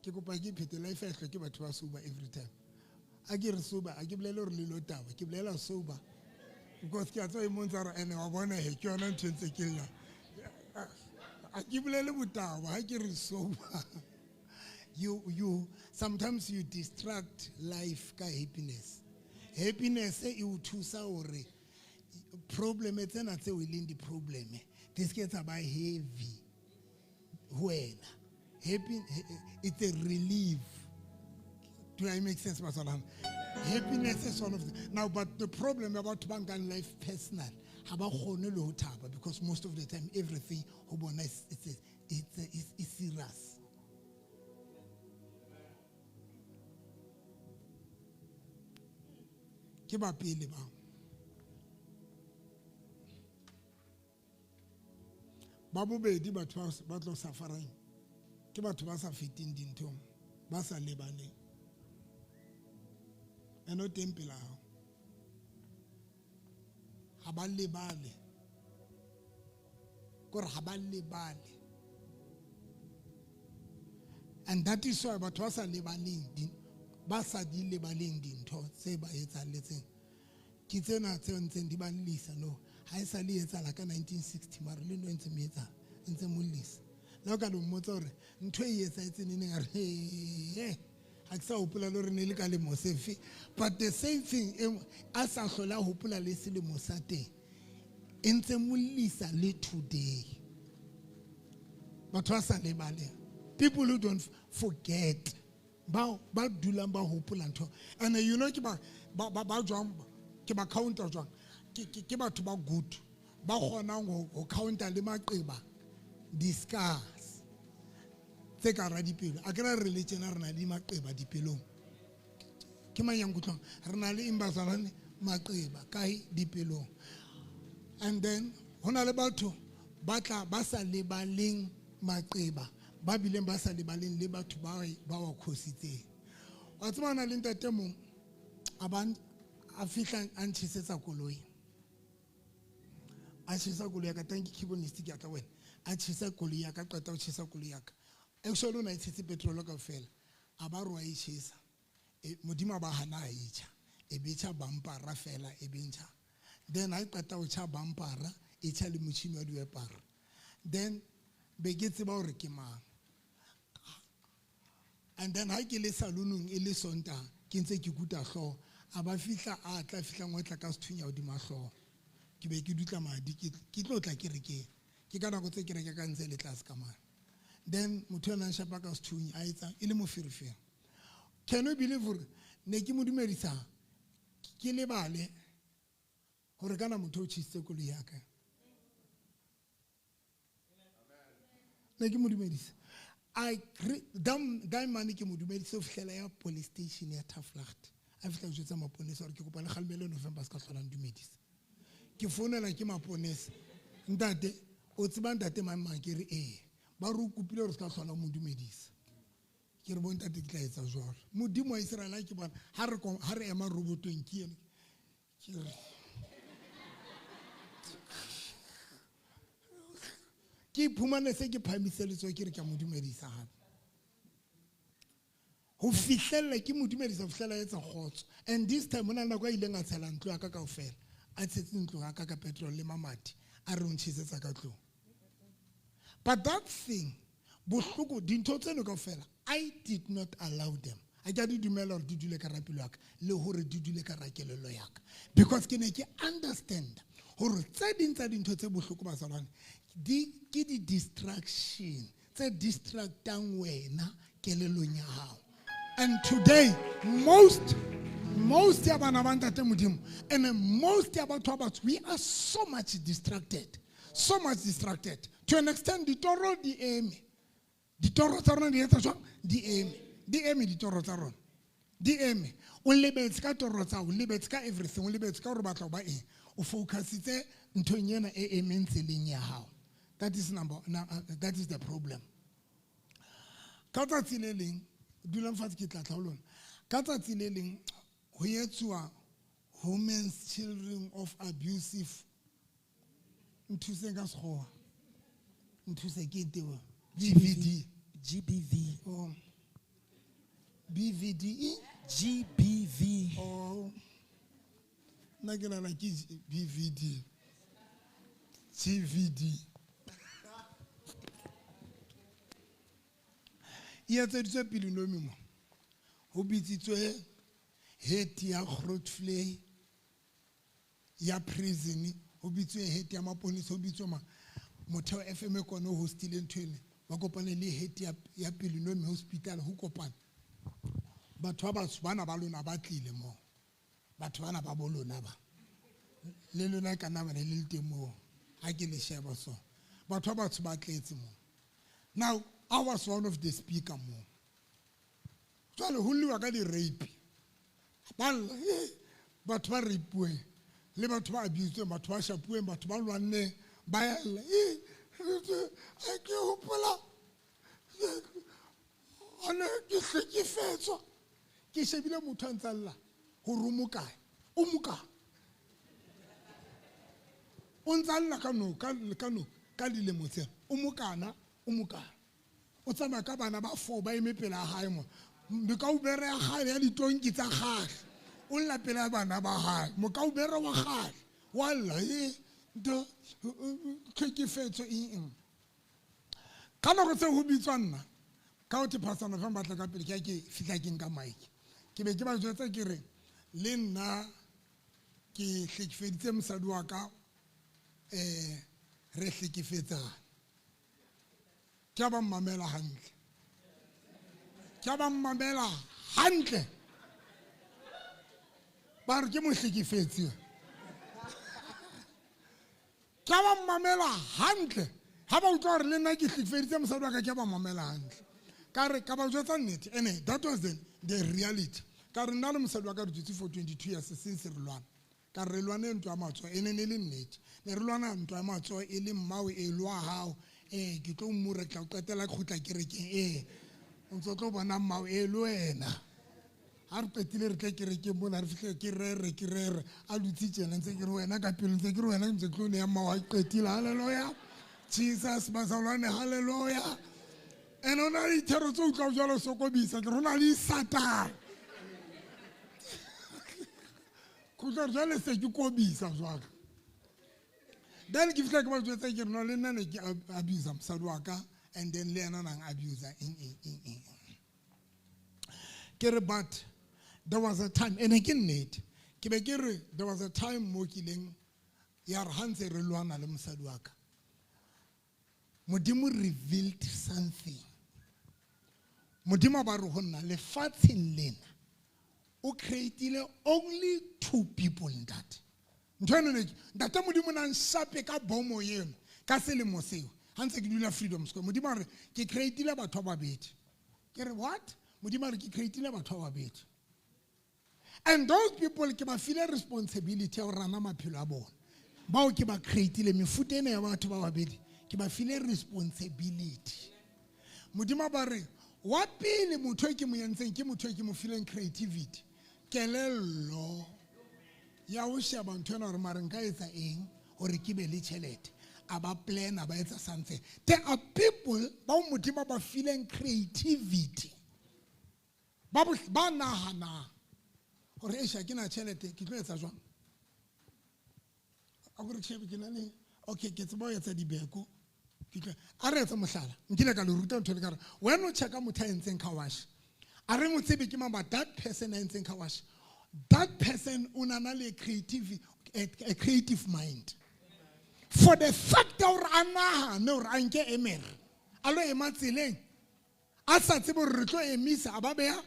ke kopa ke phete life e hlwe ke batho ba sober every time a ke re sober a ke bolele hore le lo taba ke bolela sober because ke a tswa imontsha re ene wa bona he ke yona ntho ntse ke lla a ke bolele botaba ha ke re sober you sometimes you distract life ka happiness e o thusa hore problem tsena tse o leng di problem di se ke tsa ba heavy wena happy it's a relief. Do I make sense, Masalan? Happiness is one of the now, but the problem about banking life personal, because most of the time everything is serious. Kiba pele ba. Babu be di batlo safaring. Kiba to ba sa fiting dintho, ba sa lebane. Eno tempela ha ba lebale kore ha ba lebale and that is why batho ba sa lebaleng ba sa di lebaleng dintho tse ba etsalletseng ke tsena tse ntseng di ba lisa no ha e sa le etsala ka 1960 mara le no ntse me etsa ntse mo lisa la ka lo mmotsa hore ntho e etsa etsene ne ga re but the same thing as a hlola hopola le selemo sa teng e ntse mo lisa le today batho ba sa lebale people who don't forget ba dulang ba hopola ntho and you know ke ba jwang ke ba counter jwang ke batho ba good ba gona go counter le maqeba discuss tse ka ra dipelo a kra religion a rena le maqeba dipelong ke manyang go tlong rena le imbazalane maqeba kai dipelong and then hona le batho ba tla ba sa lebaleng maqeba ba bileng ba sa lebaleng le batho ba wa khositseng wa tsana le ntate mong aban a fihla a ntshisetsa koloi a tshisa koloi ya ka tanki kibonist ke ka wena a tshisa koloi ya ka qeta o tshisa koloi ya ka actually una itse petrol ka fela a ba rwa itshisa modimo ba hana a itša e betša bampara fela e bentsha then I qeta o tša bampara e tša le motšhini wa diwepara then be ke tseba hore ke mang and then ha ke le salonong e le sonta ke ntse ke kuta hlo a ba fihla a tla fihla ngwetla ka sethunya o di mahlo ke be ke dutla madi ke tlo tla ke re ke ka nako tse ke re ka ntse le tlase ka mana then motho ana shapa ka sethunya a etsa ile mo firifiri can you believe hore ne ke mo dumedisa ke lebale hore kana motho o tshitse koloi ya ka ne ke mo dumedisa dam mane ke mo dumedisa o fihlela ya police station ya Taflacht a fihla go tsa maponesa hore ke kopa le kgalmele November ska hlola ndumedisa ke founela ke maponesa ntate o tseba ntate mang ke re ba ru kupile hore ska hlola mo dumedisa ke re bontate ke tla etsa jwalo modimo wa Israel ke bona ha re ema robotong ke ene ke re ke phumane se ke phamiseletswa ke re ka modumedisa hape ho fihlella ke modumedisa ho fihlella etsa khotso and this time ona nako a ile nga tshela ntlo ya ka kaofela a tshetse ntlo ya ka ka petrol le mamati a re ntshisetsa ka tlo but that thing bohloko dintho tseno kaofela I did not allow them a ke di dumela hore di dule ka rapelo ya ka le hore di dule ka rakelelo ya ka because ke ne ke understand hore tse ding tsa dintho tse bohloko ba salwane ke di distraction tse distractang wena kelelong ya hao and today most ya bana ba ntate modimo and most ya batho ba we are so much distracted to an extent ditoro di eme ditoro tsa rona di etsa jwang di eme ditoro tsa rona di eme o lebetse ka toro tsa o lebetse ka everything o lebetse ka hore batla ba eng o focusitse nthong yena e ementseleng ya hao that is the problem ka tsatsi le leng dulang fatshe ke tla tla lona ka tsatsi le leng ho etsuwa women's children of abusive nthuse ka sekgowa nthuse ke teo GBV BVD. GBV. Oh, nna ke nahana ke BVD. GVD. E etseditswe Pilinomi mo. Ho bitsitswe head ya Grootvlei ya prison, ho bitswe head ya maponisa, ho bitswe motheo FM e kone ho hostile nthwele ba kopane le head ya Pilinomi hospital ho kopana batho ba batsho bana ba lona ba tlile mo, batho bana ba bolona ba le lona ka nna le le teng mo ha ke le sheba so batho ba batsho ba tletse mo. Now I was one of the speaker mo, jwale ho liwa ka di rape balla batho ba rapuwe le batho ba abused, batho ba shapuwe, batho ba lwanne ba yalla a ke hopola ana ke hlekefetswa ke shebile motho a ntsalla ho rumukae o muka o ntsalla ka dilemo tse o mokana o tsamaya ka bana ba 4 ba eme pela hae mo mokaubere ya gae ya ditonki tsa gagwe o lla pela bana ba hae mokaubere wa gagwe walla ndo tlhekefetso eng ka nako tse ho bitswa nna ka o te pasana fa batla ka pele ke fitla ke nka mic ke be ke ba jwetsa ke re le nna ke hlekefeditse mosadi wa ka re hlekefetsana ke ba mmamela hantle ke ba mmamela hantle ba re ke mo hlekefetse ke ba mmamela hantle ha ba utlwa re le nna ke hlekefeditse mosadi wa ka ke ba mmamela hantle ka re ka ba jwetsa nnete ene that was the reality ka re nna le mosadi wa ka re dutse for 22 years since re lwana ka re lwana ntwa matswa ene ne le nnete ne re lwana ntwa matswa e le mmawe e lwa hao ke tlo mmura tla qetela khutla kerekeng ntse tlo bona mmawe e le wena ha re qetile re tla kerekeng mona re fihle ke rere a dutse tsena ntse ke re wena ka pele ntse ke re wena ntse tlo ne ya mmawe a qetile haleluya Jesus bazalwane haleluya ene ona le thero tso utlwa jalo sokobisa ke rona le Satan kutla jale se ke kobisa jwalo then ke fitla ke ba jwetsa ke rena le nna ne ke abuse mosadi wa ka and then le yena nang abuser in ke re but there was a time and ke nnete ke be ke re there was a time mo kileng ya re hantse re lwana le mosadi wa ka modimo revealed something modimo ba re ho nna le fatsheng lena o created only 2 people in that. Ntate modimo na nshape ka bomo yeno ka selemo seo ha ntse ke dula Freedom Square modimo re ke created batho ba babedi ke re what modimo re ke created batho ba babedi and those people ke ba feel responsibility ya ho rana maphelo a bona bao ke ba created mefuta ena ya batho ba babedi ke ba feel responsibility modimo ba re wa pele motho ke mo yentseng ke motho ke mo feeling creativity kelello ya o sheba ntho ena re mare nka etsa eng hore ke be le tšhelete a ba plan ba etsa something. There are people ba modimo ba feeling creativity ba nahana hore esha ke na tšhelete ke tlo etsa jwang a gore tšhelete ke na le okay ke tseba etsa dibeko ke tlo a re etsa mohlala nkile ka le ruta ntho le ka re wena o checka motho a entseng car wash a re mo tsebe ke mama that person a entseng car wash that person unana le a creative mind for the fact that a nahane hore a nke emere a lo ema tseleng a sa tsebe hore re tlo emisa a ba beha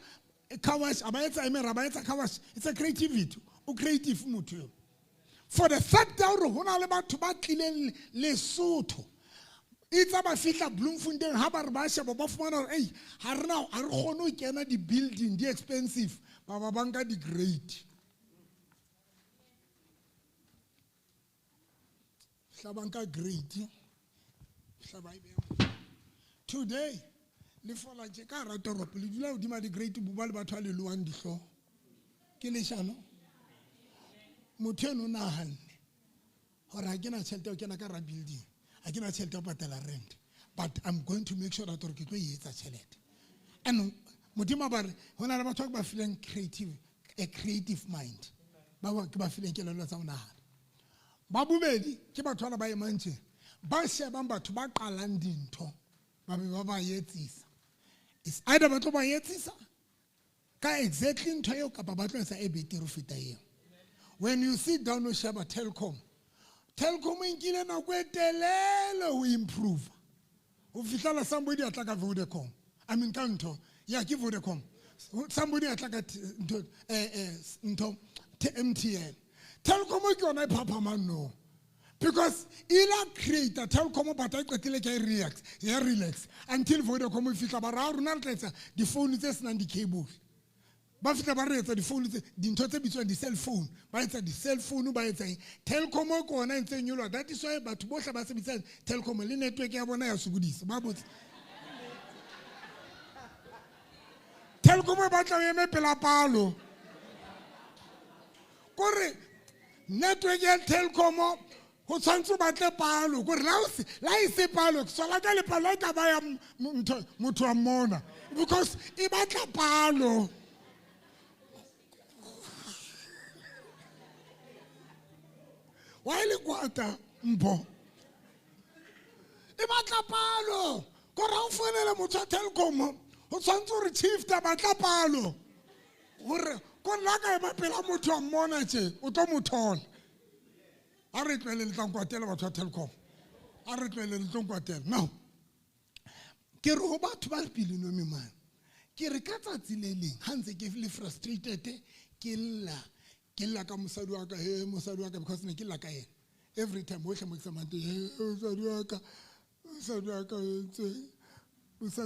car wash a ba etsa emere a ba etsa car wash it's a creativity o creative motho for the fact that hore hona le batho ba tlileng Lesotho itse ba fihla Bloemfontein ha ba re ba sheba ba fumana hore ha re kgone ho kena di building di expensive ba banka di great hlabanka great today le fola je ka ra toropo le dula hodima di great buba le batho a le luang dihlo ke le shano motho eno nahane hore ha ke na tšhelete o kena ka ra building ha ke na tšhelete o patela rent but I'm going to make sure that re ke tlo etsa tšhelete and modimo ba re ho na le batho ba feeling a creative mind ba ba feeling kelello tsa monahano ba bobedi ke batho ba emantse ba shebang batho ba qalang dintho ba be ba etsisa is either batho ba etsisa ka exactly ntho eo kapa ba tloetsa e betere feta eo. When you sit down o sheba Telkom nkile na go etelele ho improve ho fihlela somebody atla ka Vodacom I mean ka ntho ya ke Vodacom somebody atla ka ntho MTN Telkom ke yona e phaphamang no because ila creator Telkom but I qetile ke relax until Vodacom e fihla ba ra rona tletsa di phone tse senang di cable ba fitla ba re etsa di phone tse dintho tse bitswang di cell phone ba etsa di cell phone ba etsa Telkom ko ona ntse nyolwa that is why batho bohle ba sebetsa Telkom le network ya bona ya sokodisa ba botse Telkom ba tla eme pela palo kore network ya Telkom ho tshwantse ba tle palo kore la ise palo sola ka le palo ka ba ya motho wa mona because e batla palo. Why le kwata mpo e batla palo ko ra o fonela motho wa Telkom o tshwantse re chief ta batla palo hore ko la ka ema pela motho wa mona tse o tlo mothola a re tlwele le tlankwatela batho wa Telkom a re tlwele le tlankwatela now ke re ho batho ba pile no me man ke re ka tsatsi le leng ha ntse ke le frustrated ke lla ka mosadi wa ka because ne ke lla ka yena every time ho hle mo tsamante mosadi wa ka mosadi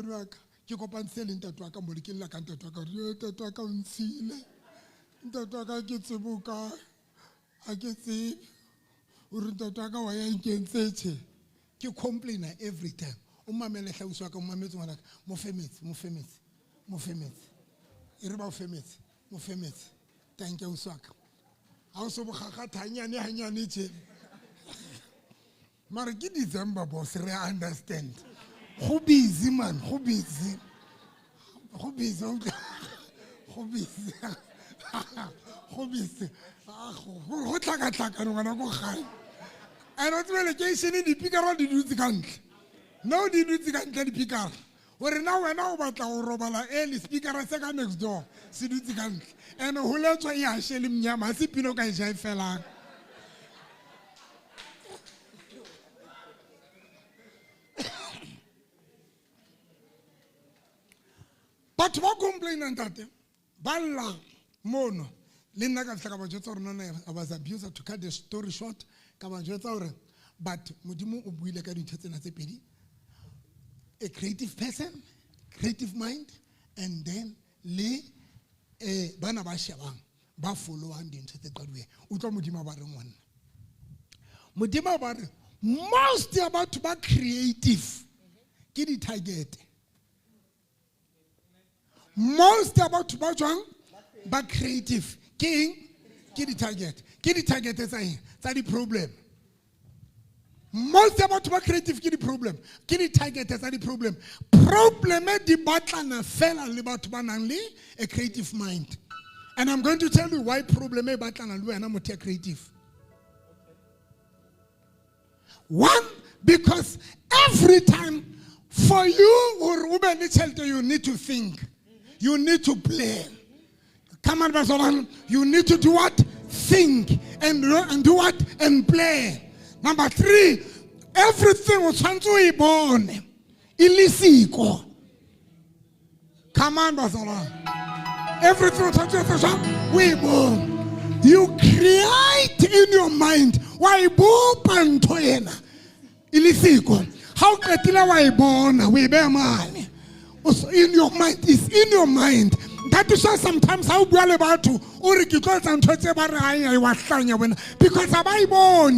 wa ka ke kopantse le ntate wa ka mo le ke lla ka ntate wa ka ntate wa ka o ntshile ntate wa ka ke tsebuka a ke tsebe o re ntate wa ka wa ya nkentse ke complainer every time o mamele hlausi wa ka o mametse ngwana ka mo femetse e re ba o femetse thank you uswaka ha o so bogagata hanyane tje mara ke December boss re understand go busy man go busy go tlaka ngwana go gae a no tswele ke shene di pikara di dutse ka ntle no di dutse ka ntle di pikara ore na wena o batla go robala early speaker se ka next door se dutse ka ntle ene ho letswa ya shele mnyama se pino ka e felang batho ba complain ntate ba lla mono le nna ka fihla ka ba jwetsa gore nna I was abused to cut the story short ka ba jwetsa gore but modimo o buile ka dintho tsena tse pedi a creative person creative mind and then le bana ba shebang ba followang dintho tse qaduwe o tlo modimo ba re ngwana modimo ba re most about to be creative ke di target most about to be creative king ke di target tsa di problem most about to be creative ke di problem ke di target tsa di problem di batlana fela le batho ba nang le a creative mind and I'm going to tell you why problem e batlana le wena motho creative. One, because every time for you or you need to think, you need to plan. Come on, Basalan, you need to do what? Think and do what? And play. Number 3, everything was born. Illicito. Come on, Basalan. Everything was born. You create in your mind. Why born pantoena? Illicito. How can you born? We bear man. In your mind, it's in your mind. That is why sometimes how we are about to or because I'm talking about I was saying when because have I born?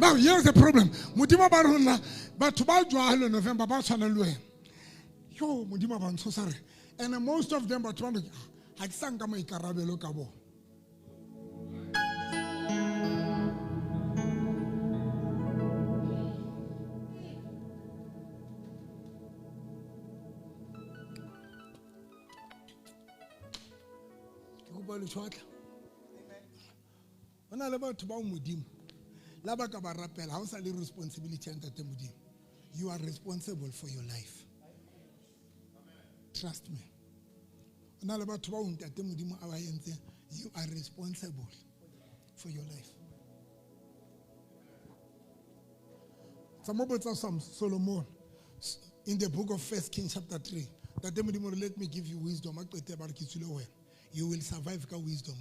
Now here's the problem. Mudima barona, but to buy November Basanalue. Yo, Mudima Ban so sorry. And most of them but one I sang my carabelo cabo. le tshwatla ona le batho ba modimo la ba ka ba rapela ha o sa le responsibility ya ntate modimo. You are responsible for your life. Trust me. Ona le batho ba o ntate modimo a ba entse, you are responsible for your life. Some of Solomon in the book of 1 Kings chapter 3. That let me give you wisdom. You will survive ka wisdom.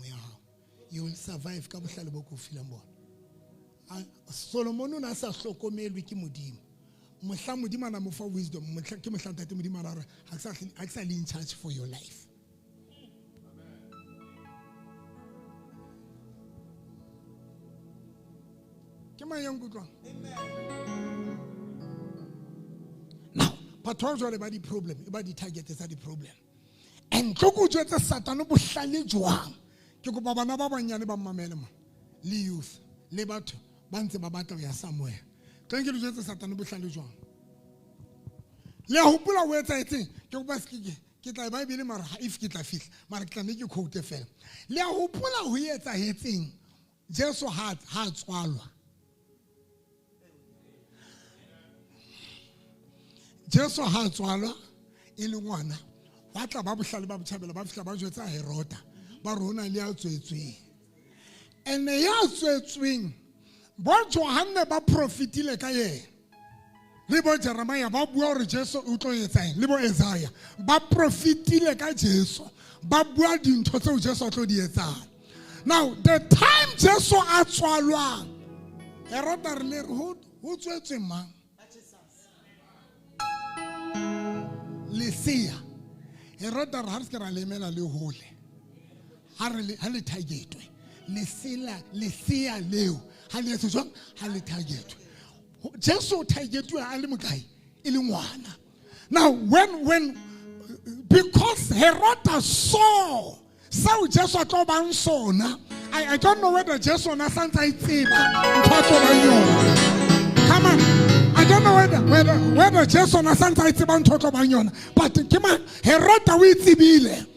You will survive ka bohlale bo ko filang bona. Solomon na sa hlokomelwe ke modimo. Mohla modimo na mo fa wisdom. Mohla ke mohla ntate modimo a re ha sa le in charge for your life. Amen. Now, patronjo le ba di problem, e ba di target tsa di problem. And go jwetsa Satan bo hlale jwang. Ke go ba bana ba banyane ba mmamele mo. Le youth, le batho ba ntse ba batla ya somewhere. Thank you jwetsa Satan bo hlale jwang. Le hopola o etsa etseng ke go ba skike. Ke tla ba bile mara if ke tla fihla mara ke tla ne ke quote fela. Le hopola ho etsa etseng. Jesu ha tswalwa. Jesu ha tswalwa e le ngwana wa tla ba bohlale ba bothabela ba fihla ba jwetsa Herota ba rona le a tswetsweng ene ya tswetsweng bo Johanne ba profitile ka yena le bo Jeremiah ba bua hore Jesu o tlo etsang le bo Isaiah ba profitile ka Jesu ba bua dintho tseo Jesu a tlo di etsang. Now the time Jesu a tswalwa Herota re le ho tswetswe mang Lesia. Herota ha se ra lemela le hole. Ha le targetwe. Lesia leo. Ha le se jwang ha le targetwe. Jesu targetwe a le mokae e le ngwana. Now when because Herota saw so Jesu tlo bang sona. I don't know whether Jesu na santsa itseba ntho ba yona. Come on. I don't know whether Jesu na santsa itseba ntho tlo bang yona. But ke man Herota o itsebile.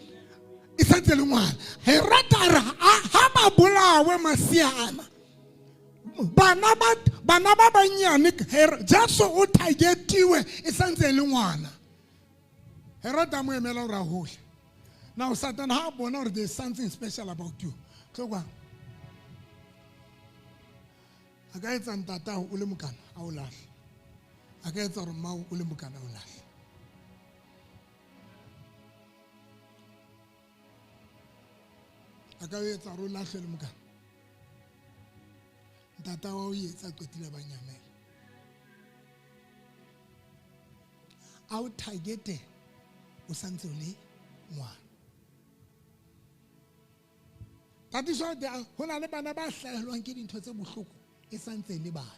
E santse le ngwana. Herota ra ha ba bolawe masiana. Bana ba banyane Jesu o targetiwe e santse le ngwana. Herota mo emela ra hole. Now Satan ha bona hore there's something special about you. So kwa aka etsa ntata o le mokana a o lahle. Aka etsa hore mma o le mokana o lahle. Aka etsa hore o lahle le mokana. Ntata wa o etsa qetile ba nyamela. A o targete o santse o le ngwana. That is why hona le bana ba hlahelwang ke dintho tse bohloko e santse le bana.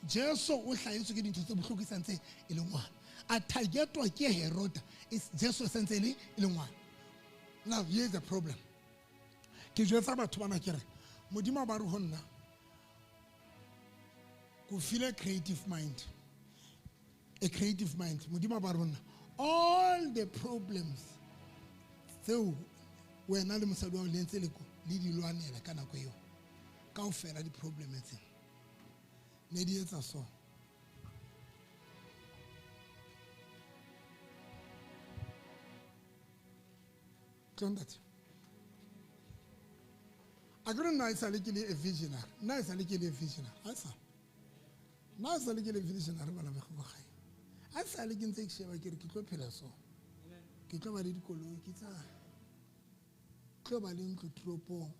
Jesu o hlahetswe ke dintho tse bohloko e santse e le ngwana. A targetwa ke Herod is Jesu santse le ngwana. Now here's the problem. Ke jwetsa batho bana ke re modimo ba re ho nna go feel a creative mind. A creative mind. Modimo ba re ho nna all the problems so wena le mosadi wa lentse le ko le di lwanela ka nako eo ka o fela di problem tse ne di etsa so tlondate a gre nna isa le ke le a visionary nna isa le ke le visionary asa nna isa le ke le visionary bana ba go gae asa le ke ntse ke sheba ke re ke tlo phela so ke tlo ba le dikoloi ke tsa tlo ba le ntlo tropong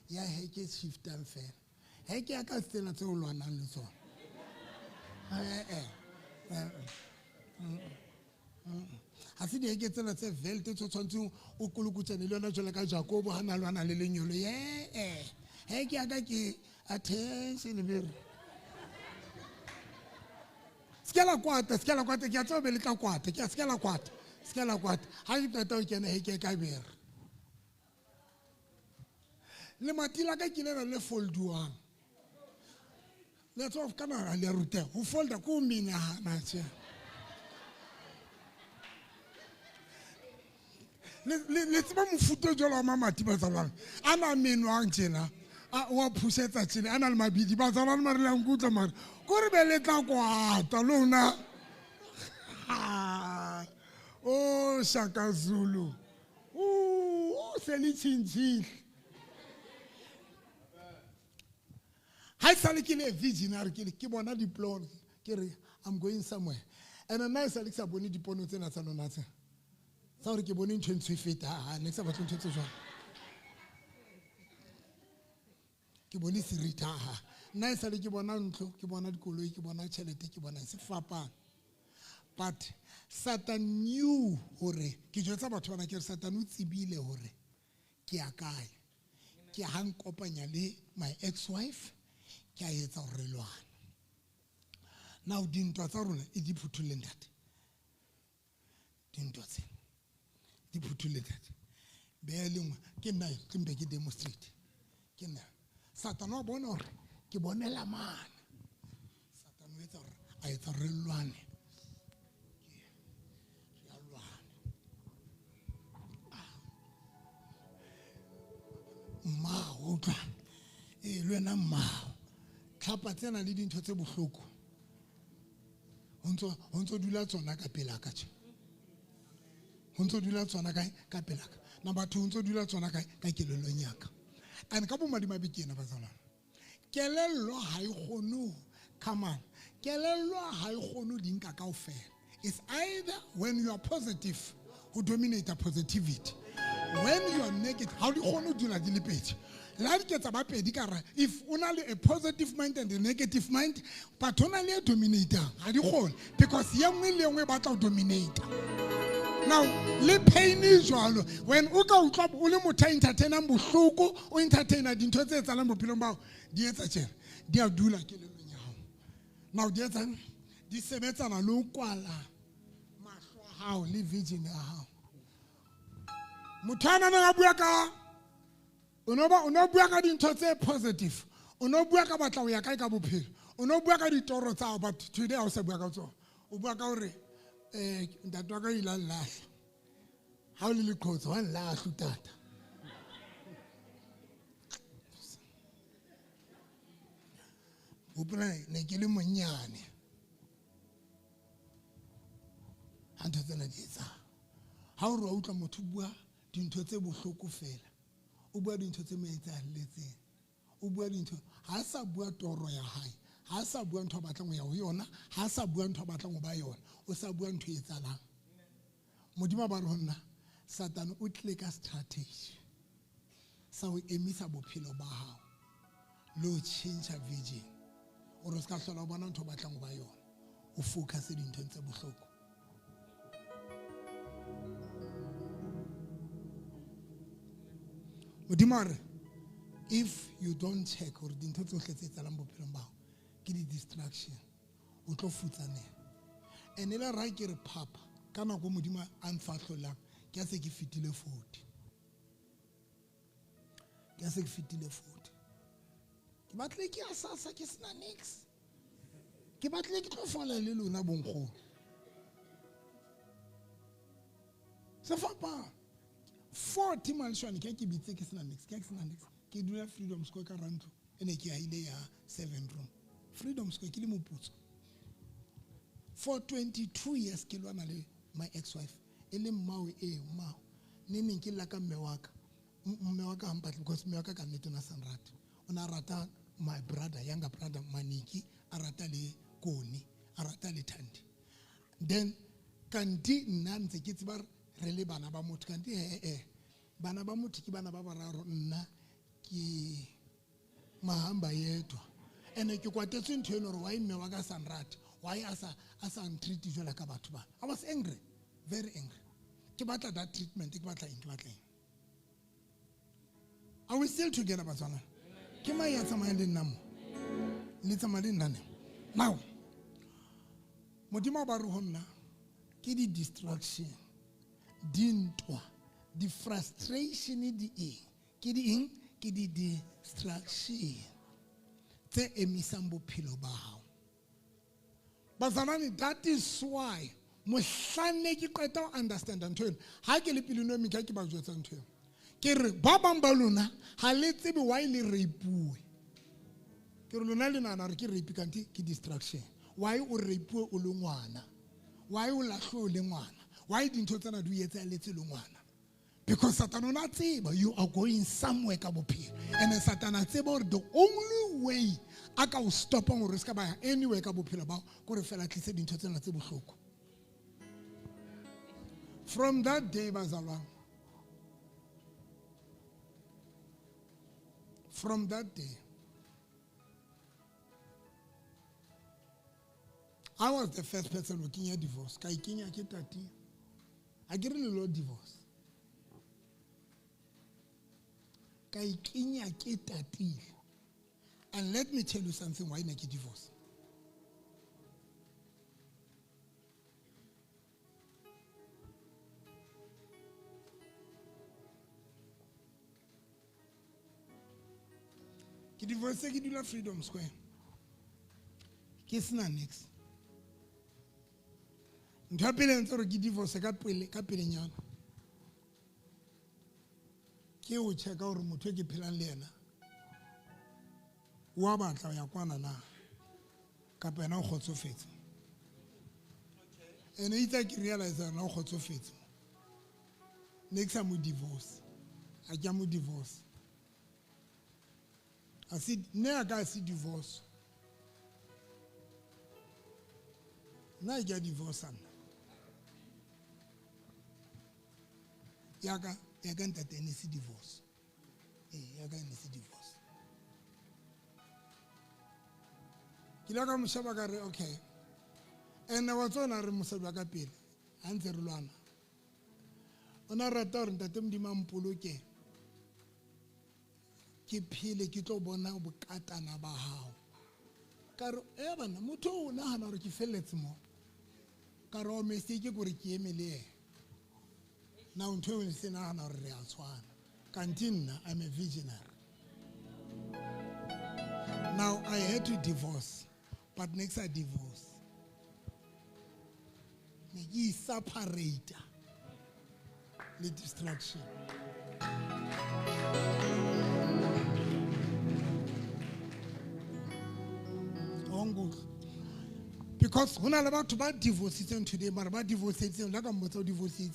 ya heke shiftan fela heke ya ka tsena tse o lwanang le tsona ha se di heke tsena tse velte tse tshwantseng o kolokutsane le yona jwale ka Jacob ha na lwana le lenyolo heke ya ka ke attention bere skela kwata ke a tsobe le tla kwata ke a skela kwata ha ke tata o kena heke ka bere le matila ka kinela le folduang let's off kana le ruta ho folda ko mina na tse le tseba mofuta jalo wa mamati ba tsalana ana menwang tjena wa phusetsa tjena ana le mabidi ba tsalana mare la nkutla mare go re be le tla kwata lona oh Shaka Zulu se le tshintshile ha sale ke le visionary ke bona diplone ke re I'm going somewhere and then sale ke sa bone dipono tsena tsa lona tse sa gore ke bone ntho ntse feta ne sa batla ntho tse jwang ke bone serita nna sale ke bona ntlo ke bona dikoloi ke bona tšhelete ke bona se fapana but Satan knew hore ke jwetsa batho bana ke re Satan o tsebile hore ke a kae ke hang kopanya le my ex-wife ke a etsa hore lwana now dintwa tsa rona e di phuthulle ntate dintwa tse di phuthulle ntate be le ngwe ke nna ke mbe ke demonstrate ke nna Satan wa bona hore ke bonela mana Satan o etsa hore a etsa hore lwane mao tla le wena mao tlhapa tsena le dintho tse bohloko ho ntso dula tsona ka pela ka tje ho ntso dula tsona ka pela ka na batho ho ntso dula tsona ka kelelong yaka and ka bomadimabe ke ena ba tsona kelello ha e kgone come on kelello ha e kgone di nka kaofela it's either when you are positive who dominate a positivity when you are negative how do you want to do that dilipeti la di ketsa ba pedi kara if only a positive mind and a negative mind but only a dominator ha di khone because ye nngwe le nngwe ba tla dominate now le pain is jwalo when o ka utlwa o le motho entertainer bohloko o entertainer dintho tse tsalang bophelong bao di etsa tjena di a dula ke le nya hao now di etsa di sebetsana le o kwala mahlo hao le vision ya hao mutana na bua ka ono bua ka dintho tse positive ono bua ka batla o ya kae ka bophelo ono bua ka ditoro tsa but today a o se bua ka tsona o bua ka hore ntate wa ka ile lahla ha o le leqhotsa wa lahla tata o pula ne ke le monyane ha ntho tsena di etsa ha o re o utla motho bua dintho tse bohloko fela o bua dintho tse maetsahalletseng o bua dintho ha sa bua toro ya hae ha sa bua ntho ba batlang ya ho yona ha sa bua ntho ba batlang ho ba yona o sa bua ntho e etsalang modimo ba rona Satan o tle ka strategy sa o emisa bophelo ba hao lo change vision o re ska hlola bona ntho ba batlang ho ba yona o focus dintho tse bohloko Modimare, if you don't check or dintho tsohle tse tsalang bophelong bao ke di distraction o tlo futsane ene le ra ke re papa kana go modima a mfahlolang ke a se ke fitile 40 ke a se ke fitile 40 ke batle ke a sasa ke sena nix ke batle ke tlo fola le lona bonkgolo se fa pa 40 malshwane ke bitse ke sena nix ke dula Freedom Square ka rantlo ene ke a ile ya 7 room Freedom Square ke le moputso for 22 years ke lwana le my ex-wife ele mmawe mmawe nene ke la ka mme wa ka hampatla because mme wa ka nnete na sanrata ona rata my brother younger brother Maniki a rata le Koni a rata le Thandi then kanti nna ntse ke tsiba re le bana ba motho kanti bana ba motho ke bana ba bararo nna ke mahamba yedwa ene ke kwatetse ntho eno re wa mme wa ka sanrata why asa treat jwala ka batho ba I was angry very angry ke batla that treatment ke batla eng are we still together batswana ke mai ya tsamaya le nna mo le tsamaya le nna now modimo ba re ho nna ke di distraction dintwa di frustration di ke di eng ke di distraction tse emisang bophelo ba hao bazalwane that is why Mohlane ke qeta ho understand ntho eno. Ha ke le pele no mika ke ba jwetsa ntho eno. Ke re ba bang ba lona ha le tsebe why le rapeuwe. Ke re lona le nana re ke rape kanti ke distraction. Why o rapeuwe o le ngwana? Why o lahlwe o le ngwana? Why dintho tsena di etsahalletse le ngwana? Because Satan o na tseba you are going somewhere ka bophelo. And Satan a tseba hore the only way a ka o stopa hore se ka ba anywhere ka bophelo ba go re fela tlise dintho tsena tse bohloko. From that day bazalwa, from that day, I was the first person looking at divorce. I get a little divorce. And let me tell you something why I get divorce. Ke divorce ke dula Freedom Square. Ke sena next. Ntho ya pele ntse re ke divorce ka pelenyana. Ke o checka hore motho ke phelang le yena. Wa batla ya kwana na. Ka pena o kgotsofetse. And itse ke realize na o kgotsofetse. Next time we divorce. A ke mo divorce. I said, never I see divorce. Now I get divorced. Yaga entertain see divorce. Yaga see divorce. Kilaga mushabagare okay. And I was on a musabaka pil. Answer Luana. On a return that them dimampuluke. Ke phele ke tlo bona bokatana ba hao ka re e bana motho o nahana hore ke felletse mo ka re o message ke gore ke emele now ntho e se nahana hore re a tshwana kanti nna I'm a visionary. Now I had to divorce, but next I divorce ne ke separate le distraction. Because when I'm about to buy divorce today, but about divorce, like I'm about to divorce,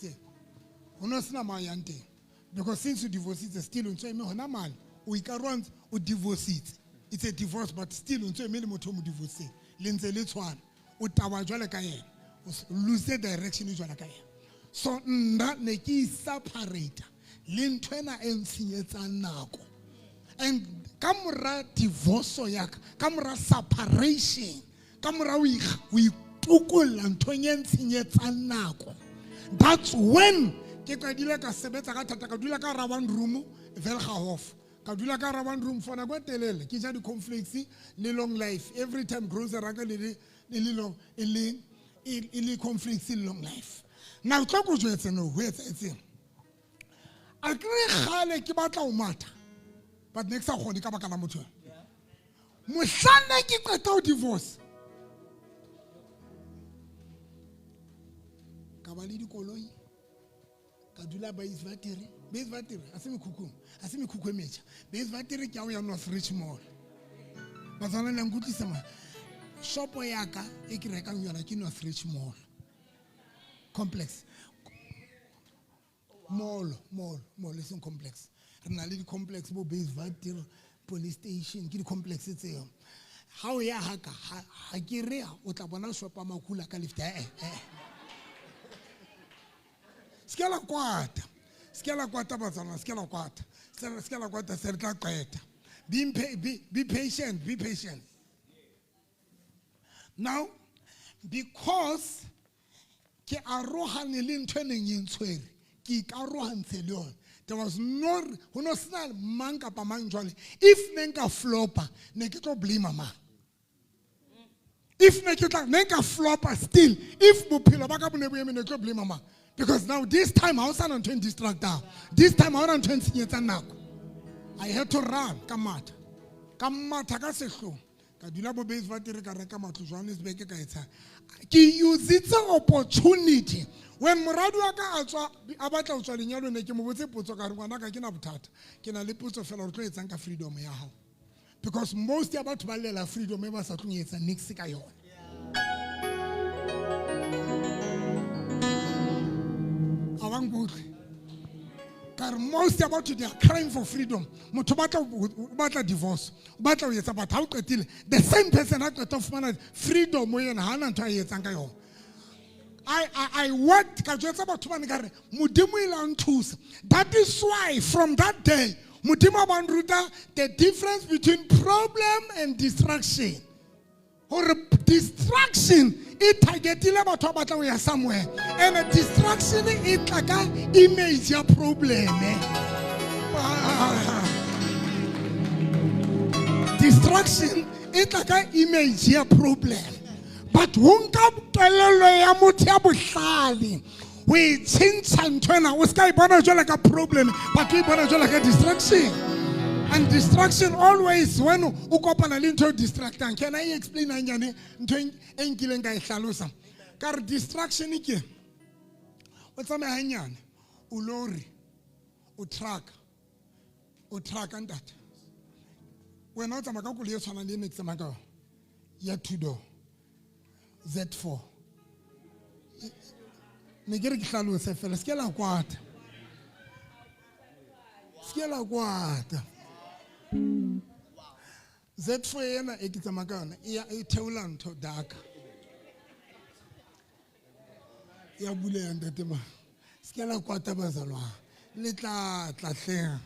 because since you divorce it, still on so man, we can run or divorce it. It's a divorce, but still on so many more divorce. Lindsay, let's one, Utawa lose the direction. So that neki separate. Lintwena nako. And kamura divorce yak, kamura separation, kamura we tukul Antonien nako. That's when Kekadila ka sebetsa ka thata ka dula ka ra one room Velgahof. Ka dula ka ra one room for na go telele ke ja di conflicts le long life. Every time grows raka le long le conflicts in long life. Now talk go jwetsa no ho etsa etseng. A kre khale ke batla o mata. But next time khone ka baka la motho. Mohlane ke qeta o divorce. Ka ba le dikoloi. Ka dula ba isvatiri. Ba isvatiri asemi khukhu emecha. Ba isvatiri ke a o ya North Rich Mall. Ba tsana le ngutlisa ma. Shopo yaka e ke rekang yona ke North Rich Mall. Complex. Mall is in complex. Renali complex bo base vatir police station ke di complex tseo. Ha o ya haka ha ke re o tla bona shopa makula ka lift Skela kwata batsana skela kwata se re tla qeta. Be patient. Now because ke arohane le ntho eneng e ntshwere ke ikarohantse le yona. There was no man kapa mang jwale. If nenka flopper ne ke tlo blame man. If ne nka flopper still if bophelo ba ka bo ne bo eme ne tlo blame man. Because now this time I was on 20 distractor. This time I was on 20 nako. I had to run kamata ka sehlo. ka dula bo base va tere ka reka matlo Johannesburg ka etsa ke use it's an opportunity when moradi wa ka a tswa a batla ho tswa lenyalo ne ke mo botse potso ka re ngwana ka ke na bothata ke na le potso fela re tlo etsang ka freedom ya hao because most ya batho ba lela freedom e ba sa tlo etsa nix ka yona awang botse car most about they are crying for freedom. Motho batla divorce. Batla ho etsa batho ha o qetile. The same person ha qeta fumana freedom mo yena hana ntho a etsang ka yona. I worked ka jwetsa batho ba nkare modimo ile a nthusa. That is why from that day modimo ba nruta the difference between problem and distraction. Or distraction it targetile batho ba batla ho ya somewhere and a distraction it like a image ya problem distraction it like a image ya problem but hunka kelelo ya motho ya bohlale we change ntwana o ska ibona jwala ka problem but we ibona jwala ka distraction. And distraction always when u kopana le ntho distracting. Can I explain anyane ntho enkileng ka ihlalosa? Ka re distraction ke o tsamaya hanyane o lori o truck ntate wena o tsamaya ka koloi e tshwanang le ne ke tsamaya ka ya 2-door Z4 ne ke re ke hlalose fela se ke la kwata Z4 yena e ke tsamaya ka yona e theola ntho daka ya buleya ntate ma se ke la kwata bazalwa le tla hleng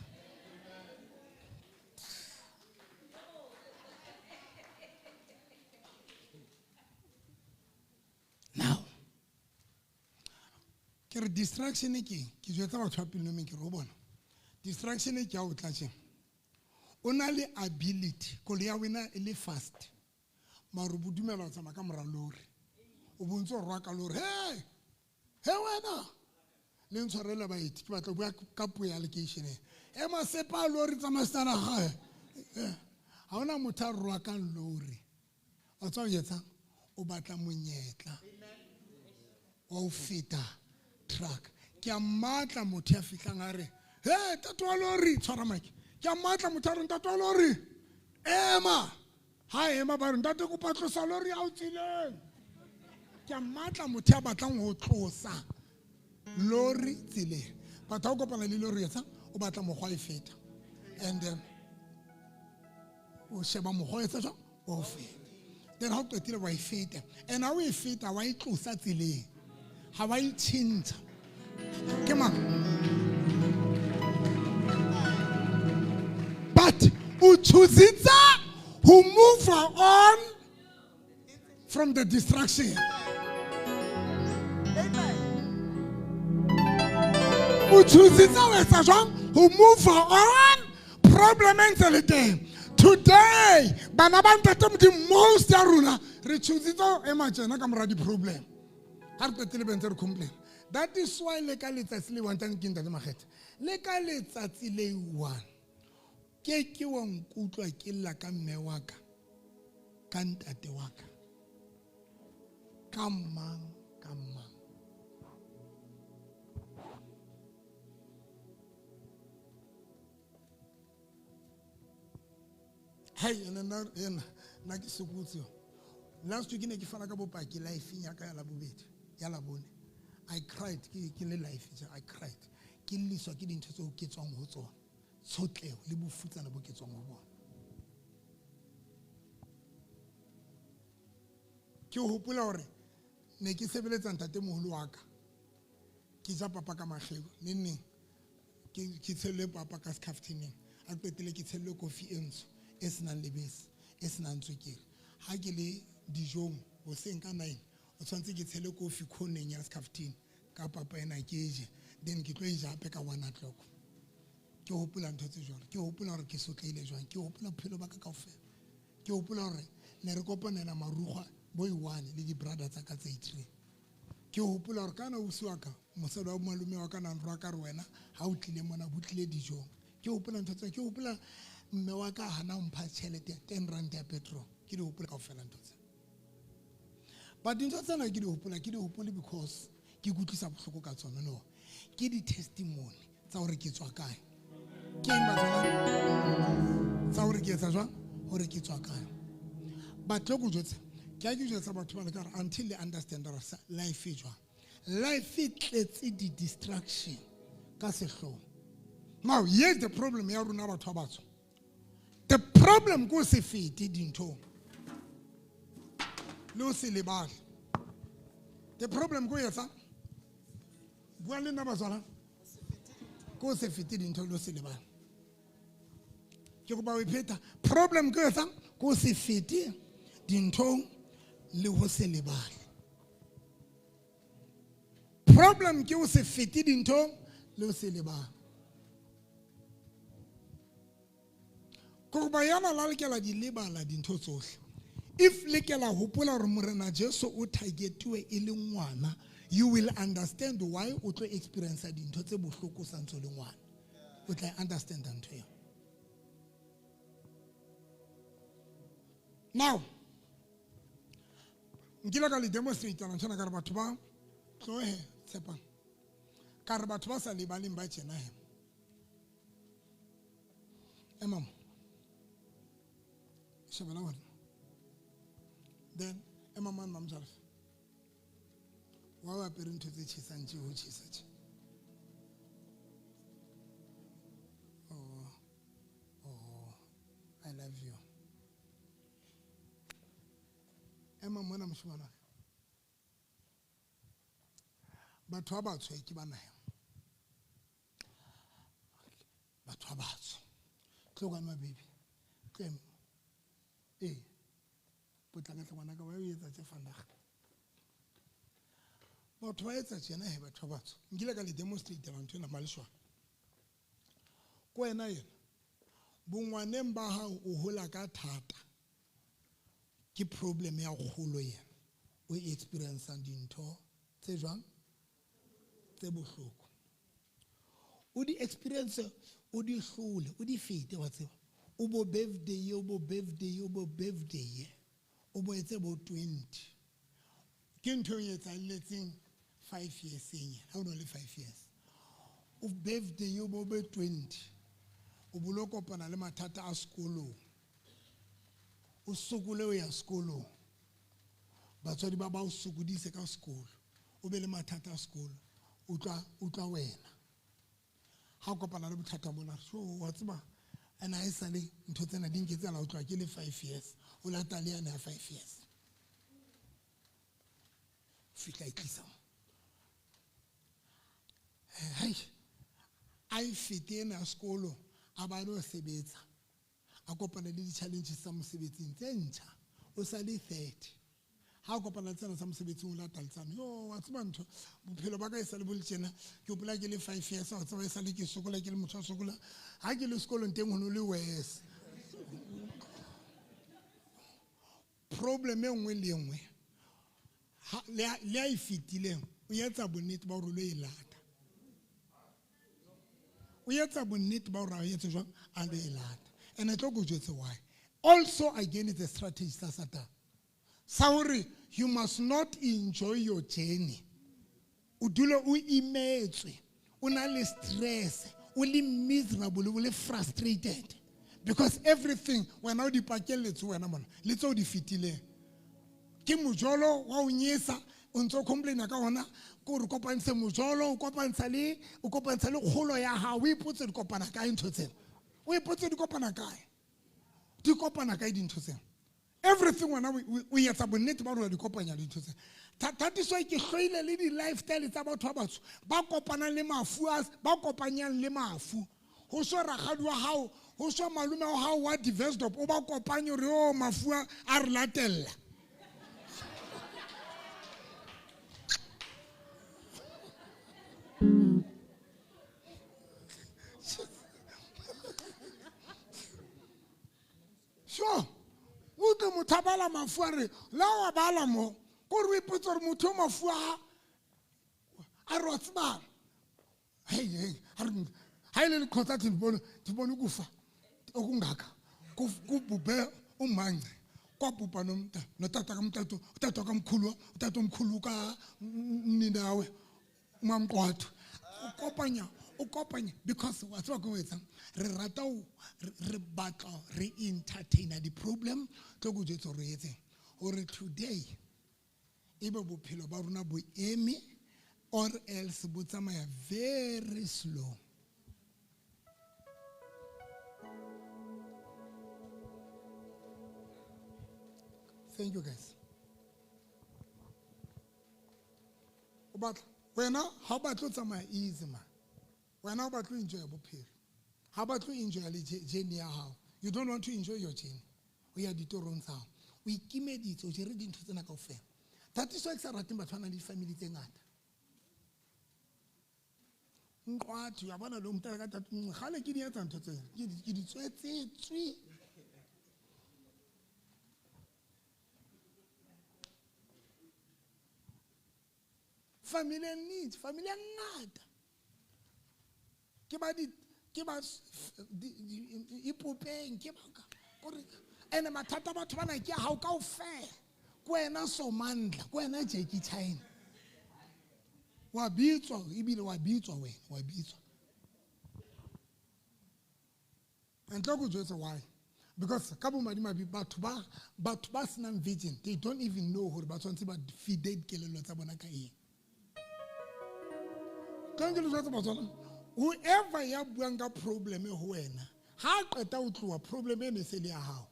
now ke re distraction ke jwetsa batho ba pele me ke re o bona distraction ke ya o tlatse ona le ability koloi ya wena e le fast mara bo dumela o tsamaya ka mora lori o bontse o rwa ka lori he wena le ntshwarela baeti ke batla bua ka puo ya location e ma sepa lori tsamaya stana ga ha ona motho a rwa ka lori o tswa yetsa o batla monyetla o feta truck ke a matla motho ya fitlang a re he tatwa lori tshwara mike ke a matla motho a re tatwa lori ema ha ema ba re ntate go patlosa lori a o tsileng ke a matla motho a batlang ho tlosa lori tsileng batho ha o kopana le lori etsa o batla mogwa e feta and then o sheba mogwa etsa jwa o feta then ha o qetile wa e feta and ha o e feta wa e tlosa tsileng ha wa e tshintsa ke mang but u choose who move on from the distraction. U choose who move on problem entity. Today, banabanta the most aruna re choose imagine ka mora di problem. Ha re qetile bentse re complain. That is why le ka letsatsi le wantang ke ntate magete. Le ka letsatsi le one ke wa nkutlwa ke lla ka mme wa ka ka ntate wa ka ka mang hey na ke sekutse last week ne ke fana ka bopaki life ya ka ya la bobedi ya la bone I cried ke le life I cried ke liswa ke dintho tse o ke tswang ho tsona tsotleo le bofutsana bo ke tswang ho bona ke hopola hore ne ke sebeletsa ntate moholo wa ka ke ja papa ka mahlelo nne ke tshelle papa ka skaftineng a qetile ke tshelle coffee enso e senang lebese e senang tswekere ha ke le dijong ho seng ka 9 o tshwantse ke tshelle coffee khoneng ya skaftin ka papa ena ke je then ke tlo e ja hape ka 1 o'clock ke hopola ntho tse jwalo ke hopola hore ke sotleile jwang ke hopola phelo ba ka kaofela ke hopola hore ne re kopanela marugwa boy one le di brother tsa ka tse 3 ke hopola hore kana o siwa ka mosadi wa malume wa kana nrwa ka re wena ha o tlile mona butlile dijong ke hopola ntho tse ke hopola mme wa ka hana mpha tšhelete 10 rand ya petrol ke di hopola kaofela ntho tse. But dintho tsena ke di hopole because ke kutlwisa bohloko ka tsona, no. Ke di testimony tsa hore ke tswa kae. Ke eng batswana tsa hore ke etsa jwang hore ke tswa kae. But lo go jwetsa ke a ke jwetsa batho ba le ka until they understand that life is jwang. Life e tletse di distraction ka sehloho. Now here's the problem ya rona batho ba batsho. The problem go se fete dintho le o se lebale. The problem go yetsa bua le nna batswana go se fete dintho le o se lebale. Ke go ba o ipeta problem go yetsa go se fete dintho le ho se lebale. Problem ke o se fete dintho le o se lebale. Ko ba yana la lekela di lebala dintho tsohle. If lekela hopola hore morena Jesu o targetwe e le ngwana, you will understand why o tlo experience dintho tse bohloko sa ntse le ngwana. O tla understand ntho eo. Now nkile ka le demonstrate na tsena ka re batho ba tlohe tshepa ka re batho ba sa lebaleng ba tsena he. Mama Shabala one. Then mama and mamself. Why are parents to the chisanchi who chisach? Oh, I love you. Emma mwana mshwana. But what about so ikibana him? But what about so? Clog on my baby. Claim. Eh. But I got one I go away with a fanda. But why is that you know but what about? Gilagally demonstrate the Antona Malshwa. Go and I. Bungwanemba ha uhola ka thata. Ki problem ya kholo ye o experience dintho tse jwang tse bohloko o di experience o di hlole o di fete wa tseba o bo birthday o bo etse bo 20 ke ntho e etsalletseng 5 years eng ha o no le 5 years o birthday o bo 20 o bolokopana le mathata a sekolo o sokole o ya sekolo batswadi ba ba o sokodise ka sekolo o be le mathata a sekolo o tla wena ha o kopana le bothata bona so wa tseba ana e sale ntho tsena di nketsela o tloa ke le 5 years o lata le yana 5 years fitla itlisa hai ai fite na sekolo a ba no sebetsa a kopana le di-challenges tsa mosebetsing tse ntjha o sa le 30 ha o kopana tsena tsa mosebetsing o lata letsana yo wa tseba ntho bophelo ba ka e sa le boletsena ke opela ke le 5 years wa tseba e sa le ke sokola ke le motho a sokola ha ke le sekolong teng ho no le worse problem e nngwe le nngwe le a e fitileng o etsa bonnete ba hore lo e lata o etsa bonnete ba hore a etse jwang a lo e lata. And I talk about why. Also, again, it's a strategy. Sorry, you must not enjoy your journey. Udule u image, unale stress, uli miserable, uli frustrated, because everything when now the pakel let's go na let's all defeatile. Ke mujolo wa unyesa unto complain ka ona ko re kopantshe mujolo o kopantsha le kgolo ya ha o ipotse di kopana ka intho tsena. We put the copana guy. The copana guy didn't say. Everything when we have abonned about the copana didn't say. That is why you show a lady lifestyle is about about Bakopana lema fuas, Bakopanyan lema fu. Who saw Rahadwa how, who saw Maluma how what developed up over Copanyo Rio Mafua Arlatel. Sure. Ude mutabala mafuare lawa bala mo ko re ipotsa re motho mafua a rotsba hey ha ile khotsa tibone kufa okungaka kubube umanje kwa pupa no tata ka mtato tata ka mkhulu tata mkhulu ka ninawe mamqwatho o kopanya because wa tswa go etsa re rata re batla re entertain the problem tlo go jetso re etse or today ebe bophelo ba rona bo eme or else bo tsamaya very slow. Thank you guys. But when how about what's my easy man? When how about you enjoy a bophelo? How about you enjoy the journey how? You don't want to enjoy your journey. We are the torrents how. We give it so you read into the cafe. That is why it's a rating but one of the family thing at. What you have one of them tell that how like you did to say you did three. Family needs, family ngata. Ke ba ipopeng ke ba gore ene mathata batho bana ke ha o ka o fe kwena Somandla kwena Jackie China wa bitswa ibile wa bitswa wena wa bitswa and go just why because ka bo madimabi batho ba senang vision they don't even know gore ba tshwantse ba feed kelelo tsa bona ka eng. Whoever ya buang ka problem ho wena ha qeta o tloa problem ene se le ya hao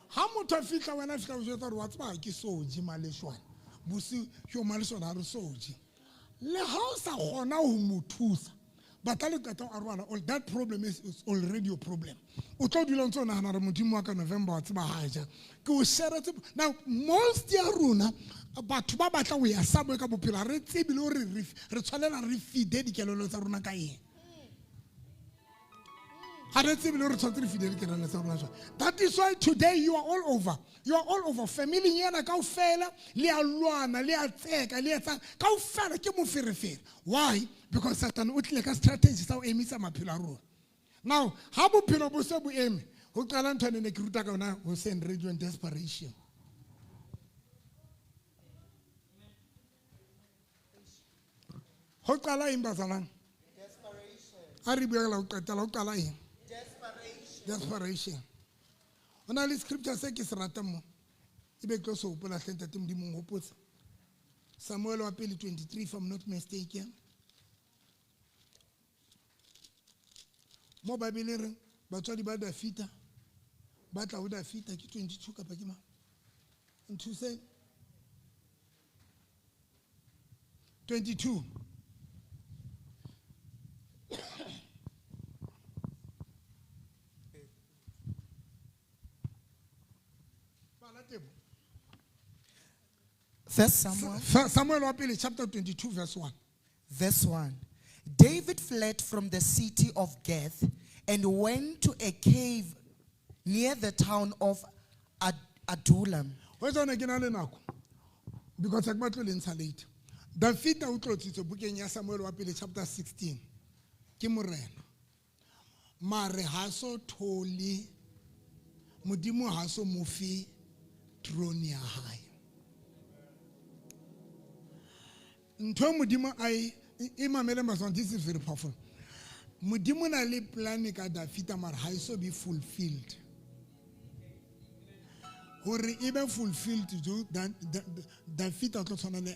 ha motho fitla wena fitla o jeta re wa tsaba ke soji maleshwana busi yo maleshwana re soji le ha o sa gona ho mothusa batla le qeta a rwana all that problem is already your problem o tlo dilo ntse o nahana re modimo wa ka November wa tsaba haja ke o share now most ya runa batho ba batla o ya sabwe ka bophelo re tsebile o re tshwalela re feed dikelelo tsa runa ka eng ha re tsebile o re tshwantse re feed dikelelo tsa runa. That is why today you are all over family yana kaofela le a lwana le a tseka le etsa kaofela ke moferefere. Why? Because Satan o tle ka strategy sa o emisa maphelo a rona. Now ha bophelo bo se bo eme ho qala ntwana ne ke ruta ka ona ho send radio and desperation. Ho qala eng bazalana? Desperation. A re buela o qetela o qala eng? Desperation. Ona le scripture se ke se rata mo. Ibe tlo so hopola hlenta te modimo hopotsa. Samuel wa pele 23 if I'm not mistaken. Mo Bible re batswadi ba Dafita ba tla ho Dafita ke 22 kapa ke ma. Nthu se 22. First Samuel. Samuel chapter 22 verse 1. Verse 1. David fled from the city of Gath and went to a cave near the town of Adullam. Because I got late. David utlotitse bukeng ya Samuel wa pele chapter 16. Ke morena. Mare ha so tholi modimo ha so mofi throne ya hae. Ntho modimo ai imamele masong this is very powerful. Modimo na le plan ka David mare ha so be fulfilled. Hore ebe fulfilled jo David a tlo tsona le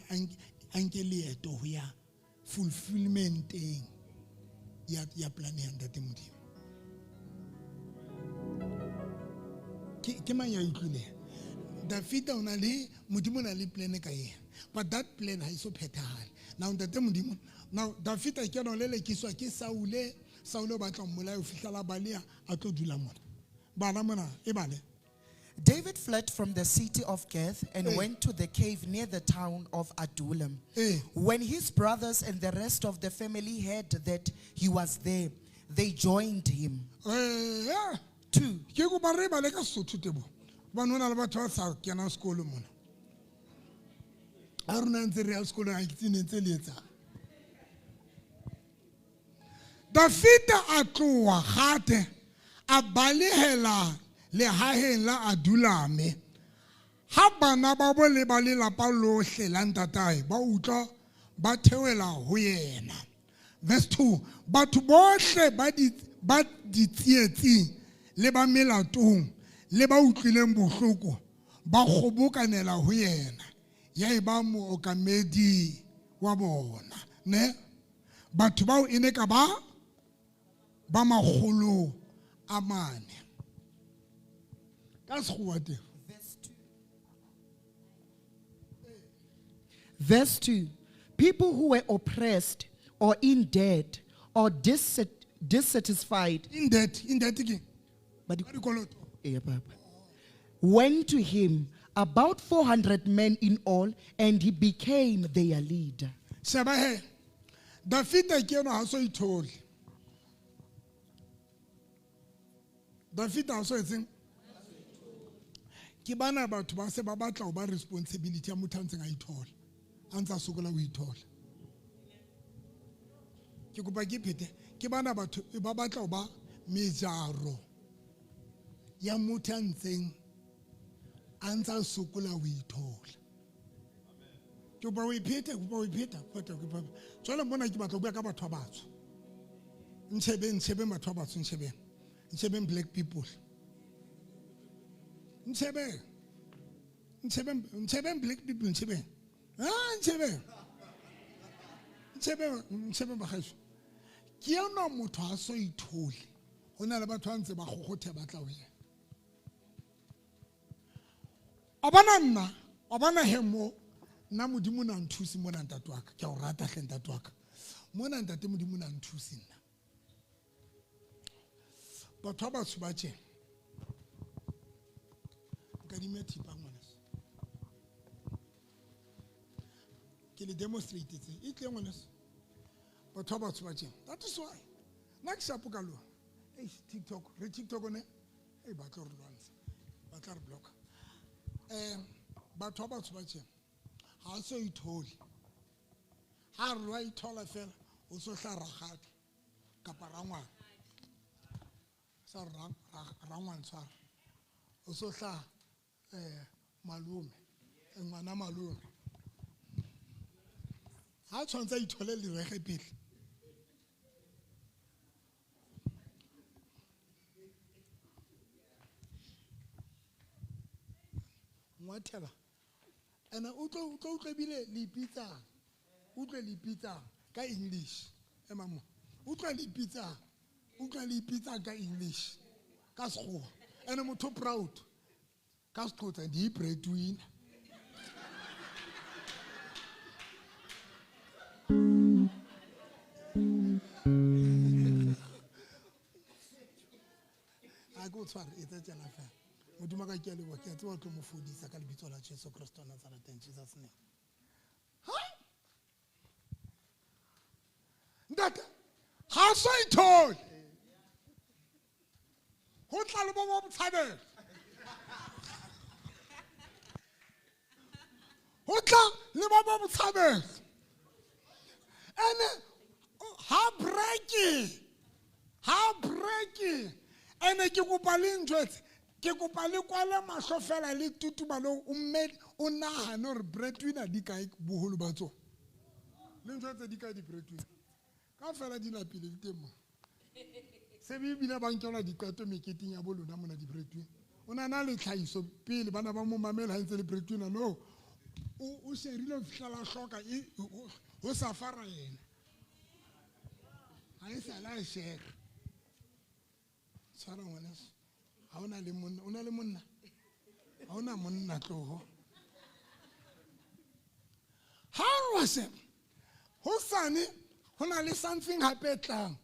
anke leeto ho ya fulfillment ya plan ya ntate modimo. Ke mang ya itlile David ona le modimo na le plan ka yena but that plan ha iso phethahale. Now ntate modimo now David a ke no le lekiswa ke Saul ba tla mmolaya o fihlela balea a tlo dula mona bana mona e bale. David fled from the city of Gath and went to the cave near the town of Adullam. When his brothers and the rest of the family heard that he was there, they joined him. 2. Ke go ba re ba le ka Sotho tebo ba nona le batho ba sa kena sekolo mona a rona ntse re ya sekolo a kitse ntse le etsa David a tloa gate a balehela le haheng la Adulame ha bana ba bo le ba lelapa lohle la ntatae ba utlwa ba theoela ho yena. Verse 2, batho bohle ba ditsietsing le ba melatong le ba utlwileng bohloko ba kgobokanela ho yena ya eba mookamedi wa bona. Ne batho bao e ne ka ba makgolo a mane. Ka sekgowa teng. Verse 2, people who were oppressed or in debt or dissatisfied In debt again. went to him, about 400 men in all, and he became their leader. Sheba he, Dafita ke yena ha so ithole. Dafita ha so etseng. Ke bana batho ba se ba batla ho ba responsibility ya motho a ntseng a ithola. A ntse a sokola ho ithola. Ke kopa ke phete, ke bana batho ba batla ho ba mejaro ya motho a ntseng a ntse a sokola ho ithola. Ke kopa o iphete, jwale mona ke batla ho bua ka batho ba batsho. Ntshebeng batho ba batsho, ntshebeng black people. Ntshebeng black people, ntshebeng. Ntshebeng bagaetsho. Ke yona motho a so ithole. Ho na le batho ba ntse ba gogothe ba tla ho yena. A bona he mo nna modimo na nthusi mona ntate wa ka. Ke a o rata hle ntate wa ka. Mona ntate modimo na nthusi nna. Batho ba batsho ba tjena. Kadime thipa ngwaneso. Ke le demonstrate tse. E tle ngwaneso. Batho ba batsho ba tjena. That is why. Na ke shapo ka lona. Hey TikTok, re TikTok one. Hey ba tlo re lwantsha. Ba tla re block. Batho ba batsho ba tjena. Ha so ithole. Ha re wa ithola fela o so hla ragadi kapa rangwana. Sa rangwana tshwara. O so hla malume, ngwana malume. Ha tshwantse a ithole le rege pele. Ngwathela. Ana utlo bile lipitsang. Utlwe lipitsang ka English. Mamo. Utlwe lipitsang ka English. Ka sekgowa. Ana motho proud. Ka Sexhosa di breadwinner. A go tshwara etsa tsela fela. Modimo ka ke a leboha, ke a tseba o tlo mo fodisa ka lebitso la Jesu Kristo wa Nazareth, in Jesus' name. Ntate, ha so ithole. Ho tla le bo botshabelo. Ho tla le bo botshabelo. Ene ha breaki. Ene ke kopa le ntwetse. Ke kopa le kwale mahlo fela le tutuma lo o nahane hore breadwinner di kae boholo ba tsona. Le ntwetse di kae di breadwinner. Ka fela di lapile di teng mo. Se bibile ba nkelwa diqeto meketeng ya bolona mona di breadwinner. O nana le tlhaiso pele bana ba mo mamela ha ntse le breadwinner no. O sherile ho fihlela hloka ho sa fara yena. Ha e sa la share. Tsara ngwaneso. Ha ona le monna. Ha ona monna tloho. Ha wa se. Ho sane ho na le something hape tlang.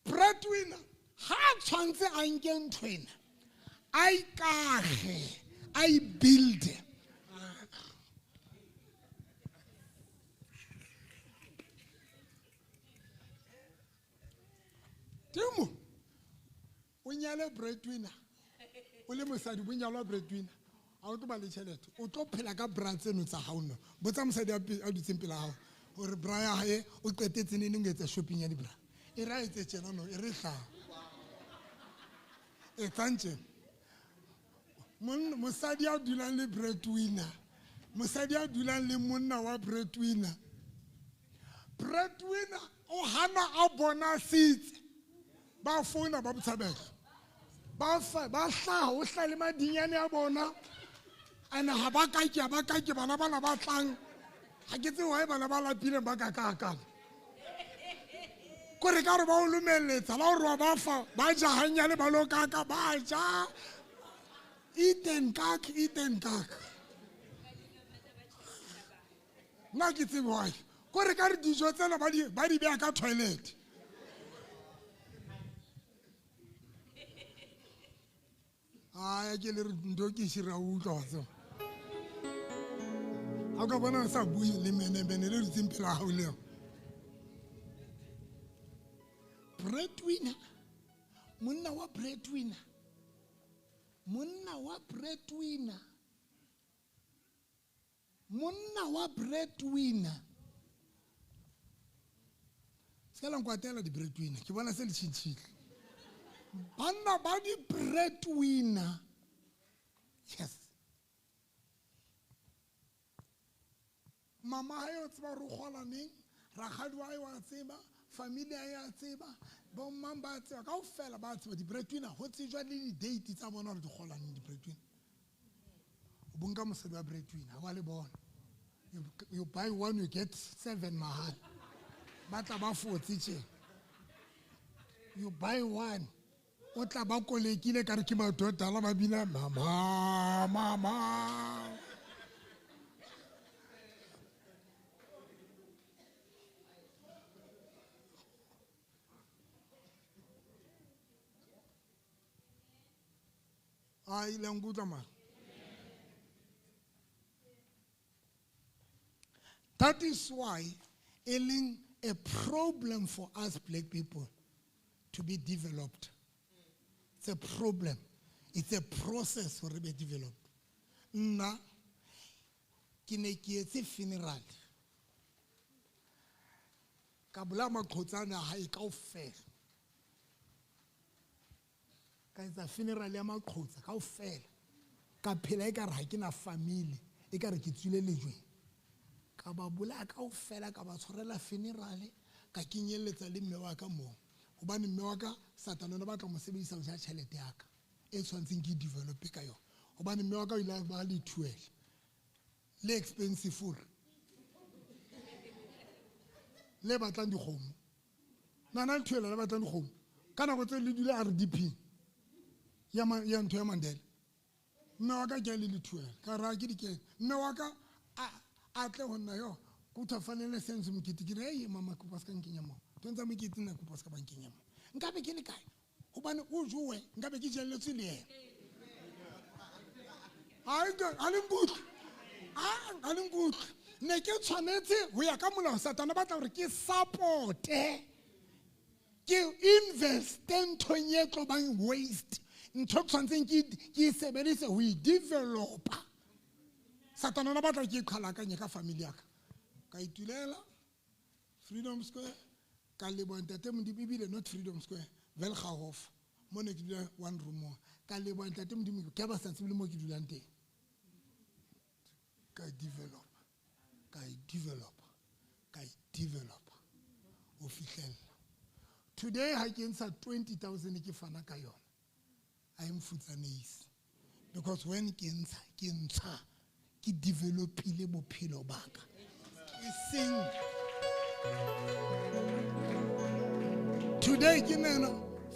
Breadwinner ha tshwantse a nke nthwena. I kage, I build. Timo, o nyale breadwinner. O le mosadi bo nyalwa breadwinner. A o tlo ba le tšhelete. O tlo phela ka bra tseno tsa hao no. Botsa mosadi a dutseng pela hao. Hore bra ya hae o qetetse neng o etsa shopping ya dibra. E ra etse tjena no, e re hla. E tsantse. mosadi a dulang le breadwinner, mosadi a dulang le monna wa breadwinner. Breadwinner o hana a bona sitse ba fona ba botshabelo ba hlaha o hla le madinyane a bona ana ha ba ka ke bana bana ba tlang ha ke tse why bana ba lapileng ba ka kore ka re ba o lumeletsa la hore ba fa ba ja hanyane ba lo kaka ba ja eat and kak nna ke tsebe why kore ka re dijo tsena ba di beya ka toilet aya ke le re ndo ke shira utlwa tso a ka bona sa bui le mene le di mpela ha o le breadwinner monna wa breadwinner se la nkwatela di breadwinner ke bona se le tshintshile banna ba di breadwinner yes mama ha yo tseba ro gola neng ragadi wa wa tseba familia ya tseba bo mamba tseba ka ofela ba tseba di breadwinner ho tsejwa le di date tsa bona re di gola neng di breadwinner o bunka mosadi wa breadwinner wa le bona you buy one you get 7 mahal batla ba 40 tje you buy one o tla ba kolekile ka re ke matota la ba bina mama ai languta man. That is why it's a problem for us black people to be developed. It's a problem. It's a process for to be developed. Nna ke ne ke etse funeral. Ka bula maqhotsana ha e kaofela. Ka etsa funeral ya maqhotsa kaofela. Ka phela e ka re ha ke na family, e ka re ke tswile lejwe. Ka ba bula kaofela ka ba tshwarela funeral ka kinyeletsa le mme wa ka mo. Hobane mme wa ka Satan o batla mo sebedisa ho ja tšhelete ya ka e tshwantseng ke develop ka yona. Hobane mme wa ka o ile ba le 12 le expensive food le batlang dikgomo nana ntwela le batlang dikgomo ka nako tse le dule RDP ya ntho ya Mandela mme wa ka ke le 12 ka ra ke dike mme wa ka a tle ho nna yo ku thafanele sense mokiti ke re mama ku paska nkenya mo tonza mokiti na ku paska ba nkenya mo nka be ke le kae hobane o jowe nka be ke jelletse le yena a le good ne ke tshwanetse ho ya ka molao Satana batla hore ke supporte ke invest nthong e tlo bang waste ntho tshwantseng ke sebedise ho develop Satana na batla ke qhalakanye ka family ya ka itulela Freedom Square ka lebo ntate Modimo bile not Freedom Square Velgahof mo ne ke dula one room mo ka lebo ntate Modimo ke ba sensible mo ke dulang teng ka develop o fihlella today ha ke ntsha 20,000 ke fana ka yona I am futsanese because when ke ntsha ke developile bophelo baka ke sing today ke nena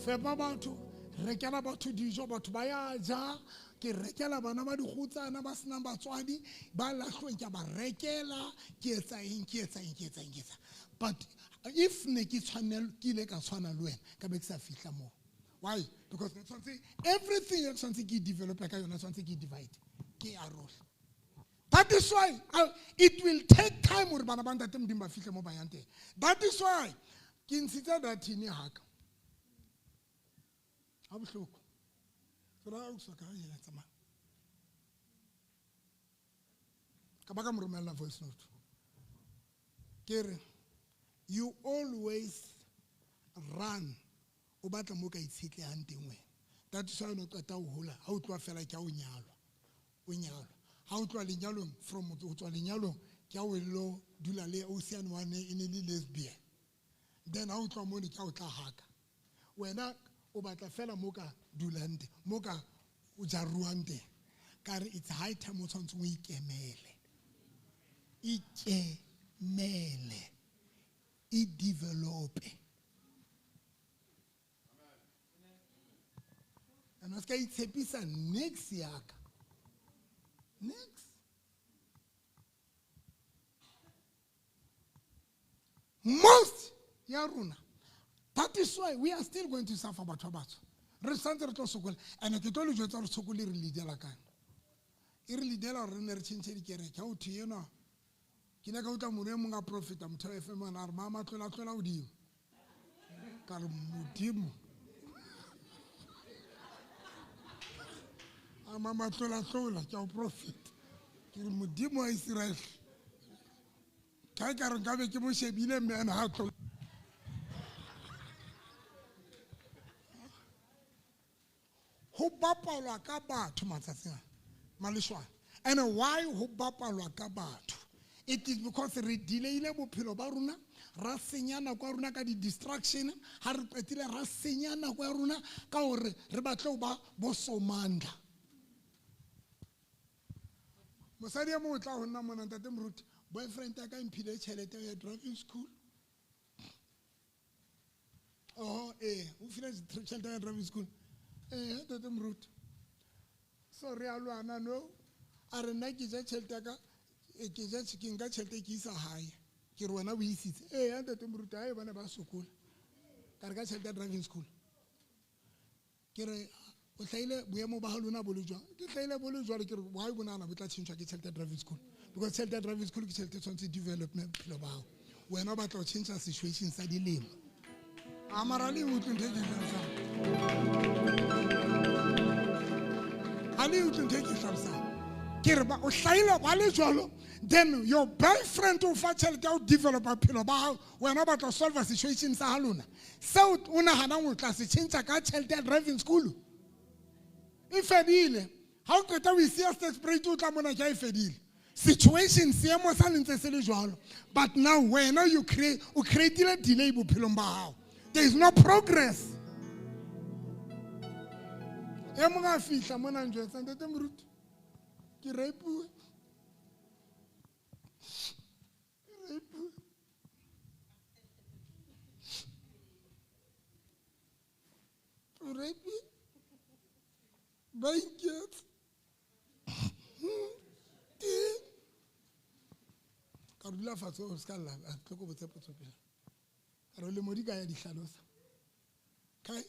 fepa batho rekela batho dijo batho ba ya ja ke rekela bana ba dikhutsana ba sena batswadi ba lahlwe ke ba rekela ke etsa but if ne ke tshwanela ke ile ka tshwana le wena ka be ke sa fihla mo why because everything you want to develop ka yona tshwantse ke divide ke arol. That is why it will take time hore bana ba ntate Modimo ba fihle mo ba yang teng. That is why ke ntshitse data ine haka a bohloko fela o sa ka ya tsama ka ba ka mo romela voice note ke re you always run o batla mo ka itshitle hanteng wena that is why no qeta ho hola ha o tloa fela ke a o nyalwa o nyalwa ha o tloa lenyalong from o tswa lenyalong ke a o lo dula le ocean one e ne le lesbian then ha o tloa mo ne ke a o tla haka wena o batla fela mo ka dulang teng mo ka o jaruang teng ka re it's high time o tshwanetse o ikemele e develope and o ska itshepisa next yaka next most ya runa. That is why we are still going to suffer batho ba batsho re santse re tlo sokola and ke tlo le jwetsa re sokole re lidela kana e re lidela re ne re tshentse dikereke ha o thiena ke ne ka utla mone mo nga profita motho wa FM na re mama tlola odimo ka re modimo a mama tlola ke o profit ke re modimo wa Israel ka re ka be ke mo shebile mme ana ha tlo ho bapalwa ka batho matsatsing maleshwana and why ho bapalwa ka batho it is because re delayile bophelo ba rona ra senya nako ya rona ka di-distraction ha re qetile ra senya nako ya rona ka hore re batle ho ba bosomandla mosadi ya mo tla ho nna mona ntate moruti boyfriend ya ka imphile tšhelete ya driving school o file tšhelete ya driving school ntate moruti so re a lwana no a re nna ke ja tšhelete ya ka ke ja ke nka tšhelete ke isa hae ke re wena o isitse ntate moruti hae bana ba sokola ka re ka tšhelete ya driving school ke re o hlaile boemo ba ha lona bo le jwang ke hlaile bo le jwang ke re why bonana bo tla tšhentšhwa ke tšhelete ya driving school because tšhelete ya driving school ke tšhelete tshwanetse development bophelo ba hao wena o batla ho tšhentšha situation sa dilemo amara le utlwe ntho e ke hlalosang a le utlwe ntho e ke hlalosang ke re ba o hlaile ba le jwalo then your boyfriend o fa tšhelete ya ho develop bophelo ba hao wena o batla ho solve situation sa ha lona seo o nahanang o tla se tšhentšha ka tšhelete ya driving school e fedile ha o qeta o isia spread o tla mona ke a e fedile situation seemo sa lentse se le jwalo but now wena o createile delay bophelong ba hao there is no progress e mo ga fihla mona njwetsa ntate moruti ke rapiwe Bankets. Ka dula fatshe o ska la a tloko botse potso pele ka re le modi ka ya di hlalosa kai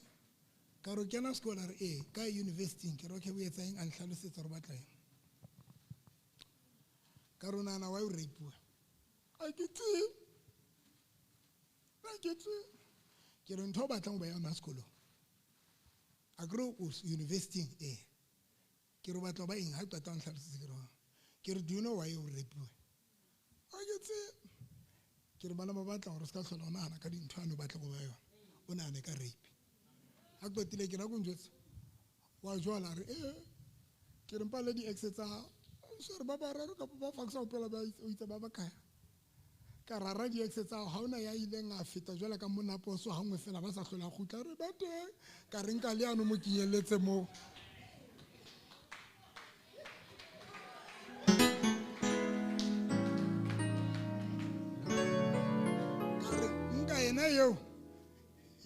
ka ro kena scholar ka university ke ro ke bo etsa eng a hlalosetsa re batla eng ka rona na wa o rapiwa a ke re ntho ba tlang ba ya sekolo a gro university ke re batla ba eng ha qeta on hlalosetsa ke re do you know why you rapiwa ke re bana ba batla gore ska hlola ona ana ka dintho ano batla go ba yona o nane ka rape ha qetile ke ra go njwetsa wa jwala re ke re mpa le di exits a so re ba ba raro ka ba faksa o pela ba o itse ba ba kaya ka rara di exits a ha ona ya ileng a feta jwala ka mona poso ha ngwe fela ba sa hlola khutla re ba teng ka re nka le ano mo kinyeletse mo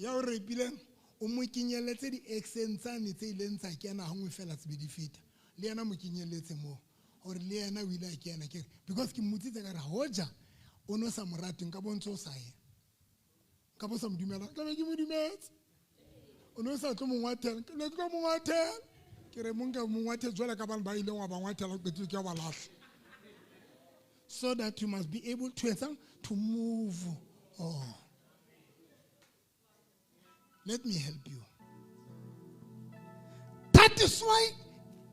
ya o repileng o mo kinyeletse di exentsane tse ileng tsa kena ha ngwe fela tsebe di feta le yena mo kinyeletse mo or le yena o ile a kena ke because ke mmutsitse ka re hoja o no sa morateng ka bontso sa ye ka bo sa modumela ka be ke modumetse o no sa tlo mongwathela ke le tlo mongwathela ke re monka mongwathela jwala ka bana ba ile wa ba ngwathela ke tlo ke ba lahla so that you must be able to move on. Let me help you. That is why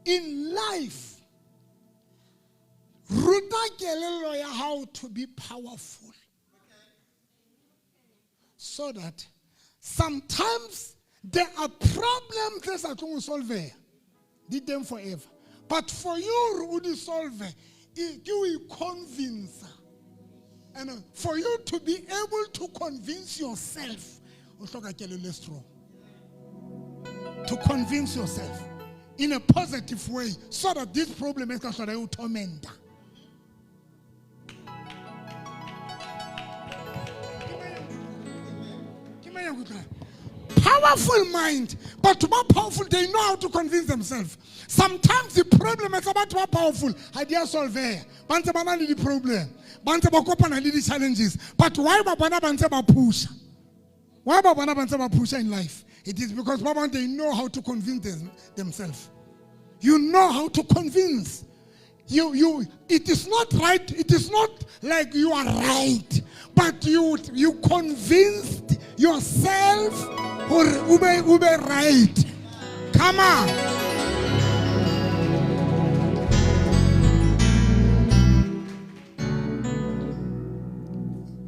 in life, ruta kelelo ya how to be powerful. So that sometimes there are problems that are going to solve. Did them forever. But for you to solve, you convince. And for you to be able to convince yourself, to convince yourself in a positive way, so that this problem is going to torment. Powerful mind, but to be powerful, they know how to convince themselves. Sometimes the problem is about to be powerful. Idea solve there. Bantu bana the problem. Bantu bakopa na the challenges. But why babana bantu ba push? Why babana bantu ba push in life? It is because Baba, they know how to convince themselves. You know how to convince. It is not right. It is not like you are right, but you convinced yourself or ube right. Come on.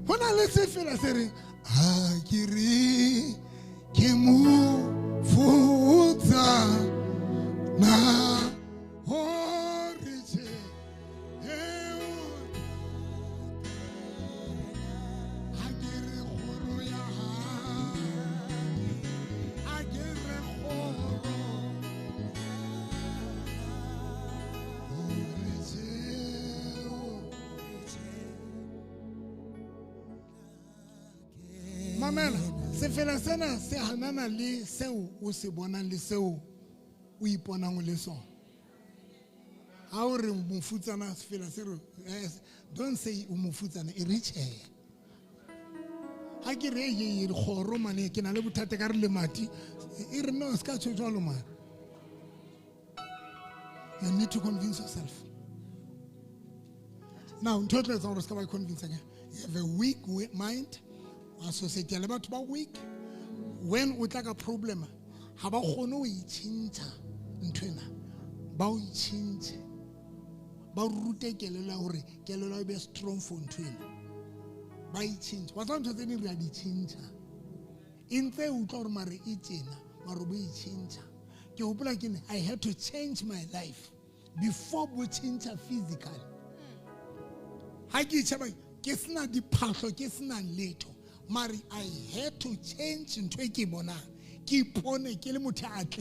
When I listen to feel saying, "Agiri kemu futa na." Mamela, se fela sena se hanana le seo o se bonang le seo o iponang le sona. Ha o re mofutsana se fela se re don't say o mofutsana e reach here. Ha ke re ye khoro mane ke na le bothata ka re le mati e re no ska tshwalo mane. You need to convince yourself. Now, total is always going to convince again. You have a weak mind. Society about to be weak. When we take a problem, how about hono we change ntwena? Ba we change. Ba rute kelela hore kelela be strong for ntwena. Ba I change. What I'm saying is really change. In the utlor mare itena, maro be change. Ke hopola ke I had to change my life before we change physical. Ha ke tshaba ke sena diphahlo ke sena letho. Mari, I had to change into a kibona. Keep on a kilometer at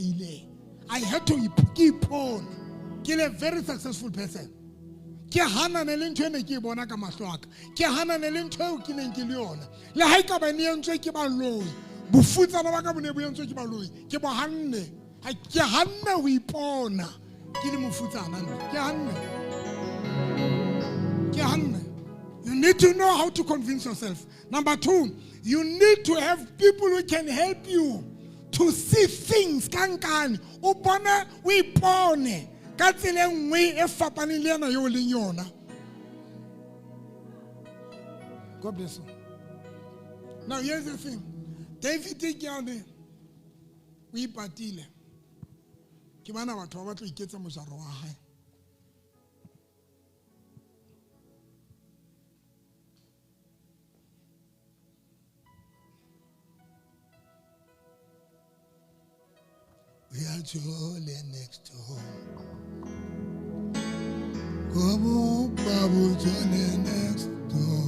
I had to keep on. Kill a very successful person. Kehana Nelento Kibona Kamaswak. Kehana Nelento Kilin. La Haika Banian Chekibaloi. Bufuta Navakabunebian Chekibaloi. Kibahane. I Kehana we pona. Kilimufutana. Kehana. You need to know how to convince yourself. Number 2, you need to have people who can help you to see things. Kankan, upona we pone. Katsile we efapani lena yo linyona. God bless you. Now here's the thing. David Tigiane, we patile. Kimana watu watu iketsa mojaro wa hae. We are jolly next door. Gobu babu jolly next door.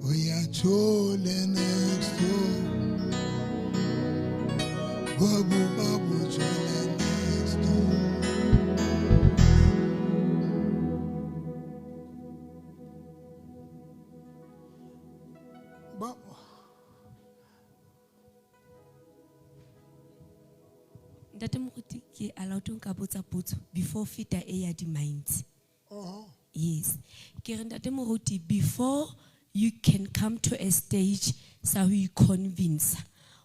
We are jolly next door. Gobu babu jolly next door. But before fita e di minds. Yes. Before you can come to a stage so you convince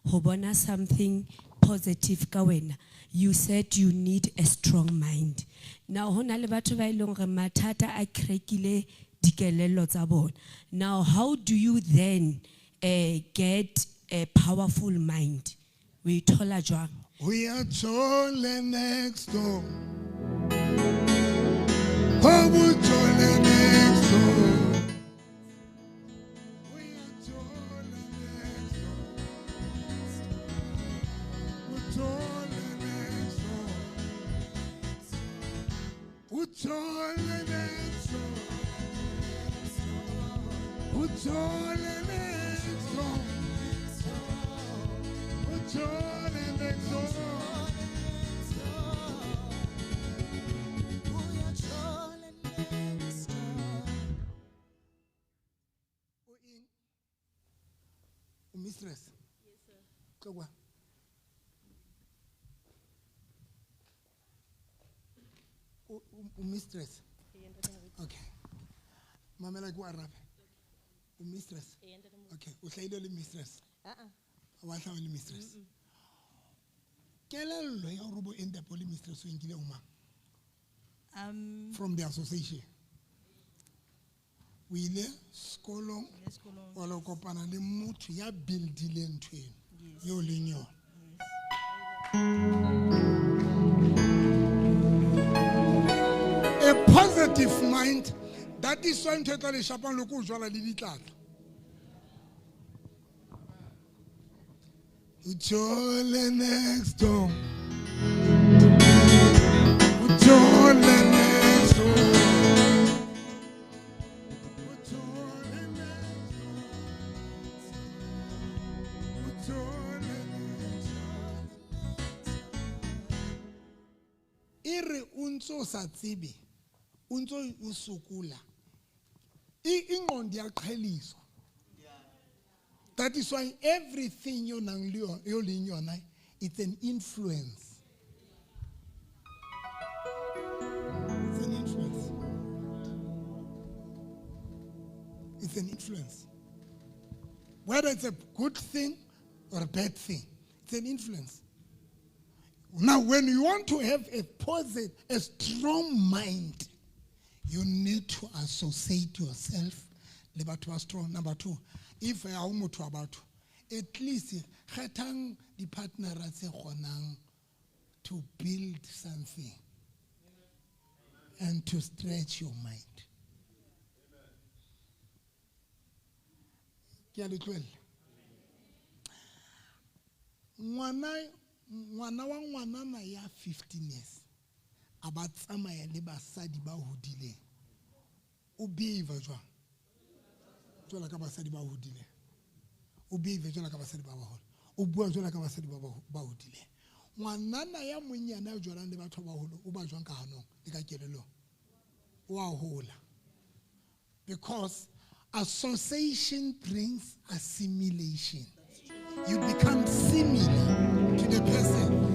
hobona something positive ka wena, you said you need a strong mind. Now hona le batho ba ilong re mathata a krekile dikelello tsa bona. Now how do you then get a powerful mind? We thola jwang? We are jolly next door. Oh, we jolly next door. We are jolly next door. We jolly next door. Utole next door. Utole next door. Utole next door. Mistress. Yes, sir. Go on. Mistress. Okay. Mamela go arabe. Mistress. Okay. Uhlayile le mistress. Awahla le mistress. Kelello ya rubo enda poli mistress o nkile uma. From the association. O ile sekolong wa lo kopana le motho ya buildileng ntweng yo leng yona. A positive mind, that is why ntho tla le shapang le go jwala le ditlala. Utole next door. Utole next door. Ire unso sa tsebe unso usukula ingqondo yaqheliswa. That is why everything you're in your life, it's an influence. It's an influence. It's an influence. Whether it's a good thing or a bad thing, it's an influence. Now, when you want to have a strong mind, you need to associate yourself with batho ba strong. Number two, if I am motho about, at least kgethang di partner tse kgonang to build something and to stretch your mind. Ke a le tlohella. Ngwana wa ngwanana ya 15 years a ba tsamaya le basadi ba hodileng o behave jwang jwala ka basadi ba hodileng o behave jwala ka basadi ba baholo o bua jwala ka basadi ba hodileng ngwanana ya monyana ya jwalang le batho ba baholo o ba jwang ka hanong le ka kelelong o a hola because association brings assimilation. You become similar to the person.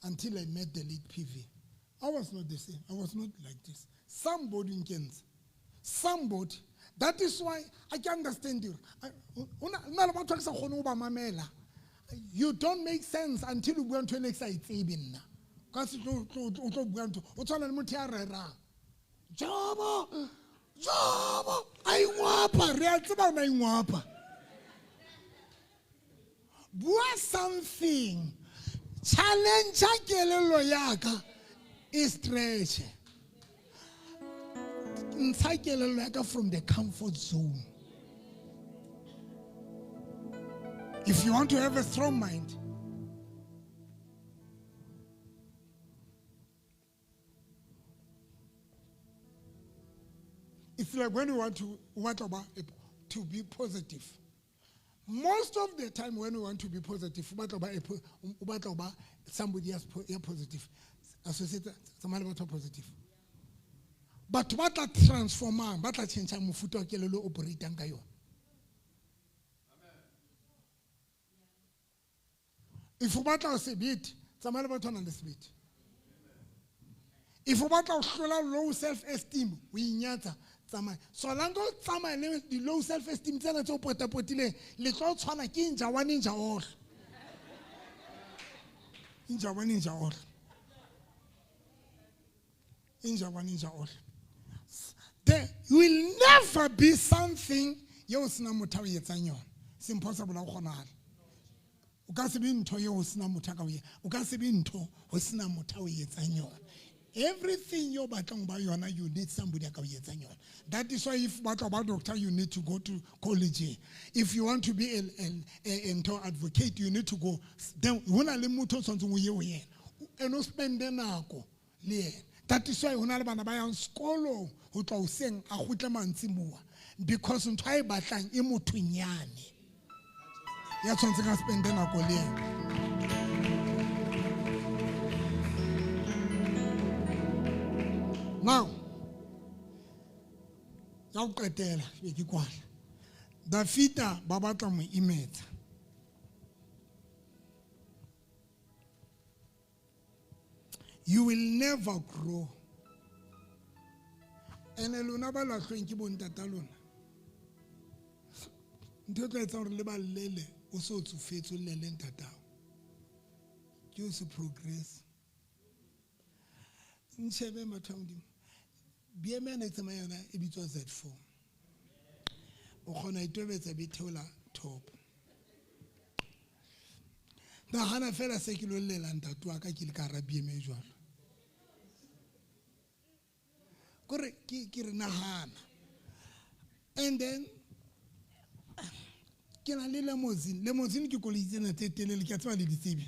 Until I met the lead PV, I was not the same. I was not like this. Somebody in Kens, somebody. That is why I can understand you. You don't make sense until you go to an exciting even. Because you go to Job, I wapa, Reatsaba, my wapa. Bua something. Challenge loyaka is stretch. From the comfort zone. If you want to have a strong mind, it's like when you want to be positive. Most of the time when we want to be positive, somebody else positive, associate somebody else positive. But what a transformer, what a change mufuto kelelo operating kayo. If you want to say bit, somebody else on the split. If you want to low self-esteem, we nyata. So long as the low self-esteem, tsena tso potapotile le tlo tshwana ke inja wa ninja all. Inja wa ninja all. Inja wa ninja all. There will never be something you sina motho o etsang yona. It's impossible go kgonala. O ka se be ntho ye o sina motho ka o ye. O ka se be ntho o sina motho o etsang yona. Everything you're batlang ba yona, you need somebody a ka o etsang yona. That is why if batla ba doctor, you need to go to college. If you want to be an advocate, you need to go. Then hona le motho o tshwantseng o ye ho yena. And o spend nako le yena. That is why hona le bana ba yang sekolong ho tla hoseng a kgutle mantsiboa, because ntho a e batlang e mothonyane. Ya tshwantseng a spend nako le yena. Now, ya go qetela be ke kwala. Dafita ba batla mo imetsa. You will never grow. Ene lona ba lahlweng ke bontata lona. Ntho tla etsa hore le ba lele o se o tsofetse o lele ntatao. Ke o se progress. Nshebe mathong BMN e tsama yona e bitswa Z4. O khona itobetsa be theola top. Da hana fela se ke lo lela ntatu wa ka ke le ka ra BMN jwalo. Kore ke re nahana. And then ke na le limousine ke kolitsena tse telele ke tswa le ditsebi.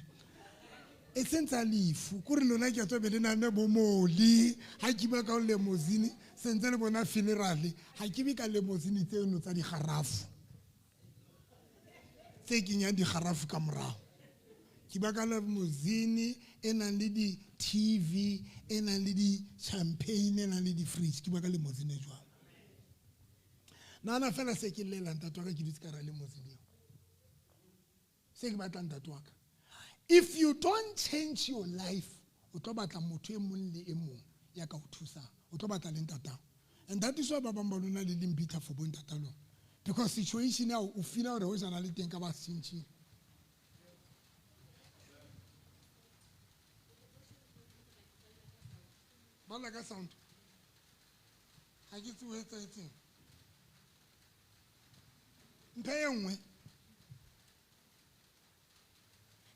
Essentially, kuri lona ke tso be le nane bo moli ha ke ba ka limousine sentse le bona funeral ha ke bi ka limousine tse no tsa di garafu tse ke nya di garafu ka morao ke ba ka limousine e nang le di TV e nang le di champagne e nang le di fridge ke ba ka limousine jwang nana fela se ke lela ntatwa ka ke ditse ka ra limousine se ke batla ntatwa ka. If you don't change your life, o tlo batla motho e mong le e mong ya ka o thusa. O tlo batla le ntatao. And that is why ba bang ba lona le leng bitter for bontatalo. Because situation now o feel hore ho jana le teng ka ba sintshi. Ba la ka sound. Ha ke tse o etsa etseng. Ntho e nngwe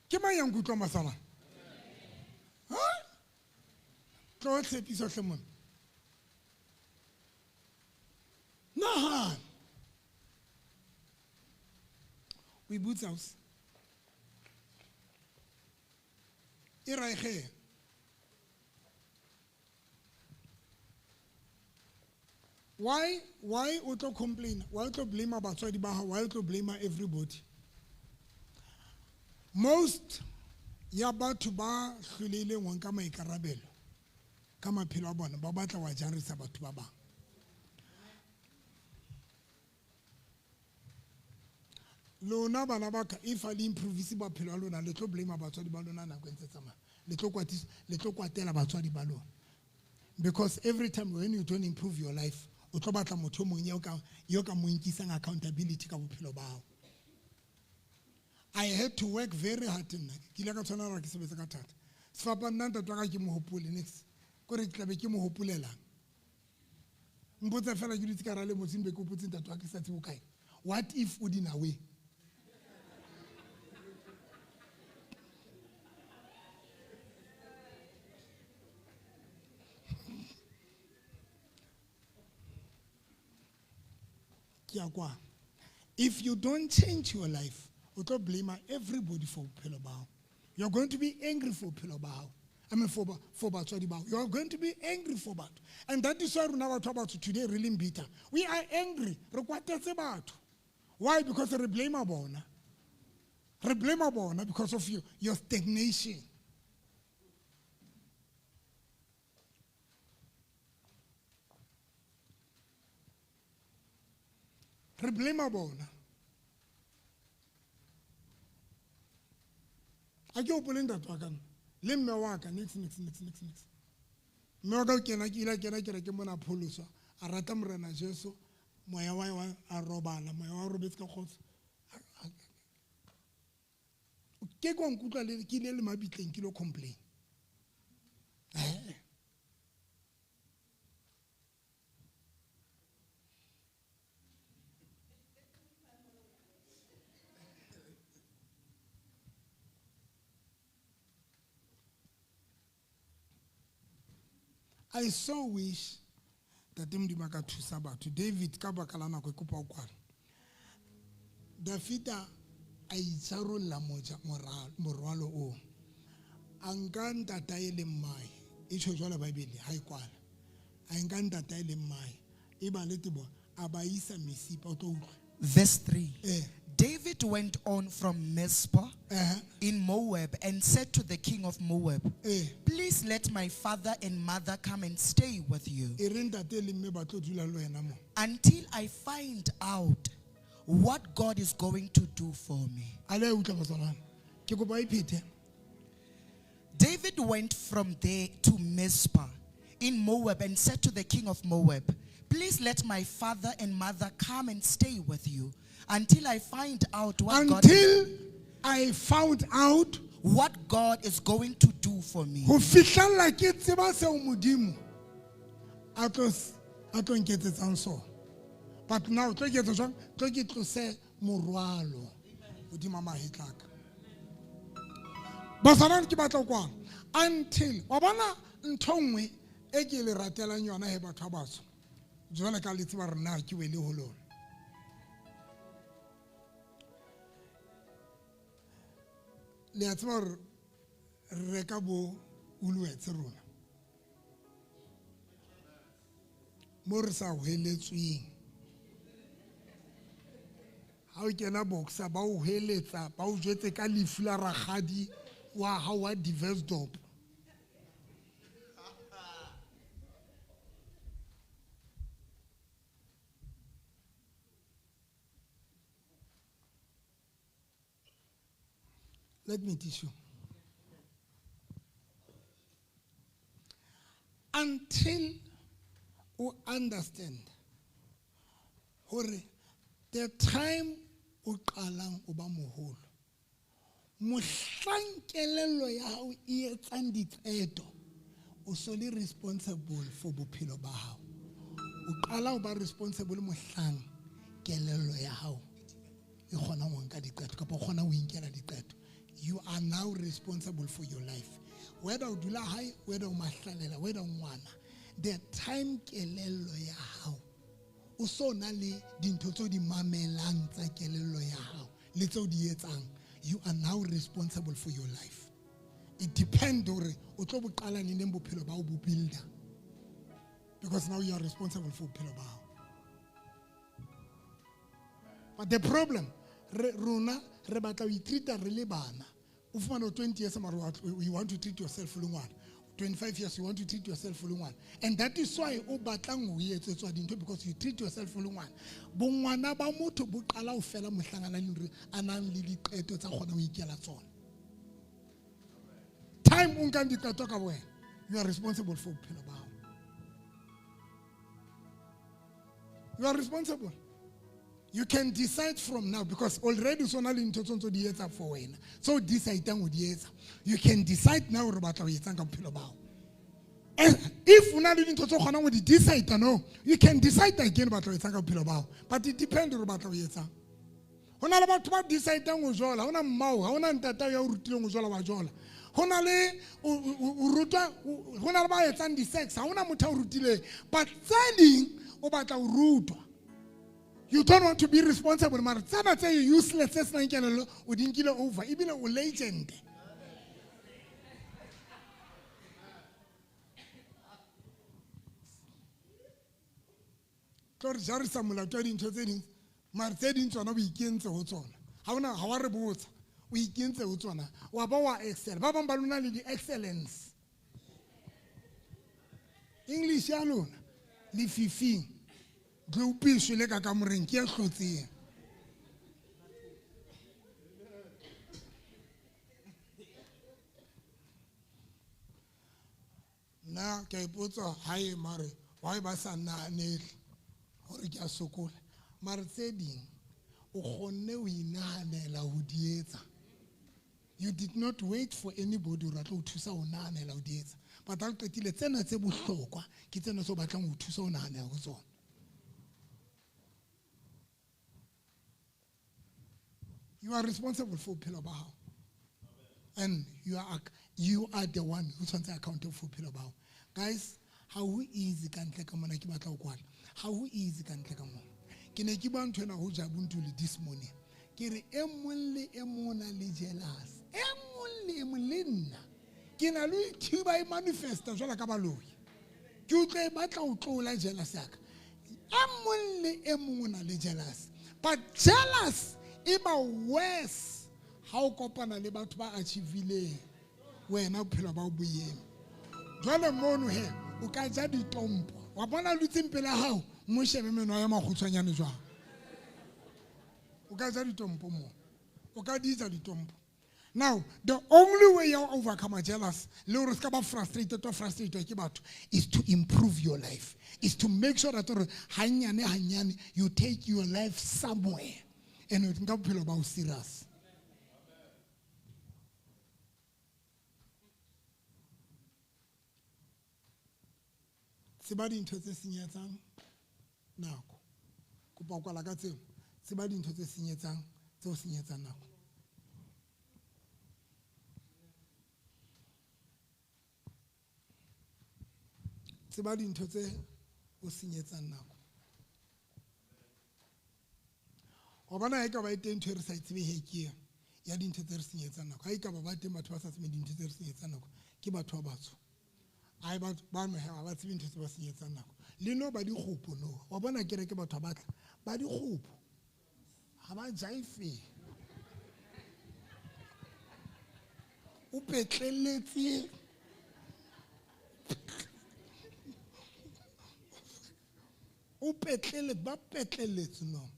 ke mang yang kutlwa masala ha tlo tshepiso hle mona naha we boots house iraige why o tlo complain why o tlo blame abatswadi ba why o tlo blame everybody. Most ya batho ba hlolele ngwan ka maikarabelo ka maphelo a bona ba batla wa jarisa batho ba bang. Lona bana ba ka if ali improve ba phelo a lona le tlo blame batswadi ba lona na kwentse tsama le tlo kwatela batswadi ba lona, because every time when you don't improve your life o tlo batla motho mong yo ka mo nkisang accountability ka bophelo ba hao. I had to work very hard in that. Ke ile ka tsona ra ke sebetsa ka thata. Sefapa nna ntatwa ka ke mo hopole next. Kore ke tlabe ke mo hopolelang. Mbotsa fela ke ditse ka ra le motsing be ke hopotse ntatwa ke sa tsebo kae. What if o dina we? If you don't change your life, you don't blame everybody for Pelobao. You're going to be angry for Pelobao. I mean for Batswadibao. You're going to be angry for that. And that is why we now talk about today really bitter. We are angry. Why? Because we blame Abona. We blame Abona because of your stagnation. We blame Abona. I go pulling that wagon. Lim me waka next. Me waka kena ke mona pholoso. A rata morena Jesu moya wa a robala moya wa robetse ka khotso. Ke go nkutla le ke le mabitleng ke lo complain. I so wish that Modimo a ka thusa batho. David ka baka la nako e kopa o kwala. Dafita a itsarolla morwalo o. A nka ntata e leng mmae. E tjho jwale Baebele ha e kwala. A nka ntata e leng mmae. E ba le tebo a ba isa mesipa o tlo utlwa. Verse 3. David went on from Mizpah in Moab and said to the king of Moab, please let my father and mother come and stay with you until I find out what God is going to do for me. David went from there to Mizpah in Moab and said to the king of Moab, please let my father and mother come and stay with you until I find out what God is going to do for me. But now, until jwale ka letsi ba re na ke wele ho lona le a tseba re reka bo uluetse rona mo re sa hweletsweng ha o kena boxa ba o hweletsa ba o jwetse ka lefu la ragadi wa ha wa Diversdorp. Let me teach you. Until you understand, the time you qalang o ba moholo, mohlang kelello ya hao e etsang diqeto, o solely responsible for bophelo ba hao. O qala o ba responsible mohlang kelello ya hao e kgona ho nka diqeto kapa o kgona ho inkela diqeto. You are now responsible for your life. Whether o dula hae, whether o mahlalela, whether o ngwana, the time kelello ya hao o so na le dintho tso di mamelang tsa kelello ya hao le tso di etsang, you are now responsible for your life. It depends hore o tlo bo qala neng bophelo ba o bo builder, because now you are responsible for bophelo ba hao. But the problem rona re batla o itreata re le bana. O fumana 20 years you want to treat yourself full one. 25 years you want to treat yourself full one. And that is why o batlang o etsetswa dintho, because you treat yourself full one. Bongwana ba motho bo qala o fela mohlangana le anang le diqeto tsa kgona ho ikela tsona. Time o nka diqeto ka wena, you are responsible for bophelo ba hao. You are responsible. You can decide from now, because already so na le ntho tsontso di etsa for wena. So decide ngo di etsa. You can decide now re batla ho etsa ka bophelo ba hao. If una le ntho tso khona ngo di decide no, you can decide again batla ho etsa ka bophelo ba hao. But it depends re batla ho etsa. Hona le batho ba decide ngo jola, hona mmao, hona ntata ya o rutile ngo jola wa jola. Hona le o ruta, hona le ba etsang di sex, hona motho o rutile, but selling o batla o rutwa. You don't want to be responsible, man. Tsana tse useless tse sna nkelelo o dinkile over. Ibile o legend. Tlore jarisa molato di ntho tse ding, mara tse ding tsona o ikentse ho tsona. Ha ona ha wa re botsa, o ikentse ho tsona. Wa ba wa excel. Ba bang ba lona le di excellence. English ya lona le fifing. Now, ke ipotsa hae mare why ba sa naanele hore ke a sokola mare tse ding o kgonne o inahanela ho di etsa. You did not wait for anybody ra tlo thusa o nahanela ho di etsa, but ha o qetile tsena tse bohlokwa ke tsena tse batlang ho thusa o nahanela ho tsona. You are responsible for bophelo ba hao, and you are the one who's accountable for bophelo ba hao. Guys, How easy can take a money? How easy can take a money? Can I keep on to ho jabuntu this morning? Kiri emuli emona li jealous. Emuli emulina. Kina lui tiba manifesta jwala ka baloi. Ke utlwe batla ho tlola jealous yaka. Emuli emona li jealous. But jealous iba worse. How kopana le batho ba achievile wena bophelo ba boyeng. Jwale mono he o ka ja ditompo. Wa bona lutse mpela hao mo shebe meno ya magutshwanyane jwa. O ka ja ditompo mo. O ka di ja ditompo. Now, the only way you overcome a jealous, frustrated or frustrated is to improve your life. Is to make sure that you take your life somewhere. And you think about serious. Sibadi intotse sinyetsang nako. Kupa kwa lakatseo. Sibadi intotse sinyetsang tseo sinyetsang nako. Sibadi intotse o sinyetsang nako. Obana e ka ba teng ntho re sa tsebe he ke ya dintho tse re sinyetsang nako. Ha e ka ba teng batho ba sa tsebe dintho tse re sinyetsang nako ke batho ba batsho. Ai ba no ha ba tsebe ntho tse ba sinyetsang nako. Le no ba di kgopo no. Wa bona ke re ke batho ba batla ba di kgopo. Ha ba jaife. O petleletse o petlele ba petleletse no.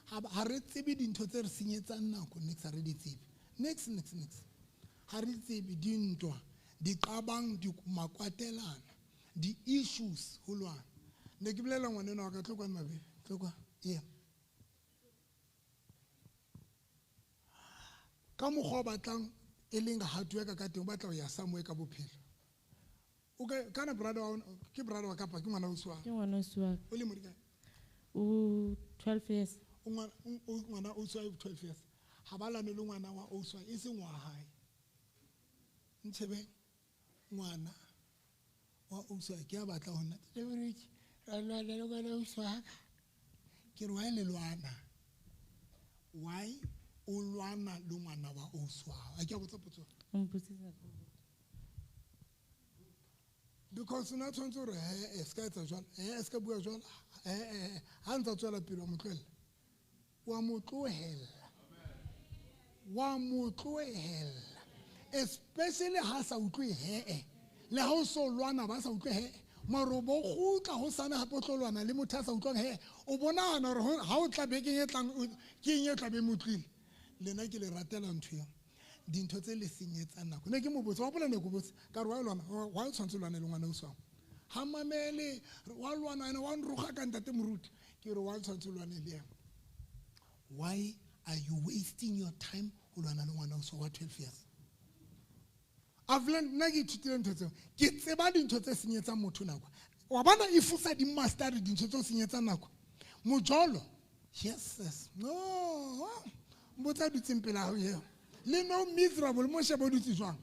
Ha re tsebe dintho tse re sinyetsang nako next ha re di tsebe. Next. Ha re tsebe dintwa di qabang di makwatelana di issues ho lwana. Ne ke bolela ngwana wa ka tlokwa mabe tlokwa yeah. Ka mogwa batlang e leng hardware ka teng batla ho ya somewhere ka bophelo. Okay, kana brother wa ke brother wa kapa ke ngwana o swa. Ke ngwana o swa. O le modika. O 12 years. Ngwana o swa 12 years. Ha ba lane le ngwana wa o swa e se ngwa hae. Ntshebe ngwana wa o swa ke a batla hona. Leverage ra lwana le ngwana o swa. Ke re wa le lwana. Why o lwana le ngwana wa o swa? A ke a botsa potso. Because na tshwantse re ska etsa jwalo ska bua jwalo ha ntse tswela pele wa motlwela wa motlohela especially ha sa utlwe le ha o so lwana ba sa utlwe maro bo gutla go sana ha potlolwana le motho a sa utlwang o bona hana re ha o tla bekeng e tlang ke eng e tla be motlile lena ke le ratela ntho ya dintho tse le senyetsang nako ne ke mo botsa wa bola ne go botsa ka re wa lwana wa tshwantse lwana le ngwana o swa ha mamele wa lwana ene wa nruga ka ntate moruti ke re wa tshwantse lwana le why are you wasting your time ho lwana le ngwana o swa wa 12 years? I've learned na ke ithutile ntho tseo ke tseba dintho tse senyetsang motho nako wa bona e fusa di master dintho tse senyetsang nako mojolo yes no mbotsa dutse mpela ho ye le no miserable mo shebo dutse jwang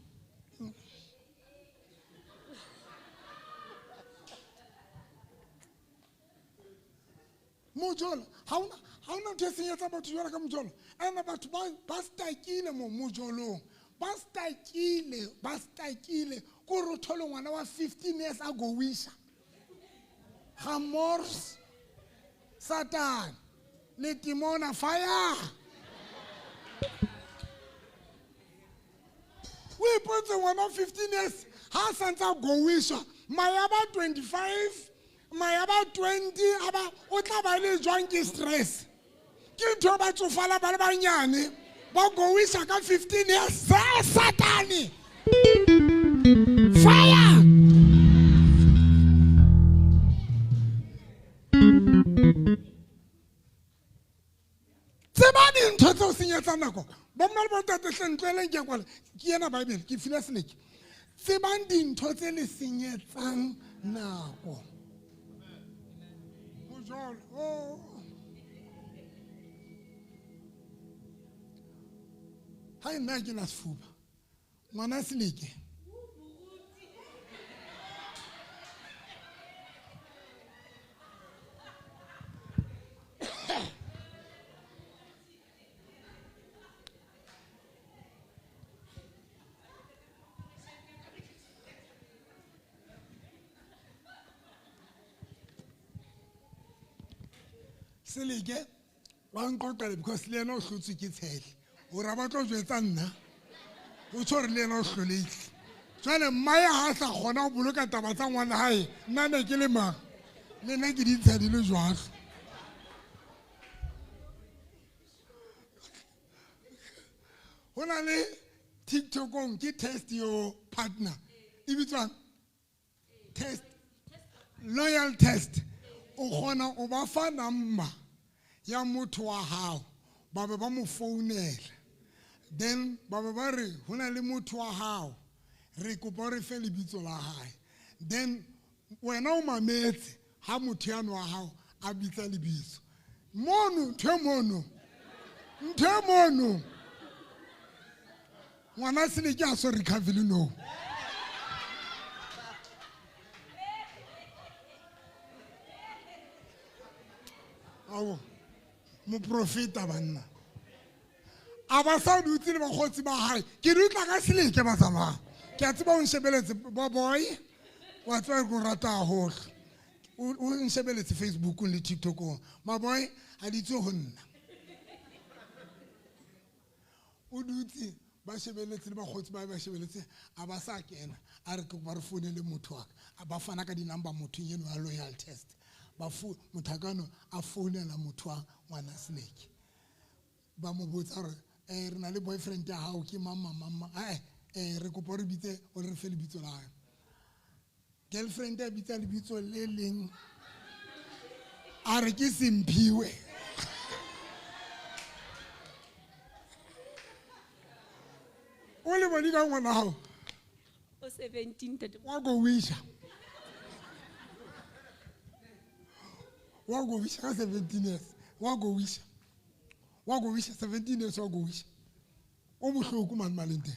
mojolo ha una ntho e senyetsa batho jwala ka mojolo ena batho ba stakile mo mojolong ba stakile ko re thole ngwana wa 15 years ago wisha Hamors Satan le timona fire we put ngwana 15 years ha santsa go wisha mayaba 25 mayaba 20 aba o tla ba le jwang ke stress ke ntho ba tsofala ba le banyane ba go wisha ka 15 years Satan fire tsebani ntho tse o senyetsa nako ba mma le ba tate hlentlela ke kwala ke yena Bible ke fila snake tsebani dintho tse le senyetsang nako mojolo ha nna ke la sefuba ngwana seleke Seleke wa nqoqela because le yena o hlotswe ke tshele o ra ba tlo jwetsa nna o tshore le yena o hloleile jwale mmae ha sa kgona ho boloka taba tsa ngwana hae nna ne ke le mang le nna ke di ntsha di le jwalo ho na le TikTokong ke test your partner e bitswang test loyal test o kgona o ba fa number ya motho wa hao ba be ba mo founela then ba be ba re ho na le motho wa hao re kopa re fe lebitso la hae then wena o mametse ha motho ya no wa hao a bitsa lebitso mono nthe mono ngwana sele ke a so recovery no awo mo profeta banna aba sa dutse le bagotsi ba hae ke dutla ka seleke ba tsamaya ke a tseba o nshebeletse boy wa tswa go rata haholo o nshebeletse Facebook le TikTok ma boy a ditse ho nna o dutse ba shebeletse le bagotsi ba shebeletse a ba sa kena a re ke ba re founele motho wa a ba fana ka di number motho yeno ya loyal test ba mothakano a founela motho wa ngwana snake ba mo botsa re re na le boyfriend ya hao ke mama re kopa re bitse o re fe lebitso la hae girlfriend ya bitsa lebitso le leng a re ke Simphiwe o le bodi ka ngwana hao o 17 wa go wisha ka 17 years wa go wisha 17 years wa go wisha o bohloko man malente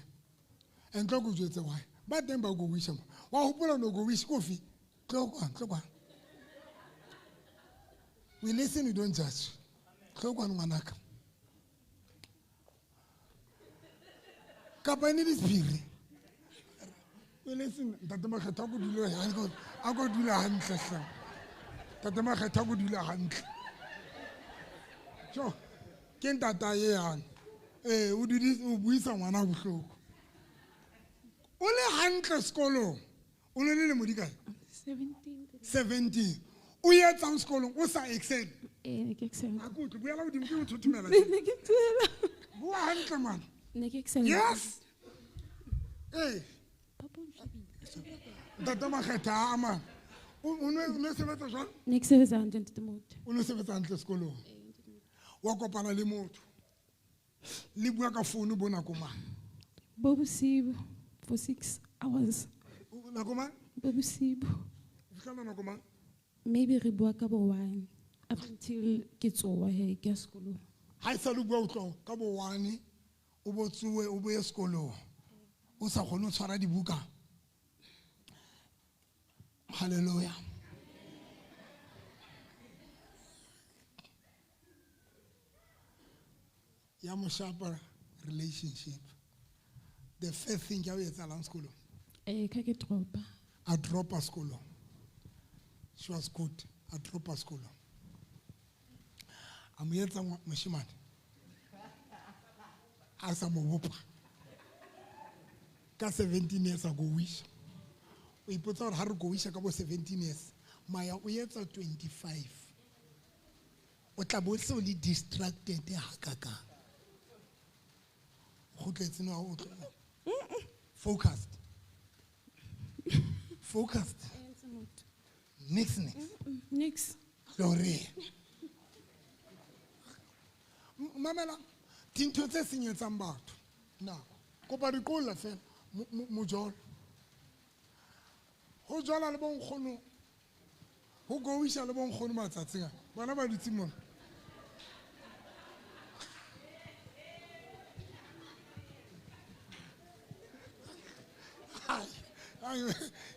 en tlo go jwetse why ba teng ba go wisha wa hopola no go wish coffee tlo kwa we listen, we don't judge tlo kwa ngwanaka kapa ni dispiri we listen ntate ma kgetha go dula a go dula hantle hla ntate ma kgetha go dula hantle so ke ntata ye yana o didi o buisa ngwana bohloko o le hantle sekolong o le modikae 17 o yetsa sekolong o sa excel ne ke excel a go tlo boela o dimke o thothumela ne ke tsela bua hantle man ne ke excel yes ntate ma kgetha a man o ne sebetsa jwang ne ke sebetsa hantle ntate motho o ne sebetsa hantle sekolong wa kopana le motho le bua ka phone bona ko mang bo bosibo for 6 hours nako mang bo bosibo fihlela nako mang maybe re bua ka bo 1 up until ke tsowa he ke ya sekolong ha e sa le bua o tlo ka bo 1 o botsuwe o boye sekolong o sa kgone ho tshwara dibuka hallelujah ya mo sharper relationship the first thing ya o etsalang sekolong ka ke dropa a dropa sekolong she was good a dropa sekolong a mo etsa moshimane a sa mo bopa ka 17 years ago wish o ipotsa gore ha re go wisha ka bo 17 years maya o etsa 25 o tla bo se o le distracted ha kaka go tletse no o focused next lore mamela dintho tse senyetsang batho na kopa di qolla fela mo jolo ho jala le bonkgono ho go wisha le bonkgono matsatsing a bona ba ditse mona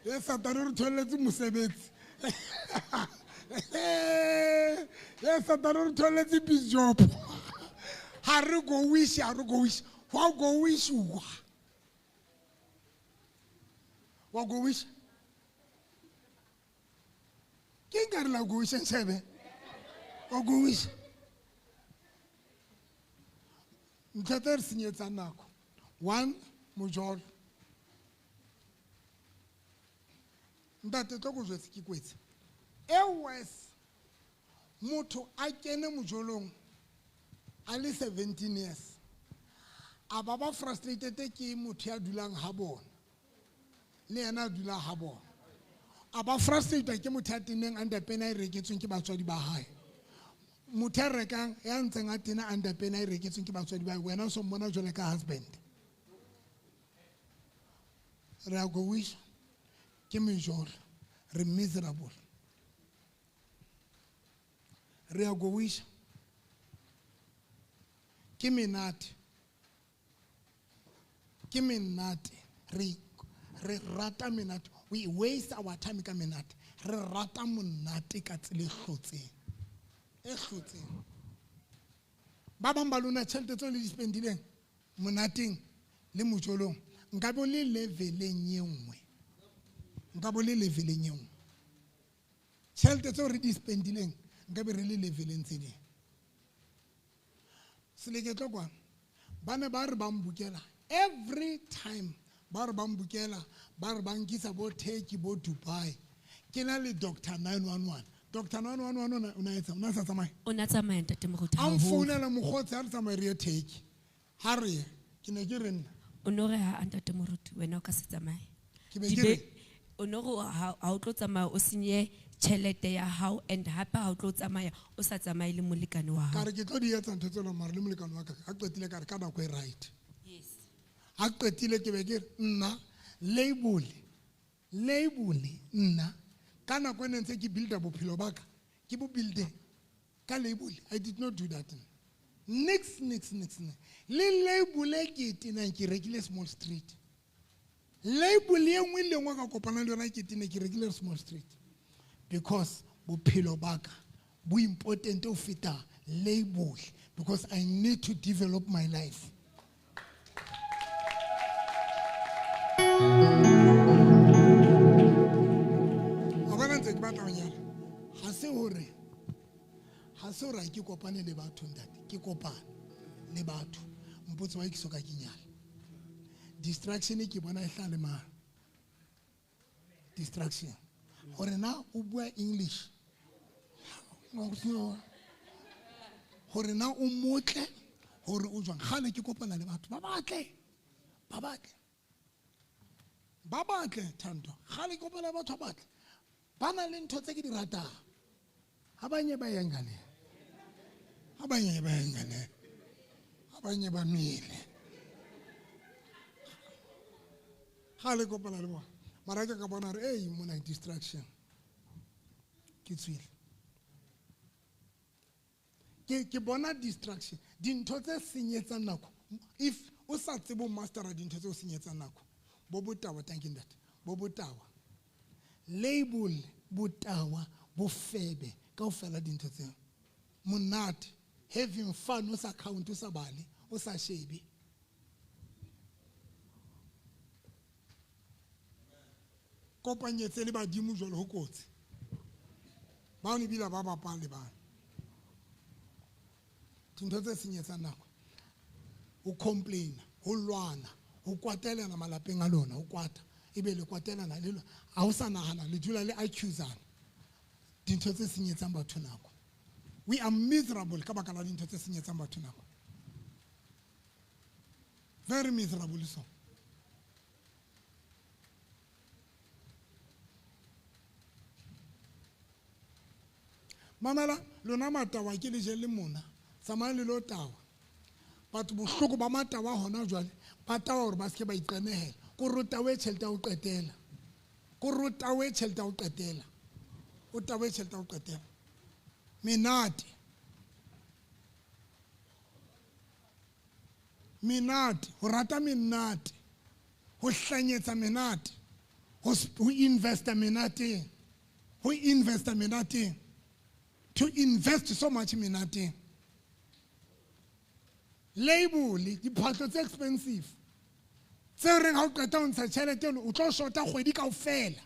ya satane re tholetse mosebetsi ya satane re tholetse bishop ha re go wish wa go wish wa go wish ke nkare la go wish nshebe o go wish ntata re senyetsa nako. One, mojolo. Ntate tlo go jwetsa ke kwetse. Wes motho a kene mojolong a le 17 years. A ba ba frustrated ke motho ya dulang ha bona. Le yena a dula ha bona. A ba frustrated ke motho ya teneng underpena e reketsweng ke batswadi ba hae. Motho ya rekang ya ntseng a tena underpena e reketsweng ke batswadi ba hae, wena o so mmona jwale ka husband. Re a go wish ke mejolo, re miserable. Re a go wish ke menate. Ke menate. Re rata menate. We waste our time ka menate. Re rata monate ka tsela e hlotseng. E hlotseng. Ba bang ba lona tšhelete tseo le di spendileng monateng le mojolong. Nka bo le leveleng ye nngwe. Nka bo le leveleng ye nngwe. Tšhelete tseo re di spendileng nka be re le leveleng tse ding. Seleketlo kwa ba ne ba re ba mbukela every time ba re ba mbukela ba re ba nkisa bo Turkey bo Dubai. Ke na le Dr. 911. Dr. 911 una sa tsamaya. Ona tsamaya ntate Moruti Am haholo. founela mogotsi a re tsamaya re ye Turkey. Ha re ye ke ne ke re nna O no re ha ntate Moruti wena o ka se tsamaye. ke be ke re O no go ha o tlo tsamaya o senye tšhelete ya hao and hape ha o tlo tsamaya o sa tsamaye le molekane wa ka hao. re ke tlo di etsa ntho tsena mara le molekane wa ka a qetile ka re ka nako e right. Yes. A qetile ke be ke re nna label nna ka nako e ne ntse ke builda bophelo ba ka ke bo builde ka label. I did not do that. Next. Le label e ke tenang ke rekile Small Street. Label ye nngwe le nngwe ka kopana le yona ke tene ke rekile Small Street. Because bophelo ba ka bo important to feta label because I need to develop my life. Abana ntse ke batla ho nyala. Ha se hore ke kopane le batho ntate, ke kopane le batho. Mpotse wa ke soka ke nyala. Distraction ke bona e hla le ma. Distraction. Hore na o bua English. Hore na o motle hore o jwang gale ke kopana le batho ba batle Thando gale ke kopana le batho ba batle ba na le ntho tse ke di ratang ha banye ba yengale ba nwele gale ke kopana le bona mara ke ka bona re ei mona distraction ke tswile ke bona distraction dintho tse senyetsang nako. If o sa tsebe o mastera dintho tse o senyetsang nako bo botawa thanking that bo botawa label botawa bo febe ka o fela dintho tse monate having fun o sa count o sa bale o sa shebe kopanyetse le badimo jwalo ho kotsi ba o nebila ba bapa le bana dintho tse senyetsang nako o complain ho lwana ho kwatelana malapeng a lona o kwata ebe le kwatelana le ha o sa nahana le dula le accusana dintho tse senyetsang batho nako. We are miserable ka baka la dintho tse senyetsang batho nako. Very miserable so. Mamela lona matawa ke le jele mona tsamaya le lo tawa batho bohloko ba matawa hona jwale ba tawa hore ba se ke ba iqanehela ko rotawe tšhelete ya ho qetela ko rotawe tšhelete ya ho qetela o tawe tšhelete ya ho qetela menate ho rata menate ho hlanyetsa menate ho investa menateng ho investa menateng to invest so much menateng label diphatlo tse expensive tse reng ha o qeta ho ntsha tšhelete o tlo shota kgwedi kaofela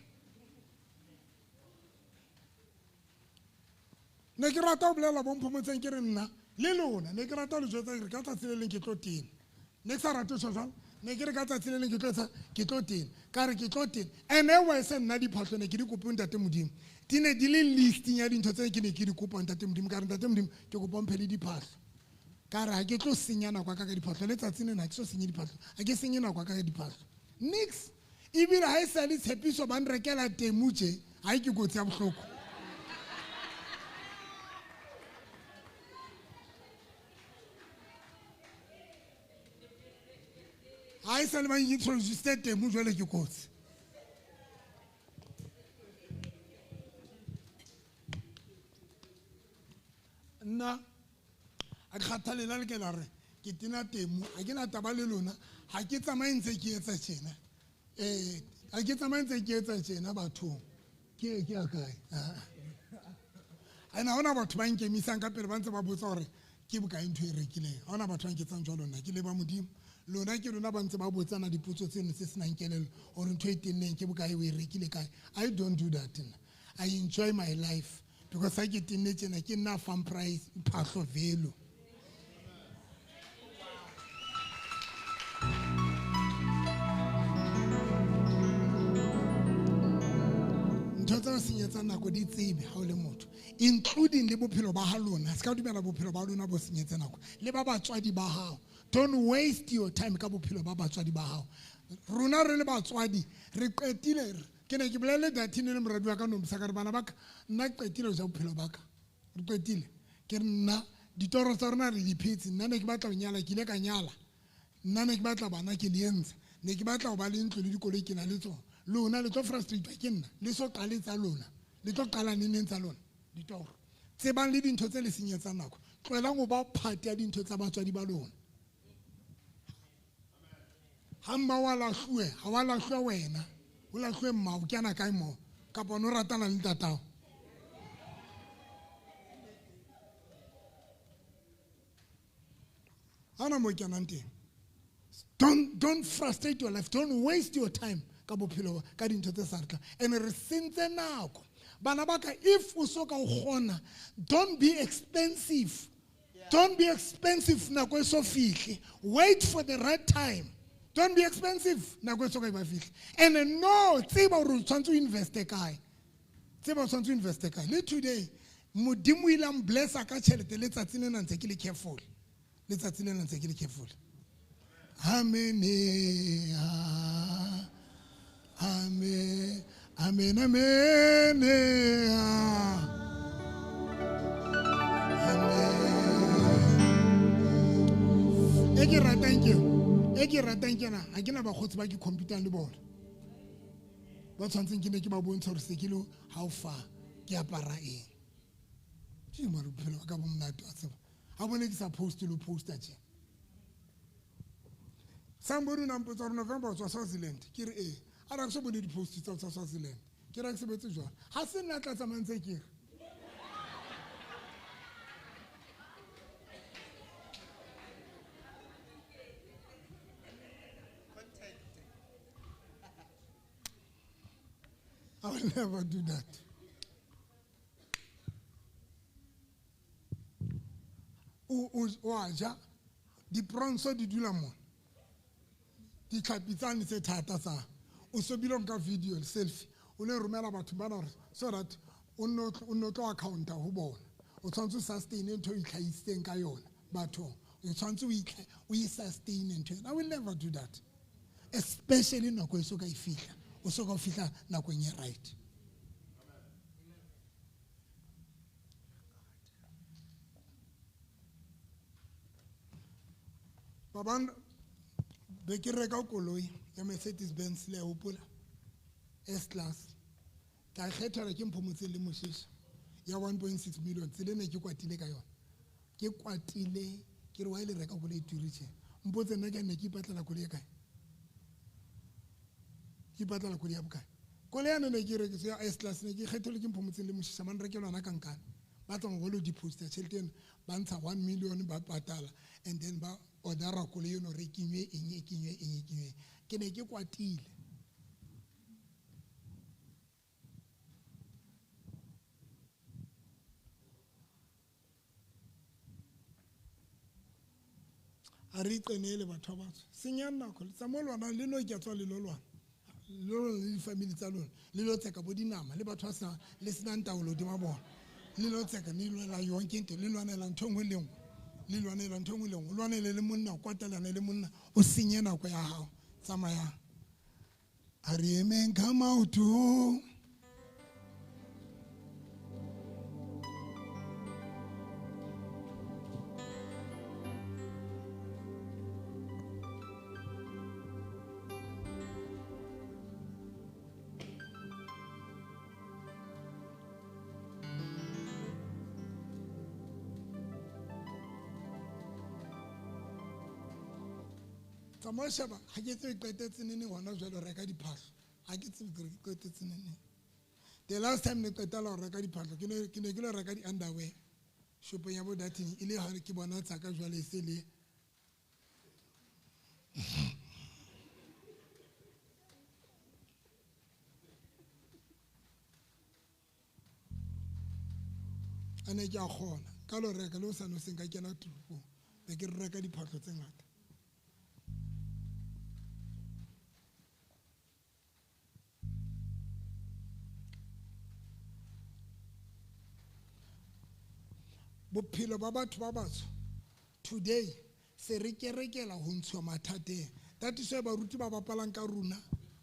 ne ke rata ho bolela bo mphomotseng ke re nna le lona ne ke rata ho le jwetsa re ka tsatsi le leng ke tlo tena ne ke sa rate jwalo ne ke re ka tsatsi le leng ke tlo tena ka re ke tlo tena ene wa se nna diphahlo ne ke di kope ntate modimo di ne di le listing ya dintho tse ke ne ke di kopa ntate modimo ka re ntate modimo ke kopa mphe le diphahlo ka re ha ke tlo senya nako ka diphahlo le tsatsing lena ke tlo senye diphahlo ha ke senye nako ka diphahlo nix ebile ha e sa le tshepiso ba nrekela temu tje ha ke kotsi ya bohloko ha e sa le ba introduce temu jwale ke kotsi nna a kgathalela le ke la re ke tena temu ha ke na taba le lona ha ke tsamaye ntse ke etsa tjena ha ke tsamaye ntse ke etsa tjena bathong ke a kae ana hona batho ba nkemisang ka pele ba ntse ba botsa hore ke bokae ntho e rekileng ha hona batho ba nketsang jwalo nna ke le ba modimo lona ke lona ba ntse ba botsana dipotso tseno se senang kelelo hore ntho e tenneng ke bokae o e rekile kae. I don't do that nna. I enjoy my life because ha ke tenne tjena ke nna farm price phahlo value. Ntho tsa senyetsa nako di tsebe ha o le motho including le bophelo ba ha lona se ka dumela bophelo ba lona bo senyetsa nako le ba batswadi ba hao. Don't waste your time ka bophelo ba batswadi ba hao. Rona re le batswadi re qetile ke ne ke bolele dathine le moradi wa ka nomsa ka re bana ba ka nna qetile ho ja bophelo ba ka re qetile ke nna ditoro tsa rona re di phetse nna ne ke batla ho nyala ke ile ka nyala nna ne ke batla bana ke le entse ne ke batla ho ba le ntlo le dikoloi ke na le tsona lona le tlo frustrate ke nna le so qaletsa lona le tlo qala neng tsa lona ditoro tsebang le dintho tse le senyetsang nako tloelang ho ba phate ya dintho tsa batswadi ba lona ha mma wa lahlwe ha wa lahlwa wena o lahlwe mma o kena kae mo kapa no ratana le tatao ana mo kenang teng don't frustrate your life, don't waste your time ka bophelo ka dintho tse sa retla and re sentse nako bana ba ka if o soka o gona don't be expensive nako e so fihle wait for the right time. Don't be expensive nako e soka e ba fihle and no tseba o tshwantse o investe kae tseba o tshwantse o investe kae le today modimo ile am blessa ka tšhelete le tsatsing lena ntse ke le careful le tsatsing lena ntse ke le careful. Amen. Amen. Amen. Amen. Amen. Eke ratang ke na ha ke na ba khotsi ba ke computer le bona ba tshwantseng ke ne ke ba bontsha hore se ke le how far ke apara eng ke mo re phela ka bo mnate a tseba ha bone ke sa post le poster tje somebody number tsa November tswa Swaziland ke re a ra se bone di post tsa Swaziland ke ra se betse jwa ha se nna tla tsamantse ke re I will never do that. Oaja di pronso di dula mo di tlhapitsane tse thata tsa o so bilong ka video selfie o le romela batho ba re so that o no tlo accounta ho bona o tshwantse sustain ntho e tlhaisitseng ka yona batho o tshwantse o e sustain ntho. I will never do that, especially nako e so ka e fihla o so ka fihla nako e right. Baban be ke reka koloi ya Mercedes Benz le hopola S class ka kgetha re ke mphomotse le moshisha ya 1.6 million tsele ne ke kwatile ka yona ke kwatile ke re wa ile reka koloi turiche mpotse nna ke ne ke ipatlela koloi kae ke ipatlela koloi ya bokae koloi ya ne ke rekise ya S class ne ke kgethile ke mphomotse le moshisha man rekela na kankana ba tla go lo deposit tšhelete ba ntsha 1 million ba patala and then ba odara koloi no re kinywe ke ne ke kwatile a re iqenele batho ba batsho senyang nako tsa mo lwana le no ke tswa le lo lwana le family tsa lona le lo tseka bo dinama le batho ba sa le senang taolo di ba bona le lo tseka le lwana yonke into le lwanela ntho ngwe le ngwe le lwanela ntho ngwe le ngwe lwanela le monna o kwatelana le monna o senye nako ya hao tsamayang a re emeng ka maoto tsamaya sheba ga ke tsebe qetetse nene gona jalo reka diphahlo ga ke tsebe qetetse nene the last time ne qetela go reka diphahlo ke ne ke lo reka di-underwear shopong ya bodating e le ga ke bona tsaka jwale e se le a ne ke a kgona ka lo reka le o sa no seng ka kena tropong be ke reka diphahlo tse ngata bophelo ba batho ba batsho today se re kerekela ho ntshiwa mathateng that is why baruti ba bapalang ka runa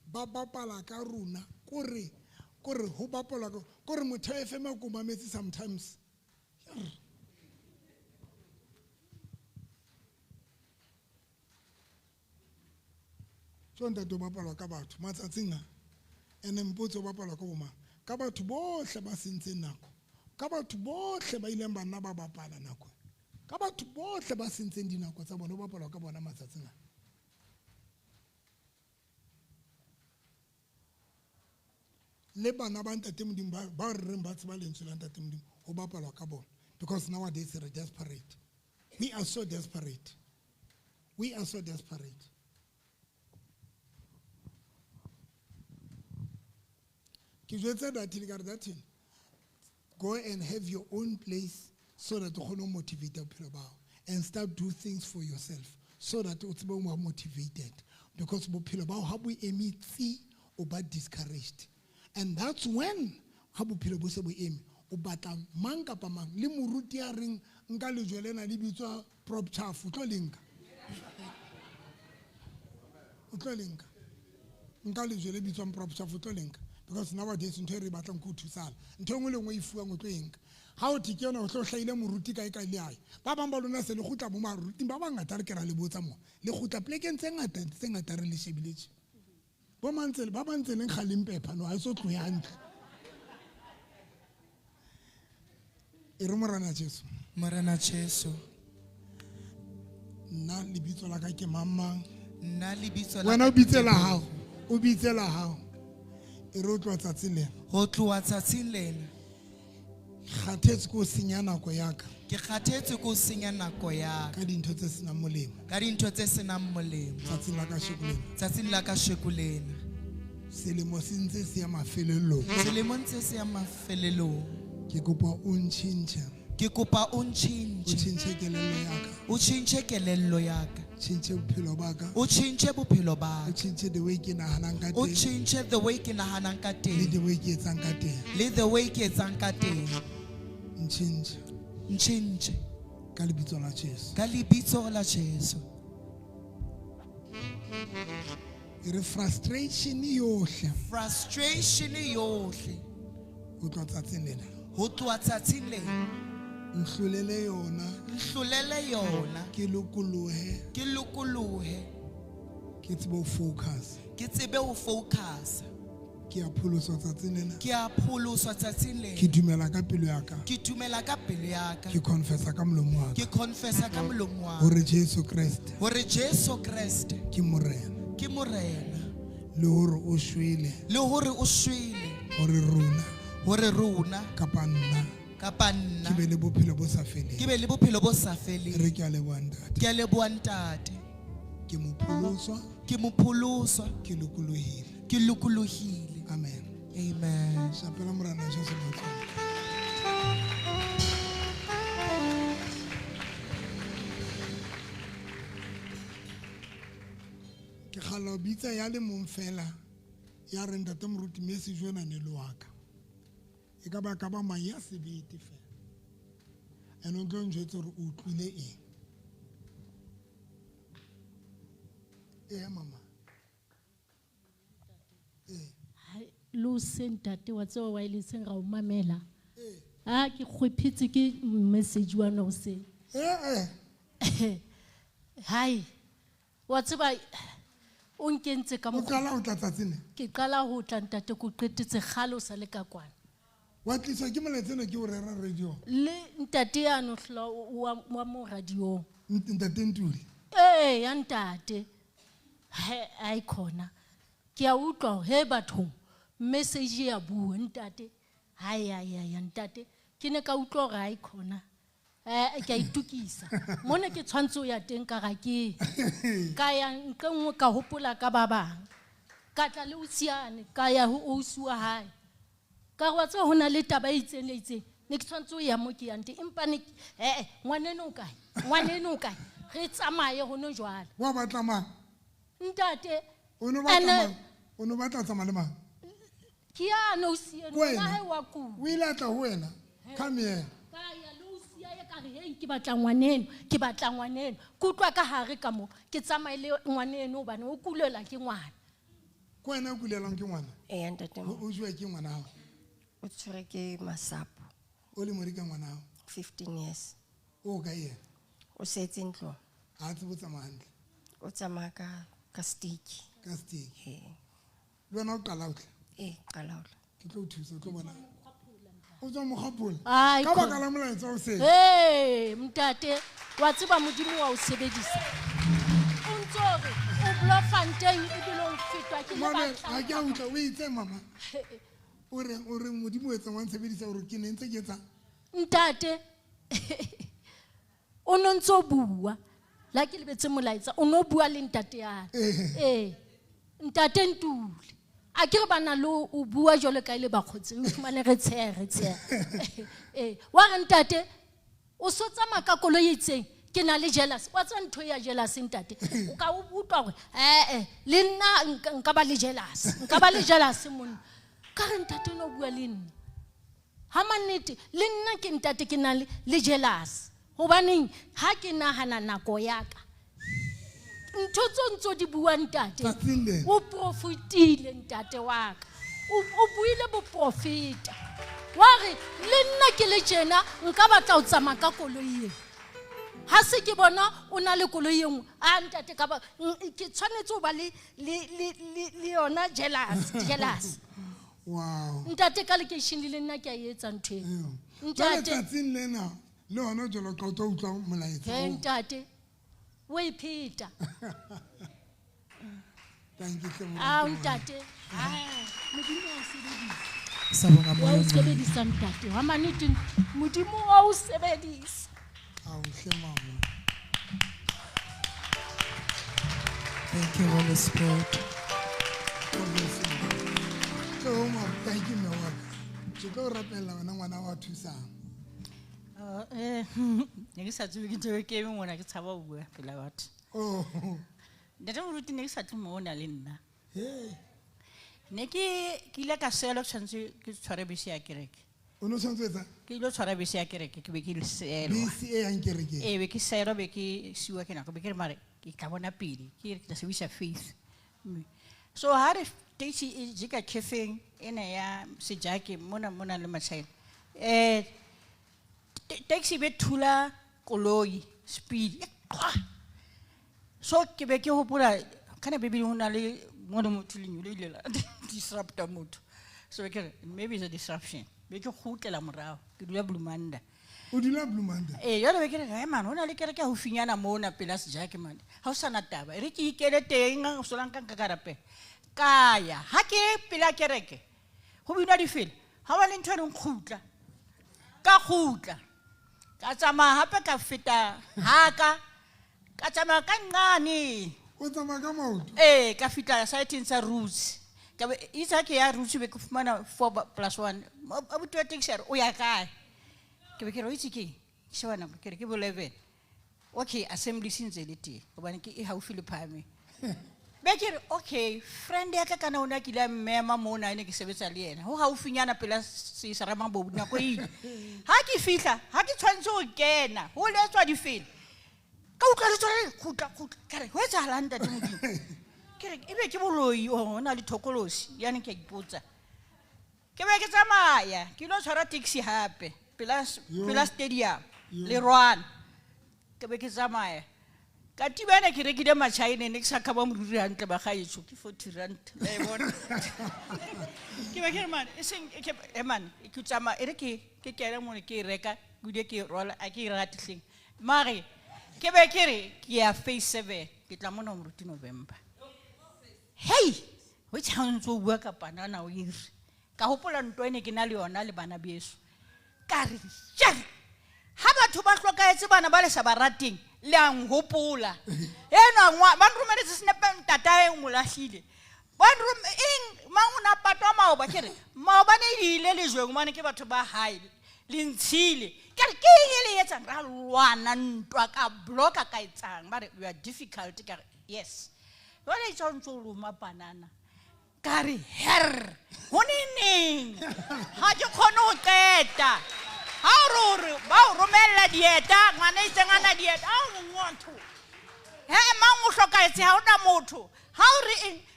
ba bapala ka runa kore ho bapala kore motho a FM ko mametse sometimes tsonta do bapala ka batho matsatsing a ene mpotso bapala ka bomang ka batho bohle ba sentseng nako ka batho bohle ba ileng bana ba bapala nako ka batho bohle ba sentseng dinako tsa bona ba bapala ka bona matsatsing a le bana ba ntate modimo ba re reng ba tseba lentswe la ntate modimo ho bapala ka bona because nowadays we're desperate we are so desperate ke jwetsa datile ka re datile go and have your own place so that you can motivate bophelo bao and start do things for yourself so that o tsebe o motivated because bophelo bao ha bo emitsi o ba discouraged and that's when ha bophelo bo se bo eme o batla mang kapa mang le moruti a reng nka le jwelena le bitswa prop chaff o tlo lenka nka le jwele bitswa prop chaff o tlo lenka because nowadays ntho re batlang go thusala ntho engwe le ngwe e fuwang o tlo enka ha o tikena o tlo hlaile moruti kae ka le ae ba bang ba lona se le gutla mo maruti ba bangata re kera le botsa mo le gutla plekeng tse ngata re le shebiletse ba bantse leng khaleng pepa no a so tlo ya ntle e re morana Jesu nna lebitso la ka ke mamang wena o bitsela hao e re o tloa tsatsing lena ho tloa tsatsing lena kgathetse ko senya nako ya ka ke kgathetse ko senya nako ya ka dintho tse senang molemo tsatsing la ka shekulena selemo se ntse se ya mafelelong ke kopa o ntjhintshe kelello ya ka change bophelo ba ka o change bophelo ba o change the way ke nahanang ka o teng change the way ke nahanang ka le teng the way ke etsang ka teng le the way ke etsang ka teng ntjhintshe ka lebitso la Jesu e re frustration yohle o tlo tsatsing lena ho tloa tsatsing lena nhlulele yona ke lokolohe ke tsebe ho focus ke a pholoswa tsatsing lena ke dumela ka pelo ya ka ke confessa ka molomo wa ka hore Jesu Kriste ke morena le hore o shwele hore rona kapa nna ke be le bophelo bo sa feleng re ke a leboha ntate ke mo pholoswa ke lokolohile amen shapela morana Jesu matlong bitsa ya le mong fela ya re ntate moruti message yona ne le wa ka e ka ba mang ya sebete fela ene o tlo njwetsa gore o utlwile eng mama lo sentate wa tsewa wa ile seng ra o mamela ke khwephitse ke message wa no se hai wa tseba o nkentse ka mo qala o tlatsa tsene ke qala ho tla ntate ko qetetse khalo sa le ka kwana wa tlisa ke moletsena ke o rera radio le ntate ya no hla wa mo radio ntate Ntuli ya ntate ai khona ke a utlwa he batho message ya bua ntate ya ntate ke ne ka utlwa ga ai khona ke a itukisa mona ke tshwantse ya teng ka ga ke ka ya nkengwe ka hopola ka ba bang ka tla le utsiane ka ya ho osuwa hae ka go tsa hona le taba itseng le itseng ne ke tshwantse ya mo ke yante empa ne ngwaneno o kae re tsamaye hono jwale wa batla mang ntate o no batla tsamaya le mang ke ya no siena na he wa ku o ile tla ho wena come here ka ya lo sia ya ka re he ke batla ngwaneno kutlwa ka hare ka mo ke tsamaile ngwaneno bana o kulela ke ngwana ko wena o kulelang ke ngwana ntate o jwa ke ngwana hao o tshwere ke masapo o le mori ka ngwana hao 15 years o ka yena o setse ntlo a tse botsa mantle o tsamaya ka stick ka stick le wena o qala o tla qala o tla ke tlo thusa o tlo bona o tswa mo khapola Ai, ka baka la molaetsa o se mtate wa tseba modimo wa o sebedisa o ntsore o blofanteng e bile o fetwa ke le mama batla ha ke a utla o itse mama o re modimo o etsa wa ntshebedisa gore ke ne ntse ke etsa ntate o no ntso bua la ke lebetse molaetsa o no bua le ntate ya ntate Ntuli a ke re bana lo o bua jole ka ile ba khotse o fumane re tshere wa re ntate o so tsama ka kolo itseng ke na le jealous wa tsa ntho ya jealous ntate o ka o butwa gore le nna nka ba le jealous monna ka re ntate no bua le nna ha manete le nna ke ntate ke na le jealous hobaneng ha ke nahana nako ya ka ntho tsontso di bua ntate o profitile ntate wa ka o buile bo profita wa re le nna ke le tjena nka batla o tsama ka koloi e ha se ke bona o na le koloi engwe ntate ka ba ke tshwanetse o ba le yona jealous wow ntate ka lekeishene le nna ke a etsa ntho e ntate tsatsing lena le hona jolo ka o tlo utlwa molaetsa ntate o ipheta thank you so much ntate modimo wa o sebedisa Sabonga wa o moyo. sebedisa ntate wa manete modimo wa o sebedisa a o hle mama Thank you, Holy Spirit. so mama thank you no one ke tlo rapela wena ngwana wa thusang ne ke sa tsebe ke tsebe ke eng mona ke tshaba o bua pela batho oh ntate moruti ne ke sa tlo mona le nna hey ne ke ile ka selo tshwantse ke tshware bese ya kereke o no tshwanetse ke ile tshwara bese ya kereke ke be ke le selo bisi e yang kereke be ke selo be ke siwa ke nako be ke re mare ke tla bona pele ke re ke tla sebisa faith so ha re taxi e jika kefeng ena ya sejake mona le machaela taxi be thula koloi speed so ke be ke hopola kana bebile hona le ngwana motho le nyule ile la disrupta motho so ke re maybe it's a disruption be ke khutlela morao ke dula Blumanda o dula Blumanda yona be ke re ha man hona le kereke ho finyana mona pela sejake man ha o sana taba re ke ikele teng o solanka ka karape kaya ha ke pela kereke ho bina difela ha ba le ntho re nkhutla ka tsama hape ka feta haka ka tsama ka ngane o tsama ka maoto ka fita site sa roots ka be itsa ke ya roots be ke fumana 4+1 abuti wa taxi o ya kae ke be ke ro itse ke shwana ke re ke bo 11 okay assembly since le tee hobane ke e haufi le phame be ke re okay friend ya ka kana ona ke la mmema mo na ene ke sebetsa le yena ho haufinyana pela se sa rama bo nako ile ha ke fihla ha ke tshwantse ho kena ho letswa difela ka utlwa le tswele khutla ka re ho etsa halanda te modimo ke re ebe ke boloi ona le thokolosi yana ke ipotsa ke be ke tsamaya ke lo tshwara taxi hape pela stadium le Rwan ke be ke tsamaya ka tibana ke rekile matšhaene ne ke sa ka ba moruri hantle ba gaetso ke 40 rand la e bona ke be ke re man e seng ke man ke tsama ere ke kena mo ke reka gude ke rola a ke ratihleng mare ke be ke re ke ya phase 7 ke tla mona moruti November hey o tshwantse o bua ka banana o ire ka hopola ntwa ene ke na le yona le bana beso ka re ha batho ba hlokaetse bana ba le sa barateng le ang hopola ena ba nromeletse snap ntata e ngolahlile ba eng mangona patwa mao ba kere mao ba ne ile le jweng mane ke batho ba haile le ntshile ke re ke ile etsa ra lwana ntwa ka bloka ka etsang ba re you are difficult ka yes ba le tsontso lo ma banana ka re her honeng ha ke khona ho qeta ha re ba romella dieta ngwana itsengana dieta a ngwanto he mang o hlokaetse ha ona motho ha re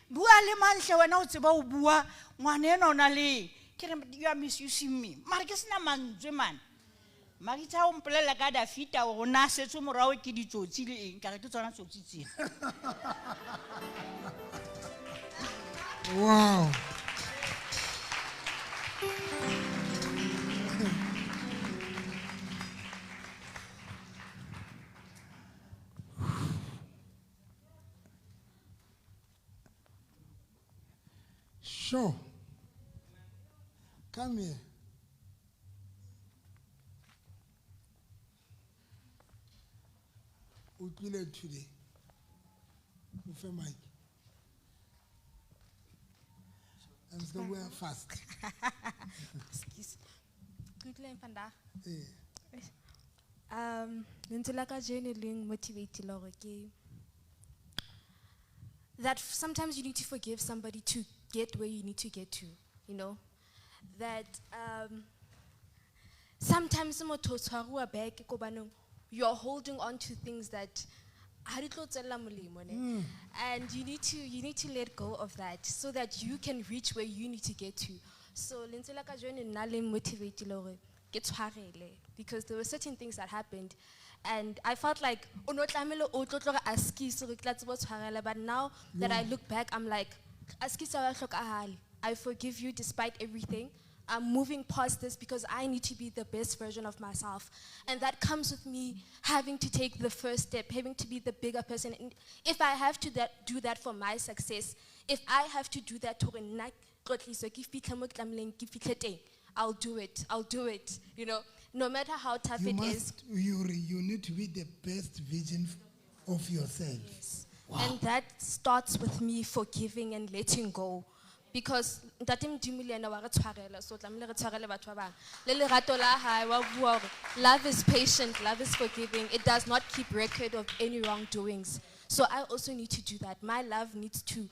bua le manhle wena o tseba o bua ngwana ena ona le ke re you are misusing me mara ke sina mantswe man mari tsa o mpolela ka da fita o na setso morao ke ditsotsi le eng ka re ke tsona tsotsi tsena Wow. Sure. Come here. We play today. With a mic. I'm going to go fast. Excuse. Kutlwe vandag. Yeah. Ntsela ka journaling motivated hore ke that sometimes you need to forgive somebody to get where you need to get to, you know? That sometimes motho tshwarwa back ko banong you're holding on to things that and you need to let go of that so that you can reach where you need to get to. So lentsela ka jone nna le motivate lore ke tshwarele because there were certain things that happened and I felt like onotlamelo o tlotlo aski so re tla tsebo tshwarela but now that I look back I'm like aski sa wa hlokahale I forgive you despite everything. I'm moving past this because I need to be the best version of myself. And that comes with me having to take the first step, having to be the bigger person. And if I have to do that for my success, if I have to do that I'll do it. I'll do it. You know, no matter how tough is. You need to be the best version of yourself. Yes. Wow. And that starts with me forgiving and letting go. Because love is patient, love is forgiving. It does not keep record of any wrongdoings. So I also need to do that. My love needs to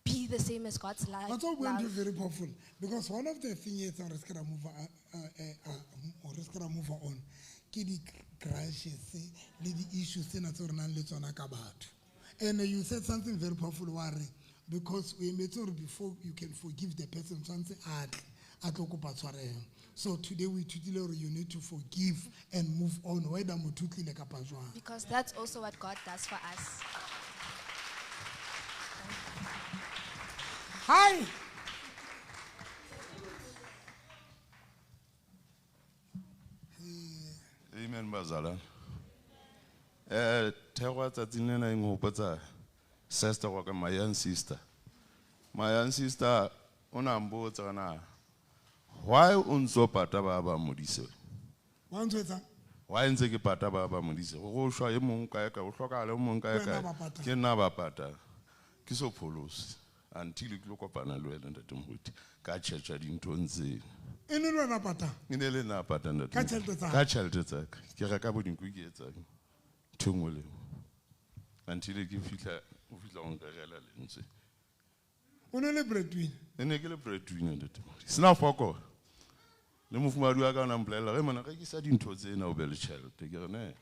be the same as God's love. That's all going to be very powerful. Because one of the things is move on. The crashes, the issues, and you said something very powerful, Wari. Because we made sure before you can forgive the person, so today we you need to forgive and move on. Because that's also what God does for us. Hi. Amen, Bazala. Sister, my young sister. My young sister, why unso pata baba modise? Why nse ke pata baba modise? Go shwa e mong ka ka, o hloka le mong ka ka. Ke na ba pata. Ke so pholos until ke kopana le wena ntate moruti. Ka tshetsha dintho ntse. Ene le na pata. Ene le na pata ntate. Ka tšhelete tsa. Ka tšhelete tsa. Ke reka bo dinku ke etsa. Thongole. Until ke fihla o fihla o nregela lentswe o ne le breadwinner e ne ke le breadwinner ntate Modise sena fokola le mofumadi wa ka o na mpolelela ge mona rekisa dintho tsena o be le tšhelete ke re ne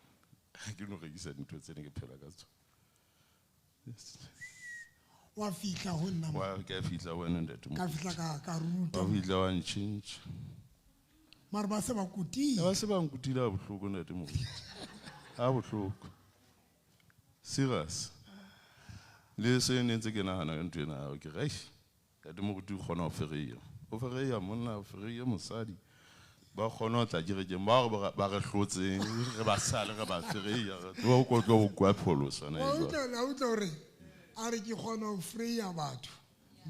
ke no rekisa dintho tsene ke phela ka tsona wa fihla ho nna wa ke fihla wena ntate ka fihla ka ruta wa fihla wa nchange mara ba se ba kutile ba se ba nkutile a bohloko ntate Modise a bohloko serious le se ne ntse ke nagana ka ntwe na ke re ntate Modise o kgona o fereya monna o fereya mosadi ba kgona ho tla kerekeng ba re hlotseng re ba sale re ba fereya o ko tlo kwa pholosa na o tla hore a re ke kgona ho freya batho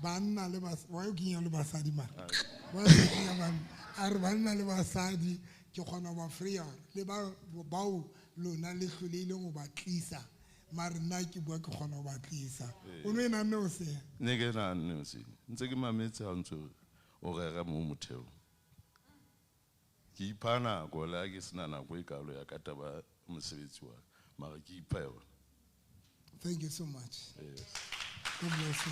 banna le wa yo kinya le basadi mara wa se kinya banna a re banna le basadi ke kgona ho ba freya le bao lona le hlolile go ba tlisa mara nna ke bua ke kgona ho ba tlisa o no ena nne o se ne ke na nne o se ntse ke mametse ha ntse o rera mo motheo ke ipha nako la ke sena nako e kalo ya ka taba mosebetsi wa mara ke ipha yona. Thank you so much. Yes. God bless you.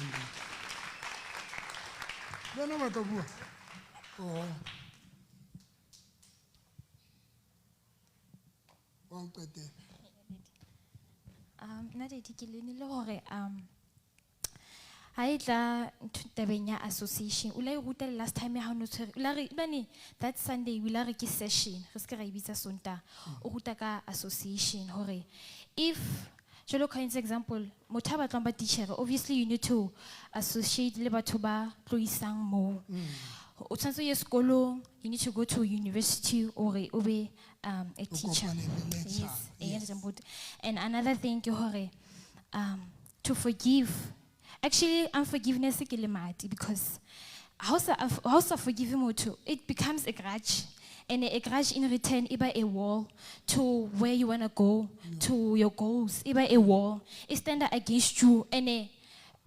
Bona batla bua. Oh. Wa qete. Nna di ke le hore ha itla tabeng ya association o la e ruta last time ya ha no tshwere o la re bane that Sunday o la re ke session re ska ra ibitsa sonta o ruta ka association hore if jalo ka example motho ba tlang ba teacher obviously you need to associate le batho ba tloisang mo o tshwanetse ye sekolong you need to go to university or o be a teacher. Yes. And another thing ke hore to forgive. Actually, unforgiveness is kilimati because how forgive motho, it becomes a grudge. And a grudge in return is a wall to where you want to go, to your goals. It's a wall. It stands against you. And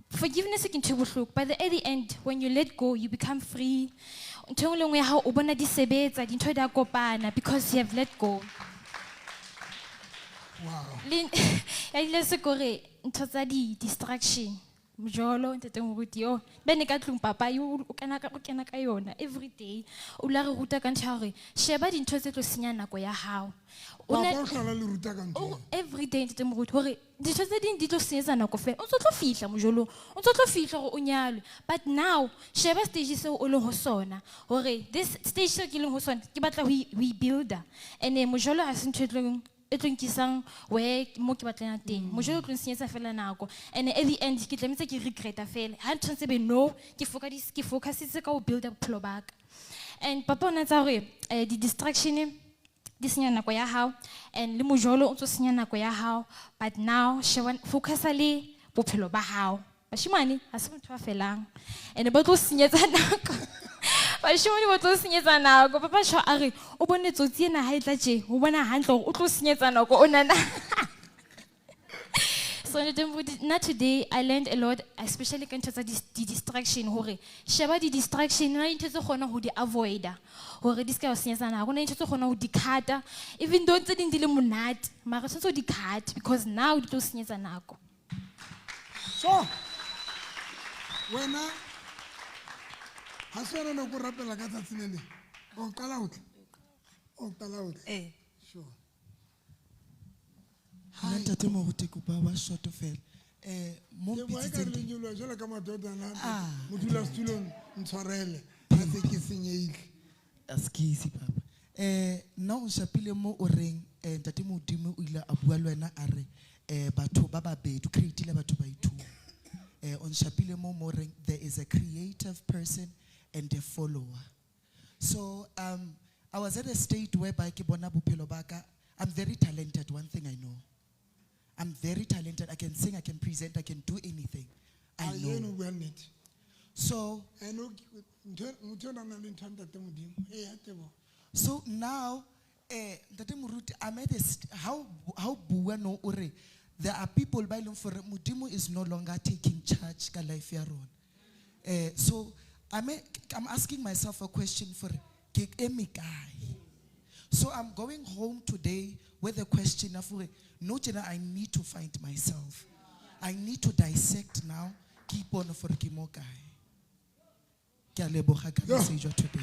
forgiveness is into but at the end, when you let go, you become free. Because you have let go. Wow. Distraction. Mjolo ntete moruti yo bene ka tlung papa yo o kena ka yona every day o la re ruta ka ntha hore sheba dintho tse tlo senya nako ya hao o hlola le ruta ka ntho every day ntete moruti hore dintho tse ding di tlo senyetsa nako fela o tlo fihla mojolo o tlo fihla hore o nyalwe but now sheba stage se o leng ho sona hore this stage se ke leng ho sona ke batla we builder and mojolo ha se ntho etlong we mo ke batlang teng mojolo tlo senyetsa fela nako and at the end ke tlameha ke regreta fela ha ntse be no ke focusitse ka o build up bophelo ba ka and papa ona tsa hore di distraction di senya nako ya hao and le mojolo o tlo senya nako ya hao but now focus le bophelo ba hao bashimane ha se motho a felang and ba tlo senyetsa nako bashimane ba tlo senyetsa nako papa sho a re o bone tsotsi ena ha itla tje o bona hantle o tlo senyetsa nako o nana. So not today I learned a lot, especially when it comes to distraction hore sheba di distraction na into tse gona ho di avoida hore di ska o senyetsa nako na into tse gona ho di khata even though tse ding di le monate mara tse di cut because now di tlo senyetsa nako. So wena ha se rena go rapela ka tsatsi le le o qala o sure ha ntate mo go tekupa wa short fela mo pitse le nyolo jela ka madoda na modula stulong ntshwarele a se ke senyeile askisi papa na o shapile mo o reng ntate Modimo o ile a bua le wena a re batho ba babedi create le batho ba itu on shapile mo reng there is a creative person and a follower. So I was at a state whereby ke bona bophelo ba ka I'm very talented, one thing I know. I'm very talented. I can sing, I can present, I can do anything. I know. So now I'm at a how buano ore there are people by for Modimo is no longer taking charge ka life ya rona. So I'm asking myself a question for so I'm going home today with a question of no, I need to find myself. I need to dissect now. Keep on for Kimokai. Ke a leboga ka message of today.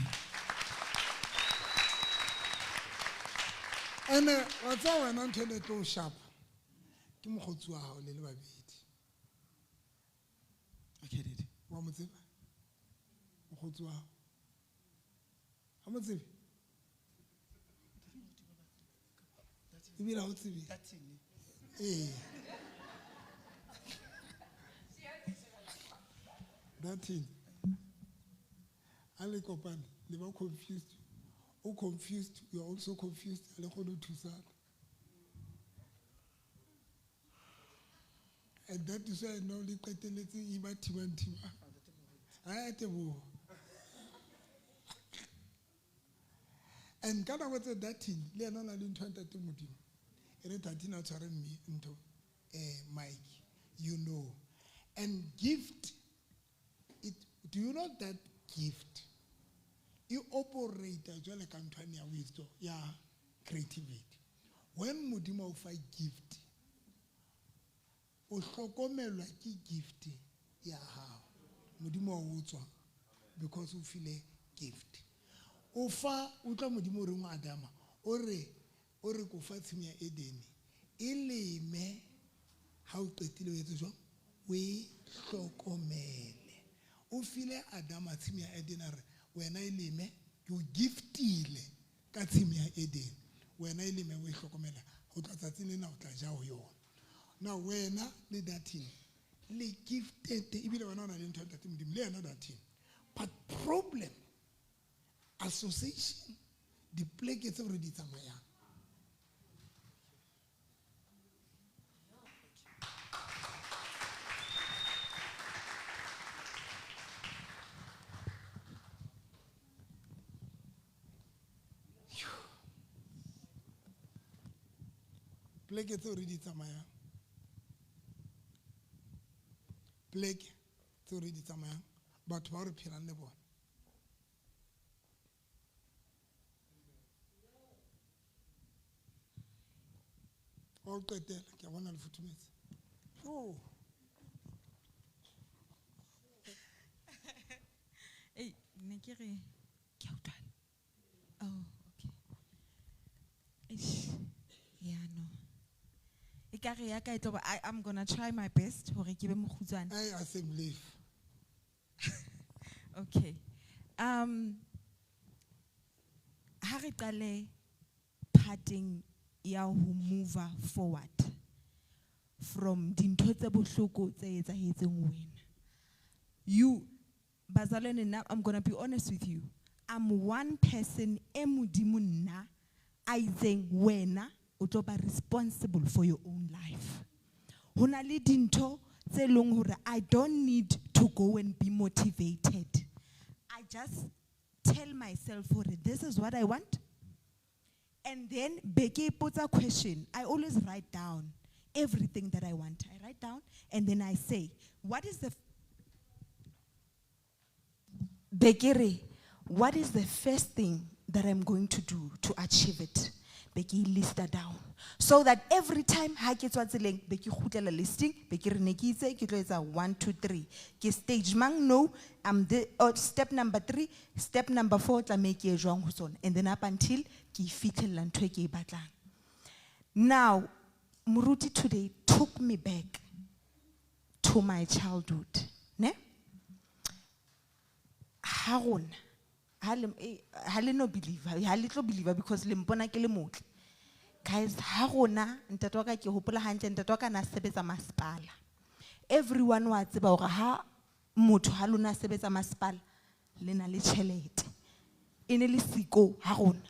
And what's our non-tender to sharp? Kimotsu, little bit. Okay, did. One more thing. How much? You mean how to be? That thing. I like open. They were confused. Oh, confused. You are also confused. I like to sad. And that is why I know the quality is about Timan. I had a war. And kind of what's that thing? Leonardo didn't turn that to Mudim. And it did not turn me into Mike, you know. And gift, it. Do you know that gift? You operate as well like Antonia wisdom, yeah, creativity. When Mudima offer gift, Oshokomel like gift, yeah, Mudima Wutwa, because you feel a gift. Ofa uta Mudimo Ruma Adama, ore kufatimia edeni. Ile me how petilo yetujo we shokomele. Ufile Adama timia edenare. When I lime, you giftile katimia eden. When I lime we shokomele. Hotatatini na utajao yo. Now when I did that thing, le gifted even when I didn't turn that thing, le another thing. But problem. Association, the plague gets already somewhere. Plague gets already somewhere. Plague gets already somewhere. But what a piranha boy. All good there, like I want to foot me. Oh. Hey, Nikiri. Oh, okay. Yeah, no. I'm gonna try my best. I assume leave. Okay. Harikale parting. Ya who move forward from dintho tse bohloko tse etsahetseng wena. You bazalwane now, I'm going to be honest with you. I'm one person emudimo nna a itseng wena o tlo ba responsible for your own life. Hona le dintho tse leng hore I don't need to go and be motivated. I just tell myself this is what I want. And then, Becky puts a question. I always write down everything that I want. I write down, and then I say, what is the first thing that I'm going to do to achieve it? Becky list that down. So that every time I get what's the link, Becky hutela listing, Becky renekise, kitloeza 1, 2, 3. Ke stage mang no, I'm the step number 3, step number 4, la make ye jong huson. And then up until ki fitel lan tweke batlang. Now, Muruti today took me back to my childhood. Ne? Harun. Hale no believer, hale tlo believer because lempona ke le motle. Guys, harona ntatoka ke hopola hantle ntatoka na sebetsa masipala. Everyone wa tseba hore ha motho ha lona sebetsa masipala lena le tšhelete. Ene le siko harona.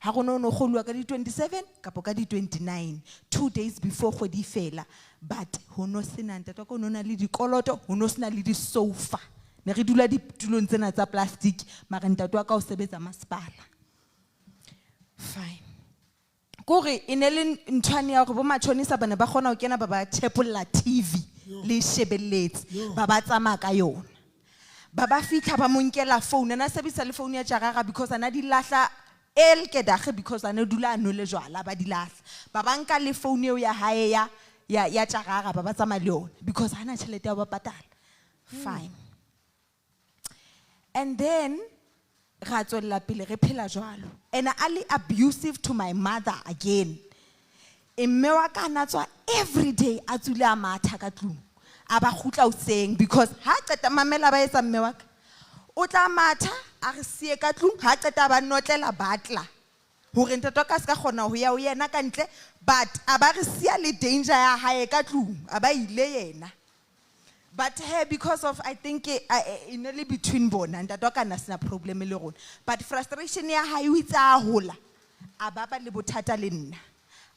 Harona o no kgolwa ka di 27 kapo ka di 29, 2 days before kgwedi fela. But hono sena ntatoka o no na le dikoloto, hono sena le di sofa. Ne re dula ditulong tsena tsa plastic mara ntate wa ka o sebetsa masipala. Fine. Kore inele ntshwane ya go bo matshonisa bana ba gona o kena ba ba thepolla TV le shebelletse ba ba tsama ka yona. Ba ba fitla ba monkela phone na sebisa le phone ya Jaraga because ana di lahla el ke dage because ana dula no le jwala ba di lahla. Ba banka le phone eo ya hae ya ya tjagara ba ba tsamaya le yona because hana tšhelete ya ho ba patala. Fine. And then ra tswella pele re phela jwalo. And Ali abusive to my mother again. Mme wa ka na tswa every day a tsule a matha ka tlung. A ba khutla hoseng because ha qeta mamela ba etsa mme wa ka. O tla matha a re sie ka tlung ha qeta ba notlela batla. Hore ntate ka ska khona ho ya ho yena ka ntle but a ba re sia le danger ya hae ka tlung a ba ile yena. But hey, because of I think in only between bona ntate ka na sina problem le rona but frustration ya hae o itsa hola a ba ba le bothata le nna.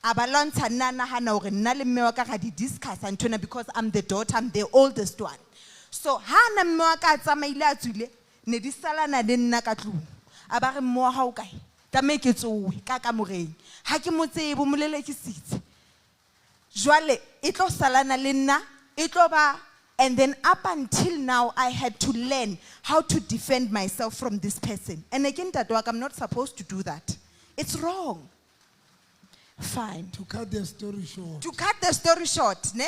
A ba lontsha nna nahana hore nna le mme wa ka ga di discuss antona because I'm the daughter, I'm the oldest one. So ha na mme wa ka tsamaile a tswile ne di salana le nna ka tlung. A ba re mme wa ha o kae? Ta me ke tsowe ka ka moreng. Ha ke mo tsebo molele ke sitse. Jwale e tlo salana le nna, e tlo ba. And then up until now, I had to learn how to defend myself from this person. And again, Tatuak, I'm not supposed to do that. It's wrong. Fine. To cut the story short. To cut the story short, ne?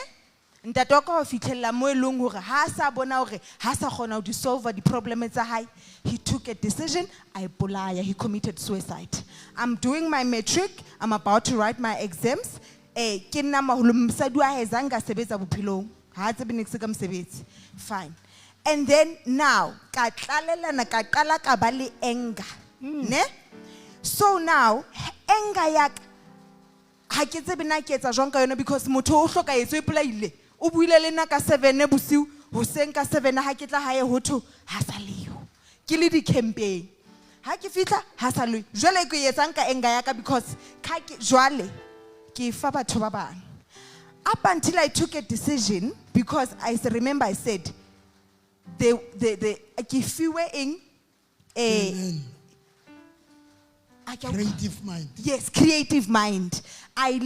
Ntatoka o fitlhella mo e leng hore ha sa bona hore ha sa khona ho solve the problem tsa hae. He took a decision, I polaya, he committed suicide. I'm doing my matric, I'm about to write my exams. Ke nna maholo msadi wa hae zanga sebetsa bophelong. Fine. And then now, ka tlalelana ka qala ka ba le anger. Ne? So now, anger yak ha ke tsebe na ke etsa jwang ka yona because motho o hloka etso e polaile. O buile le nna ka 7 bosiu, hoseng ka 7 ha ke tla hae hotho ha sa leo. Ke le di campaign. Ha ke fitla ha sa leo. Jwale ke etsang ka anger yaka because ka ke jwale ke fa batho ba bang. Up until I took a decision, because I remember I said, if you were in a creative mind. Yes, creative mind. I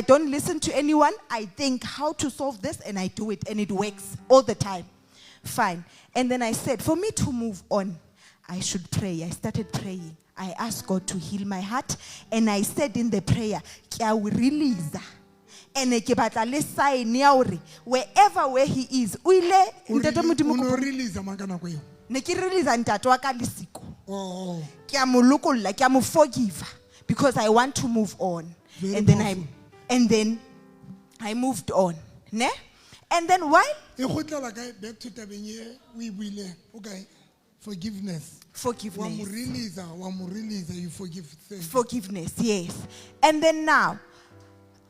don't listen to anyone. I think how to solve this and I do it and it works all the time. Fine. And then I said, for me to move on, I should pray. I started praying. I asked God to heal my heart. And I said in the prayer, I will release. And wherever where he is, forgive because I want to move on. And then I moved on. Ne? And then why? Back to Tabenye, we will okay. Forgiveness. Forgiveness. You forgive. Forgiveness, yes. And then now,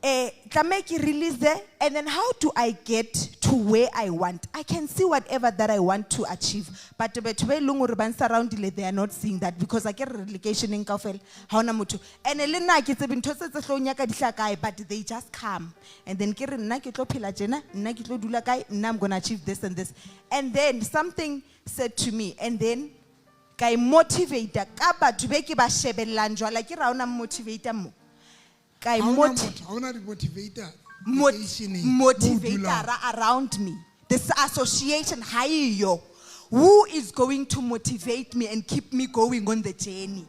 release there, and then how do I get to where I want? I can see whatever that I want to achieve, but around they are not seeing that because I get relegation in Kafel. And but they just come and then I'm gonna achieve this and this. And then something said to me, and then I motivator motivator motivator around me. This association, who is going to motivate me and keep me going on the journey?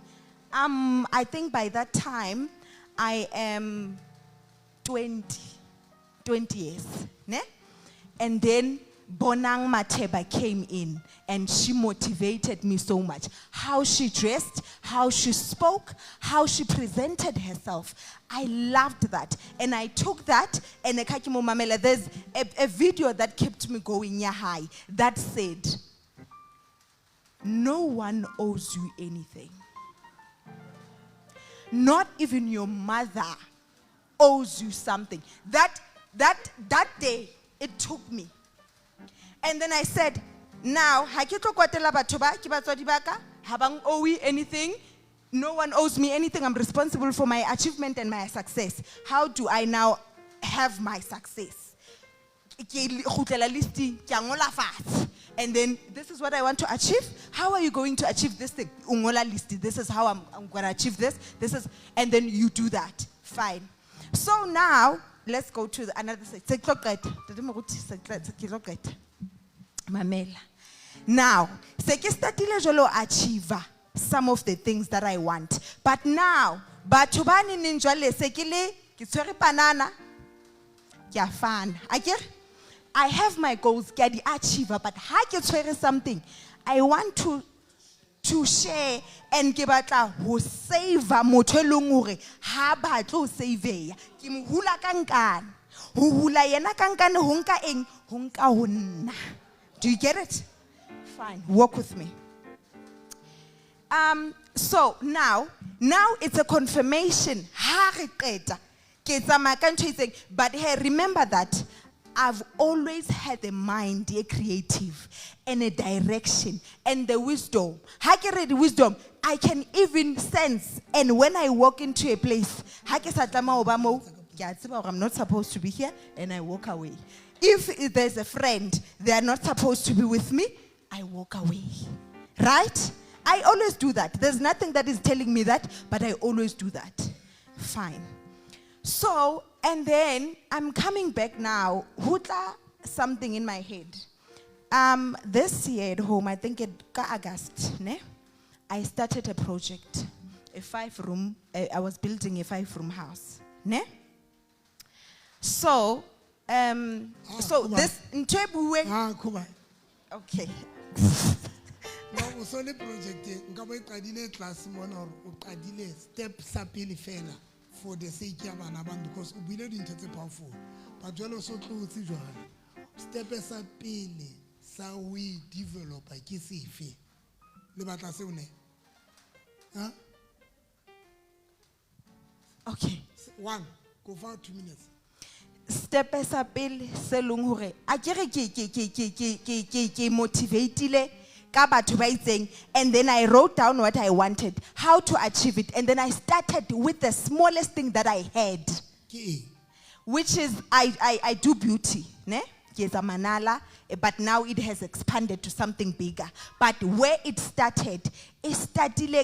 I think by that time I am 20 years. Ne? And then Bonang Mateba came in and she motivated me so much. How she dressed, how she spoke, how she presented herself. I loved that. And I took that and there's a video that kept me going high that said, no one owes you anything. Not even your mother owes you something. That day, it took me. And then I said, now, habang owe anything. No one owes me anything. I'm responsible for my achievement and my success. How do I now have my success? And then this is what I want to achieve. How are you going to achieve this thing? This is how I'm going to achieve this. And then you do that. Fine. So now, let's go to another side. Mamela. Now, achieve some of the things that I want. But now, batubani ninjwale sekile, ki tshwere banana, Kya fan. I have my goals, kya di achieve, but ha ke tshwere something. I want to share and ke batla ho save motho eleng hore ha batla ho save ya. Ke mo hula ka nkane. Ho hula yena ka nkane ho nka eng? Ho nka ho nna. Do you get it? Fine. Walk with me. So now it's a confirmation. Ha re qeta ke tsamaya ka ntho e itseng, but hey, remember that I've always had a mind, a creative, and a direction, and the wisdom. Ha ke re the wisdom, I can even sense. And when I walk into a place, ha ke sa tlama ho ba mo, ke a tseba hore I'm not supposed to be here, and I walk away. If there's a friend, they are not supposed to be with me, I walk away. Right? I always do that. There's nothing that is telling me that, but I always do that. Fine. So, and then I'm coming back now. Hutla something in my head. This year at home, I think it August, ne? I started a project, a 5-room. I was building a 5-room house, ne? So, this okay. No, so the project, nkabe qadile class mona o qadile step sa pele fela for the sake ya bana ba because o buile dintho tse powerful. But jwale so tlotse jwale. Step sa pele sa we develop ke sefe. Le batla se one. Huh? Okay. 1, go for 2 minutes. Step sa pele se leng hore a kere ke motivateile ka batho ba itseng, and then I wrote down what I wanted, how to achieve it, and then I started with the smallest thing that I had, which is I do beauty, ne? Yes, a manala, but now it has expanded to something bigger. But where it started, I started,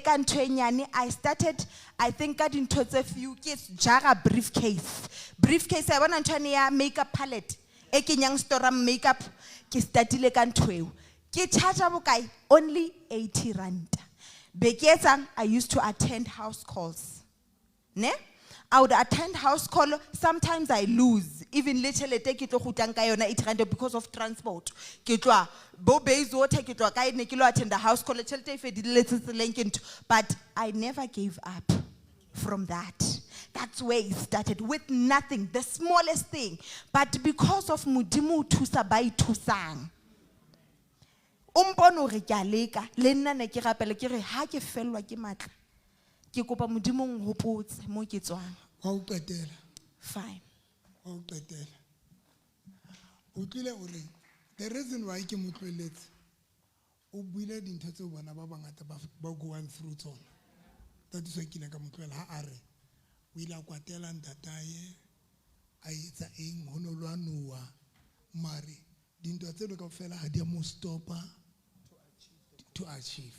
I think, into a few kids, jara briefcase. Briefcase, I want to makeup palette. Ekinyang store makeup, ki started kanto. Ki charge only 80 rand. Beketsang, I used to attend house calls. Ne? I would attend house call. Sometimes I lose. Even literally take it to Hutanka 80 rand because of transport. Kitwa bo bezo take it to kai ne kilo attend the house call. But I never gave up from that. That's where it started, with nothing, the smallest thing. But because of Mudimu Tusabai Tusang. Umpono re ke aleka le nna ne ke rapela ke re ha ke fellwa ke matla ke kopa modimo ngopotse mo ke tswang wa o qetela fine wa o qetela o tlile o re the reason why ke motlweletse o buile dintho tse bona ba bangata ba go on through tsona that is why ke le ka motlwela ha are o ile a kwatela ntataye a etsa eng ho no lwanua mare dintho tse ka fela ha dia mo stopa to achieve.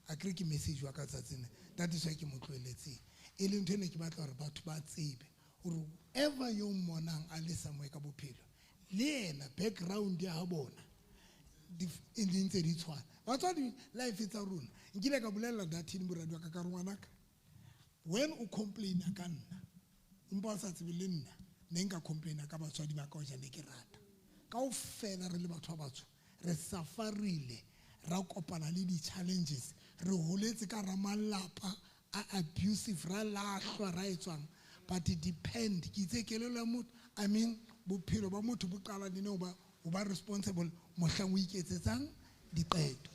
I create a message wa ka tsatsene. That is why ke motlweletse. E le ntho ne ke batla hore batho ba tsebe hore ever yo monang a le somewhere ka bophelo. Le ena background ya ha bona. E ntse di tshwana. Wa tswa di life itsa rona. Nkile ka bolella dathini boradi wa ka ka rongwanaka. When o complain ka nna, mpa sa tsebe le nna, ne nka complain ka batswadi ba ka o ja ne ke rata. Ka o fela re le batho ba batsho re safarile ra kopana le di challenges re holetse ka ramalapa a abusive ra lahlwa ra etswang but it depend ke itse kelelo motho I mean bophelo ba motho bo qala dine o ba responsible mohlang o iketsetsang diqeto.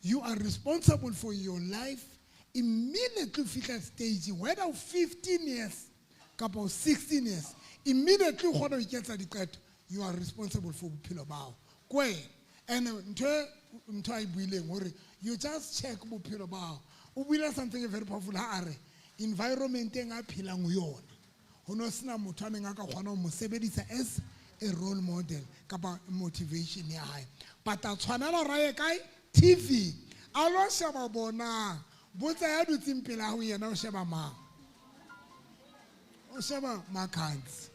You are responsible for your life immediately fihla stage whether 15 years kapa 16 years immediately gona o iketsa diqeto. You are responsible for bophelo bao kwe and ntho I buileng hore you just check bophelo bao o buile something very powerful ha are environment eng a phelang yona ho no sena motho a neng a ka kgona ho mo sebedisa as a role model kapa motivation ya hae but a tshwanela rae kae TV a lo sheba bona botsa ya dutseng pela ho yena o sheba mang o sheba Makhadzi.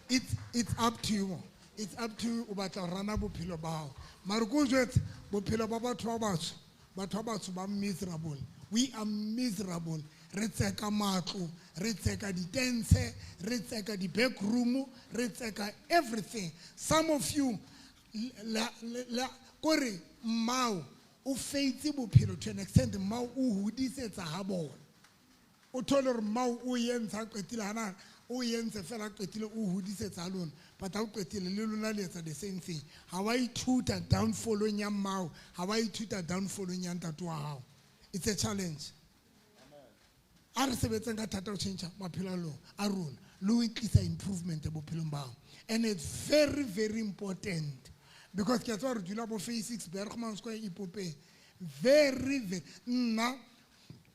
It's up to you. it's up to o batla rana bophelo ba hao mara go jwetse bophelo ba batho ba batsho ba miserable. We are miserable. Re tseka matlo, re tseka ditense, re tseka di back room, re tseka everything. Some of you kore mau o feitse bophelo to an extent mau o hudisetsa ha bona. O thole re mau o yentsha qetile hana o yentse fela qetile o hudisetsa ha lona but ha o qetile le lona le etsa the same thing. Ha wa ithuta down following ya mau, ha wa ithuta down following ya ntate wa hao. It's a challenge. Are sebetseng ka thata o change maphelo a rona le o tlisa improvement bophelong ba. And it's very very important because ke tswa re dula bo phase 6 Bergman Square ipope very nna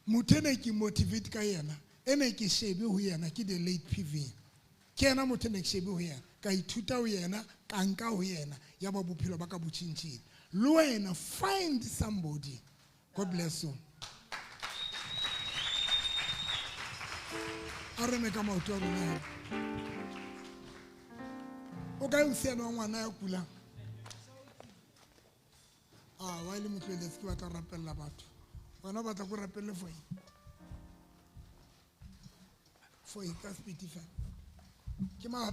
motene ki motivate ka yena ene ke shebe ho yena ke the late PV ke yena motene ke shebe ho yena ka ithuta ho yena ka nka ho yena ya ba bophelo ba ka botshintshile le wena find somebody. God bless you. Are me ka maoto a rona o ka usiana wa ngwana ya kula wa ile motleletse ke batla rapella batho wena batla go rapelle for ka speed fa ke ma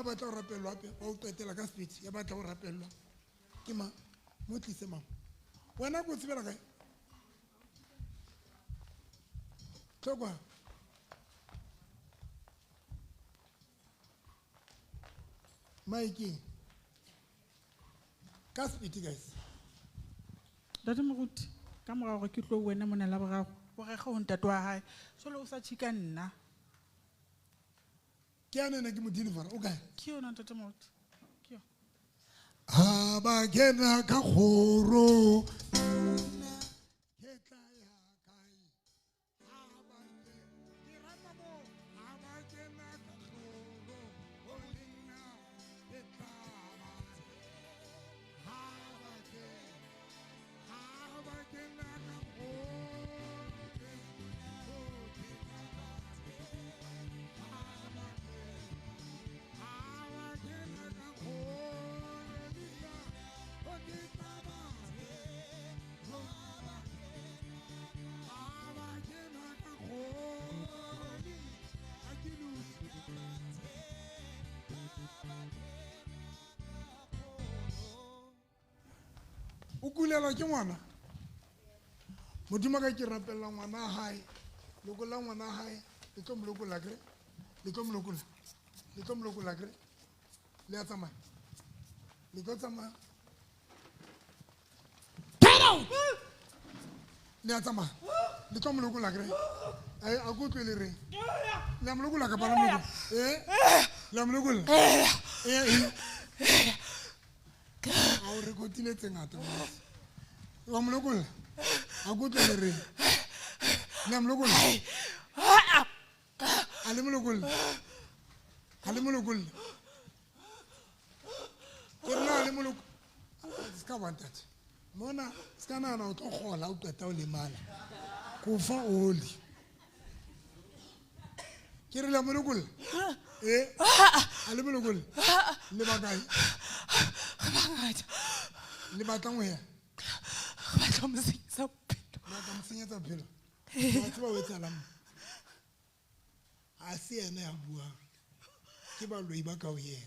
batla go rapellwa hape ba o qetela ka speed ya batla go rapellwa ke ma mo tlise mang wena go tsebela kae tlokwa Mikey, Caspity guys. Dati moruti, ka mora gore ke tlo wena mona la borago, o rega ho ntate wa hae. Solo o sa tshika nna. Ke ane na ke mo deliver, o kae? Ke yona ntate moruti. Ke yo. Ha ba kena ka khoro. O kulela ke ngwana modimo ka ke rapella ngwana hae lokola ngwana hae le tlo mlokola kre le tlo mlokola kre le a tsamaya le tlo tsamaya le a tsamaya le tlo mlokola kre a go tlwe le re le a mlokola ka para mlokola le a mlokola a o re kotile tse ngata wa mlokola a go tlwe le re le a mlokola a le mlokola ke rena le moloko ska bantat mona ska nana o tlo gola o qeta o le mala go fa oli ke re la moloko a le moloko le ba kae le ba tla ngoya Ba tla mo senyetsa bophelo. Ba tla mo senyetsa bophelo. Ba tseba o etsa lam a se ene a bua ke ba loi ba ka o yena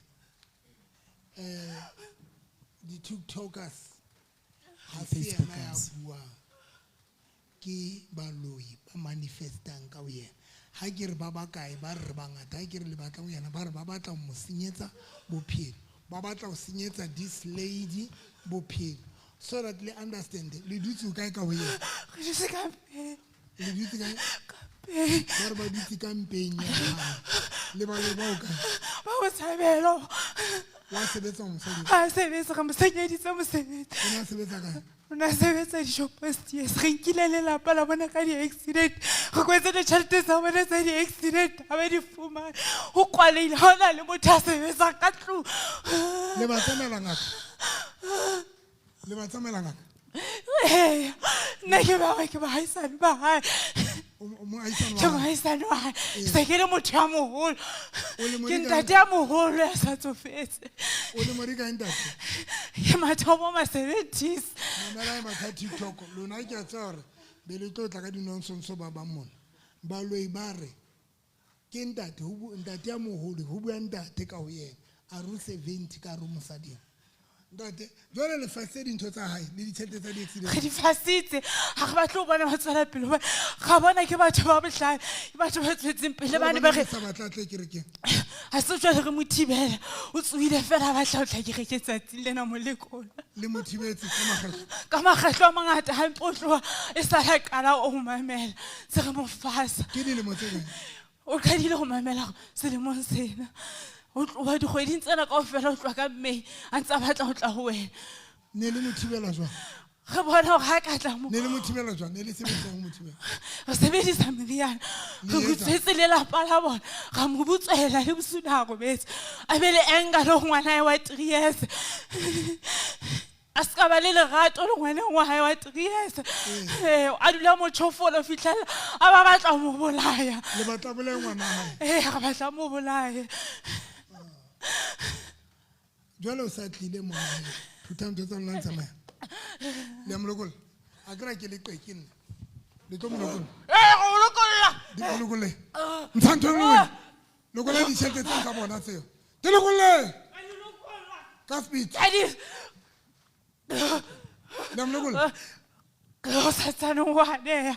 the TikTokers ha se ene a bua ke ba loi ba manifestang ka o yena ha ke re ba ba kae ba re ba ngata ha ke re le batla o yena ba re ba batla mo senyetsa bophelo ba batla o senyetsa this lady bophelo so that they understand le dutse kae ka o yena Re se ka le dutse kae ba re ba dutse ka mpeng ya le ba le ba o kae ba o tshabelo wa sebetsa mo mosadi a sebetsa ka mosenyeditse mosebetsi ona sebetsa kae ona sebetsa di-shopostiers re nkile lelapa la bona ka di-accident re kwetse ditšhelete tsa bona tsa di-accident a ba di fumane go kwaleile ga o na le motho a sebetsa ka tlong le ba tsamela ngaka nna ke bangwe ke baagisane ba gae ke moahisane wa hae se ke le motho ya moholo ke ntate ya moholo ya sa tsofetse o le mori ka ntate ke mathomo ma 70s mamela ma TikTok lona ke a tsara be le tlo tla ka dinonsonso ba ba mona ba lo ibare ke ntate ntate ya moholo ho bua ntate ka ho yena a ru 70 ka ru mosadi ntate jole le fasitse dintho tsa hae le ditshente tsa di-accident ge di fasitse ga re batle go bona ba tswela pele ga bona ke batho ba bohlale ke batho ba tswetseng pele bane ba sa batlatle kerekeng a se jwale re mo thibela o tsoile fela ba tla o tla kereke tsatsing lena molekolo le mo thibetse ka makgetlo a mangata hampe o tloa e sa la kala o mamela se re mo fasa ke dilemo tse kae o ka dile go mamela selemong sena o tloa dikgweding tsena kaofela o tloa ka May a ntse a batla go tla go wena ne le mo thibela jwang re bona gore ga ka tla mo ne le mo thibela jwang ne le sebetsa go mo thibela re sebedisa meriana re butswetse le lapa la bona ga mo butswela le bosuna go betse a be le enga le ngwana wa 3 years a ska ba le lerato le ngwaneng wa hae wa 3 years a dula motšhofolo fitlhela a ba batla mo bolaya le batla bolaya ngwana hae ga batla mo bolaya jwale o sa tlile mo phutang tsa nna tsamaya le amolokola a kra ke le qekenne le tlo molokola go lokolla di molokolle ntsanto nngwe lokola di tshente tsa bona tseo di lokolle ka speed le amolokola o sa tsana ngwane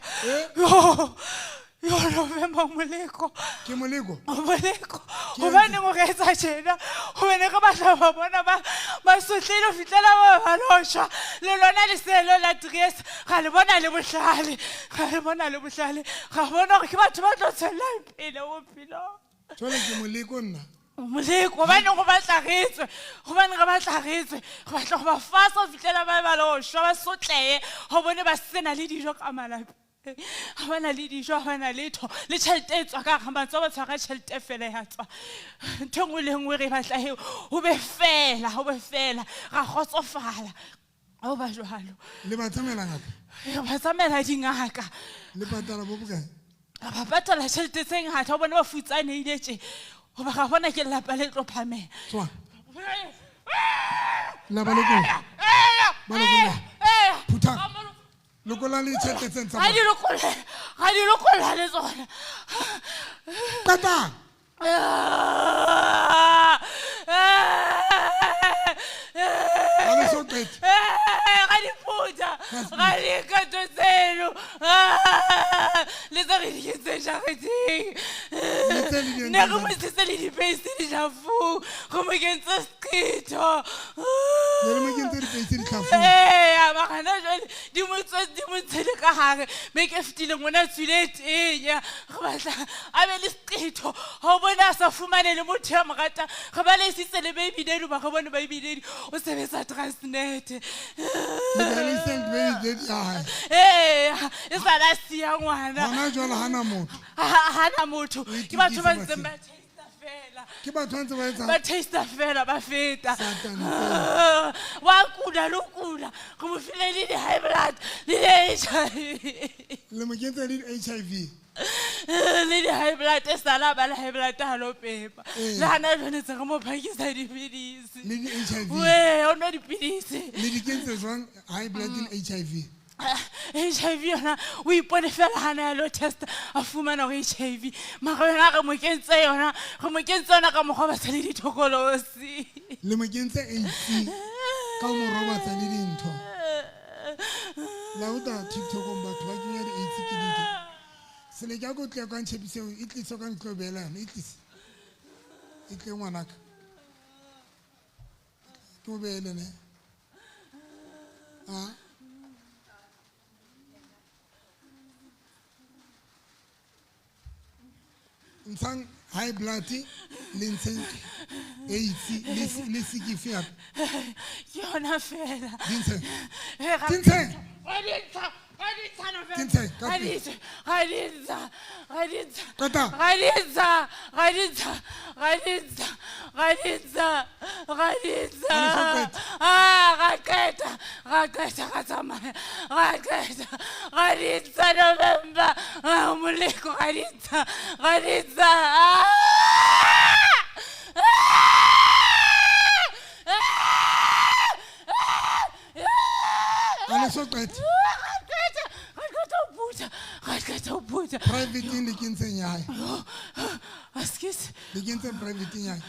yo November moleko ke moleko gobane go ge etsa tjena gobane ge batla ba bona ba sotlile go fitlela ba losha le lona le selo la Dries ga le bona le bohlale ga bona gore ke batho ba tlo tshelang pele bophelo tsole ke moleko nna moleko gobane go batlagetswe gobane ge batlagetswe go batla go ba fasa go fitlela ba losha ba sotleye go bone ba sena le dijo ka malapi ga bana le dijo ga bana letho le tšhelete e tswa ka ga matso ba tshwara tšhelete fela ya tswa ntho ngwe le ngwe re batla heo go be fela ga kgotsofala o ba jwalo le ba tsamela ngaka ba tsamela dingaka le patala bo bokae ba patala tšhelete tse ngata o bone ba futsaneile tje goba ga bona ke lelapa le tlo phamela tswa la ba lekola phutang lokola le tšhelete tse ntsa ga di lokola le tsona patang ga le so qete ga di puta ga di kato tseno le tse re di kentse jareteng ne re mo setse le dipeisi di jafu go mo kentse seqetho ne le mo kentse dipeisi di tlhafu bagana jale di montshe le ka gare me ke fetile ngwana tswile tenya re batla a be le seqetho ga o bone a sa fumane le motho ya mogata ge ba lesitse le baby daddy ba ge bone baby daddy o sebetsa Transnet e sa la sia ngwana hana motho ke batho ba ntseng ba taster fela ke batho ba ntse ba etsa ba taster fela ba feta wa kula lo kula go mo file le high blood le HIV le mo kentse le HIV le high blood e sala ba le high blood ha lo pepa le hana jone tse go mo phakisa dipidisi le HIV we o no dipidisi le di kentse jwang high blood le HIV HIV yona o ipone fela hana lo test a fumana HIV mara yona ga mo kentse yona go mo kentse yona ka mogwa ba tsa le ditokolosi le mo kentse AIDS ka mo roba tsa le dintho la uta TikTok batho ba kenya di AIDS ke dintho se le ka go tle ka ntshebiseo e tlisa ka ntlobela e tlisa e tle ngwanaka ke o beele ne ntshang high blood le ntshang AIDS le sikifiat yona fela Tinsen qeta ga tsamaya ga qeta ga ditsa November moleko ga ditsa so qeta private in the kintseng ya hae Excuse. the kintseng private ya hae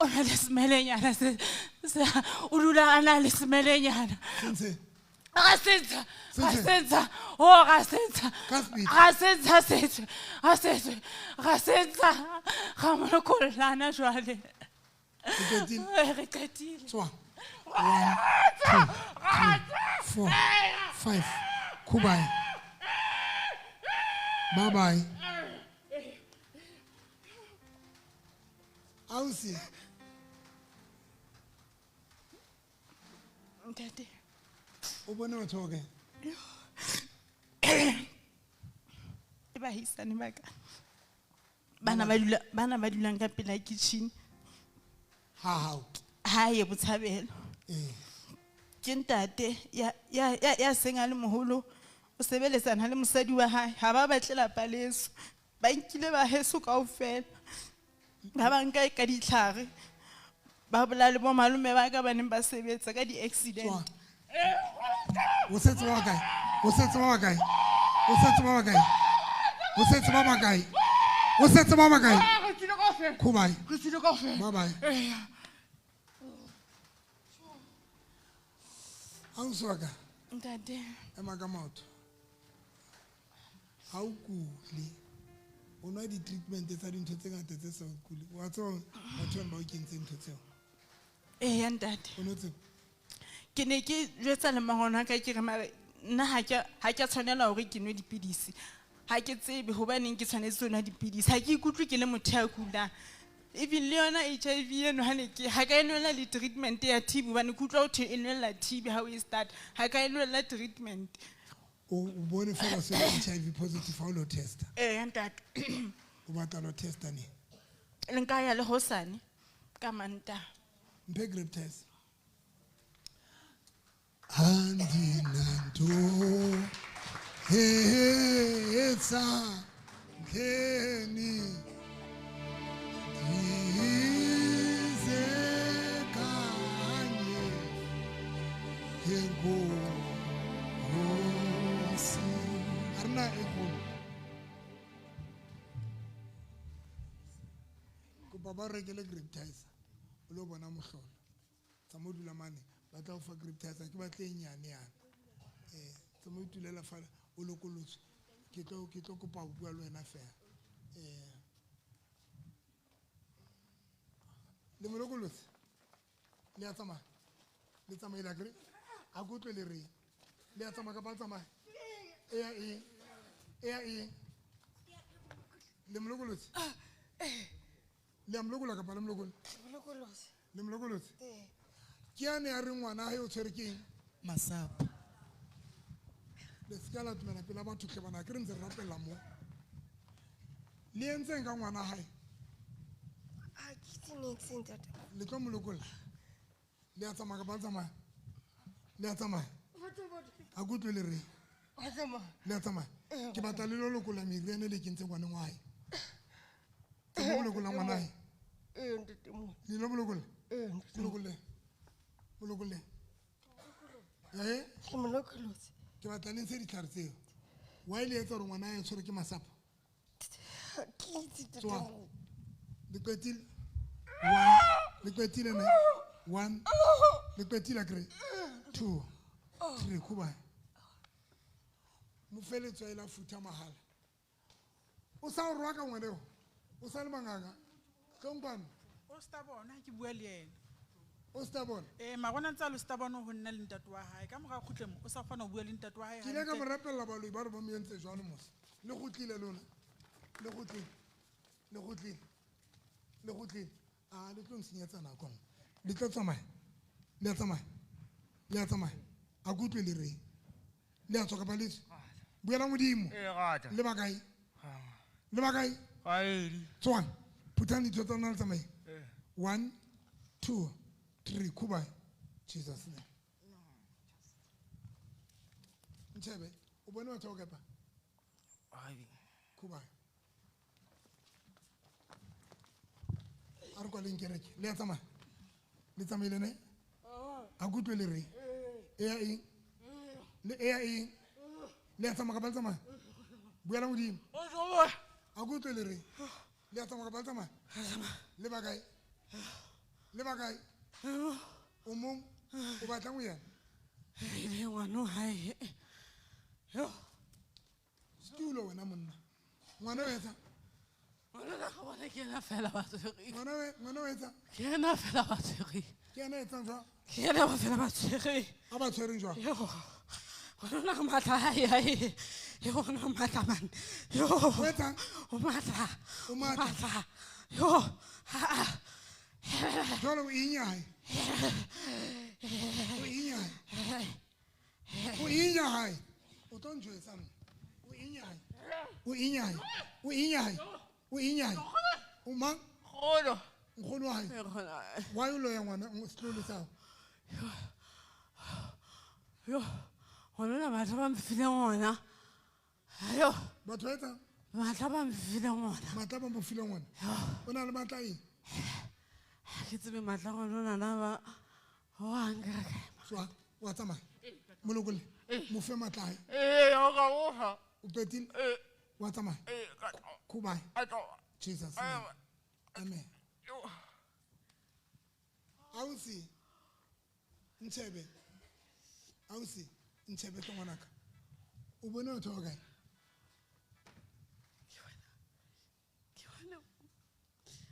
O na le semelenyana se o dula a na le semelenyana Sentse. ga sentsha ga monokolana jwale re qetile Tswa. 1 2 3 4 5 Kubai. Bye bye. Ausi. Ntate. O bone batho ke? E ba hisane ba ka. Bana ba dulang ka pela kitchen. Ha. Hae botshabelo. Ke ntate ya senga le moholo o sebeletsana le mosadi wa hae ha ba batlela paleso ba nkile ba heso kaofela ba banka ka ditlhare ba bola le bo malume ba ka baneng ba sebetsa ka di accident O setse ba kae Kubai. Bye bye. Auswaka. Ntate. Ema ka maoto. Ha o kule. O nwa di treatment tsa dintho tse ngata tse sa kule. Wa tsona batho ba o kentse ntho tseo. Ya ntate. O notse. Ke ne ke jwetsa le mahona ka ke re mare nna ha ke tshwanela hore ke nwe dipidisi. Ha ke tsebe hobaneng ke tshwanetse ho nwa dipidisi. Ha ke ikutlwe ke le motho ya kulang. Even Leona HIV eno ha ne ke ha ka enwela le treatment ya TB hobane ke utlwa ho thwe enwela TB how we start ha ka enwela treatment. O bone fela se HIV positive ha o lo testa. Ntate. O batla lo testa ne. Le nka ya le hosane ka Manta. Mpe grip test. Andinanto hetsa ngeni dizekanye hengosi arna ekolo ko baba rekele grip test o lo bona mohlolo tsa modula mane ba tla o fa grip test ke batle enyane yana tsa mo tulela fa o lokolotse ke tlo kopa go bua le wena fela le mo lokolotse le a tsamaya le tsamaile gre a go tle le re le a tsamaya ka ba tsamaya le mo lokolotse le am lokola ka ba le mo lokolotse ke ane a re ngwana ha yo tshwere ke Masapo. le skala tumela pela batho tle bana ke re ntse rapela mo le entseng ka ngwana hae le tlo molokola le a tsamaya ka ba tsamaya le a tsamaya a go tle le re le a tsamaya ke batla le lo lokola meriane le kentse ngwaneng wa hae ke mo lokola ngwana hae le lo molokola molokole ke batla le ntshe ditlhare tseo wa ile etsa gore ngwana a tshwere ke masapo le qetile ne 1 le qetile kre 2 3 kuba mo feletswa ila futa mahala o sa o rwa ka ngwaneo o sa le manganga tlompana o sta bona ke bua le yena o sta bona magona ntsa lo sta bona ho nna le ntate wa hae ka moga khutlemo o sa kgona ho bua le ntate wa hae ke le ka mo rapella baloi ba re ba mo entse jwalo mos le go tlile lona le go tlile a le tlo nsenyetsa nako le tlo tsamaya le a tsamaya a go tlile le re le a tsoka ba le buela modimo le bakae tswana phutang ditho tsa nna le tsamaya 1 2 3 kuba Jesus name. Nchebe, ubone wa thoka pa. Hayi. Kuba. Arko linkereke. Le tsama. Le tsamaile ne? A gutwe le re. Ea eng? Le ea eng? Le tsama ka ba tsama. Buela modimo. A gutwe le re. Le tsama ka ba tsama. Le ba kae? Le ba kae? O mong o batla go ya. Le ngwana hae. Yo. Stulo wena monna. Ngwana wetsa. Ngwana ga bona ke na fela ba tsere. Ngwana wetsa. Ke na fela ba tsere. Ke na etsa jwa. Ke na ba fela ba tsere. A ba tshwereng jwa. Yo. Ngwana ga matla hae. Yo ngwana matla man. Yo. Wetsa. O matla. O matla. Yo. Jolo inyai. O inyai. O inyai. O tonjwe sam. O inyai. O inyai. O inyai. O inyai. O mang? Khono. Khono hai. Wa yo lo ya ngwana o slowly sa. Yo. Ngwana matla ba mfile ngwana. Yo. Batho etsa. Matla ba mfile ngwana. Matla ba mfile ngwana. O na le matla eng? Ke tsebe matla ngwana na ba. Wa ngaka. Swa, wa tsama. Molokole. Mo fe matla hai. O ka oha. O petile. Wa tsama. Kubai. Jesus. Amen. Ausi. Nchebe. Ausi. Nchebe to ngwanaka. O bone o thoka kae?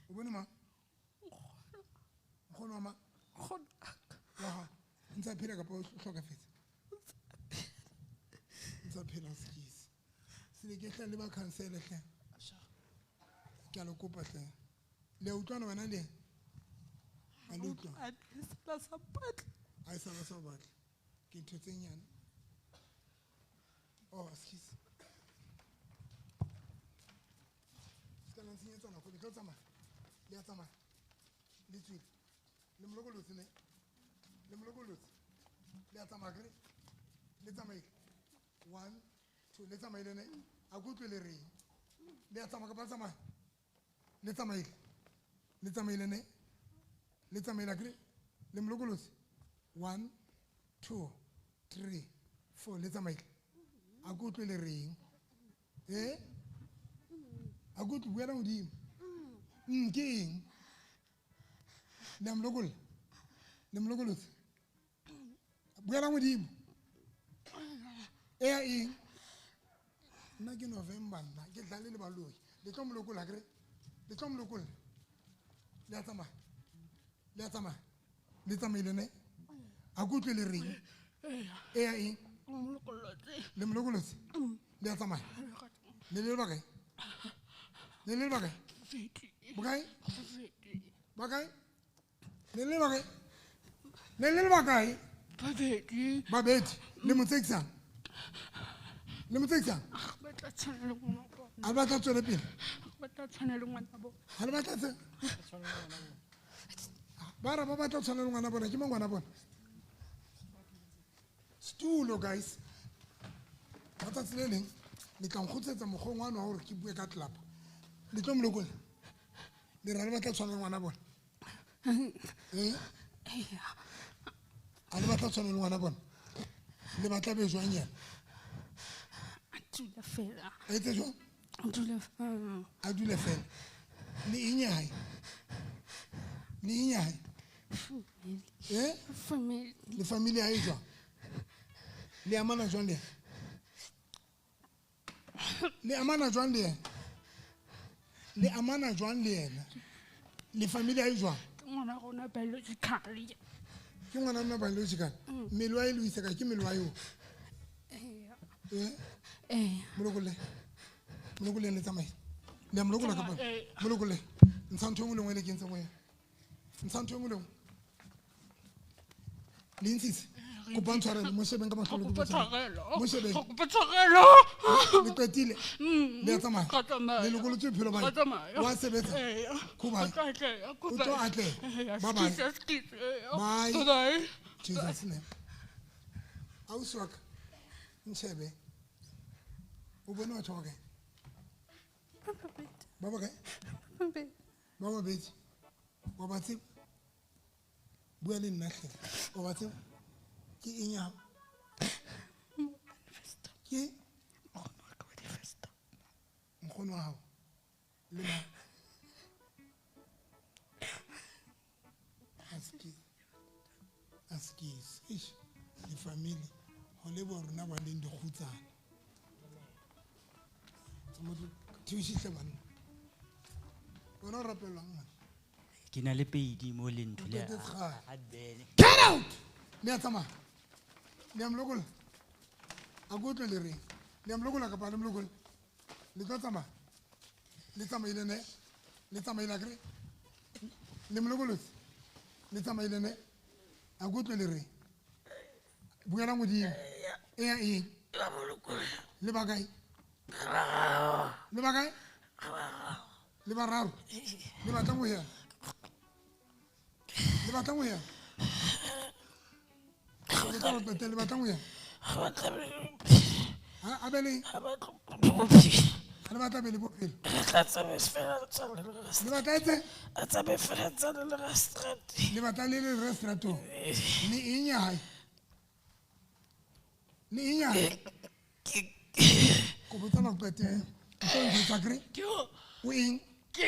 O bone ma? Khono ma? Khono. Wa. Ntsa phela ka po hloka fetse. Ntsa phela skis. Sile ke hla le ba cancel hle. Ke a lo kopa hle. Le utlwana wena le? A lo utlwa. A sa sa batla. A sa sa batla. Ke ntse nyane. Oh, skis. Kana tsinyetsa na go le tsama. Le a tsama. Le tswile. Le molokolosi ne. Le molokolosi. Le a tsama kre. Le tsamaile. 1 2 le tsamaile ne. A kutlwe le re. Le a tsama ka ba tsama. Le tsamaile. Le tsamaile ne. Le tsamaile kre. Le molokolosi. 1 2 3 4 le tsamaile. A kutlwe le reng? A kutlwe buela modimo. Ke eng? Le molokolo. Le molokolosi. Buela modimo. Eng? Nna ke November nna ke tla le baloi. Le tlo molokola kre. Le tlo molokola. Le a tsamaya. Le a tsamaya. Le tsamaile ne. A kutlwe le reng? Eng? Le molokolosi. Le a tsamaya. Le le bakae? Le le bakae? Bakae? Bakae? Le le bakae? Le le bakae? Babedi. Babedi. Le motsekisang. Le motsekisang. Ba tla tshwanela ngwana bo. A ba tla tswela pele. Ba tla tshwanela ngwana bo. Ha le batla tse? Ba ra ba batla tshwanela ngwana bona ke mo ngwana bona. Stulo guys. Ba tla tseleng. Le tla nkgotsetsa mogong wa no hore ke bue ka tlapa. Le tlo molokola. Le ra le batla tshwanela ngwana bona. A le batla tshwanela ngwana bona. Le batla be jwang yana? Dula fela. A etse jwang? Dula fela. A dula fela. Le inyai. Le inyai. Family. Le family a e jwang? Le amana jwang le? Le amana jwang le? Le amana jwang le yena? Le family a e jwang? Ngwana rona biologically. Ke ngwana nna biological. Mmele wa e le isa ka ke mmele wa yo. Molokole. Molokole le tsamaye. Le molokola ka bona. Molokole. Ntshantho mo lengwe le ke ntse mo ya. Ntshantho mo lengwe. Le ntshise. Ko bontshwara le mo shebeng ka matlolo go botsa. Mo shebeng. Go botsogelo. Le qetile. Le tsamaya. Le lokolo tse phelo ba. Wa sebetsa. Go ba. O tlo atle. Bye bye. Bye. Jesus name. Ausi wa ka nshebe o bone batho ba kae ba kae ba babedi wa ba tseba bua le nna hle wa ba tseba ke eng ya ke nkgono wa hao le ma askis ish le family ho le bo rona ba leng dikgutsana tsamotho thiusitse banna bona o rapelwang ke na le peidi mo le ntho le get out le a tsamaya le a mlokola a go tlo le reng le a mlokola kapa le mlokola le tlo tsamaya le tsamaile ne le tsamaile akere le mlokolotse le tsamaile ne a go tlo le reng buela modimo e ya eng le ba kae le ba kae le bararo le batla go ya le batla go ya le batla go ya a bele le batla bele bophelo le batla etse le batla le le restaurant ni eng ya hae ni eng ya hae ko botsa ba qete go ntse kre o eng ke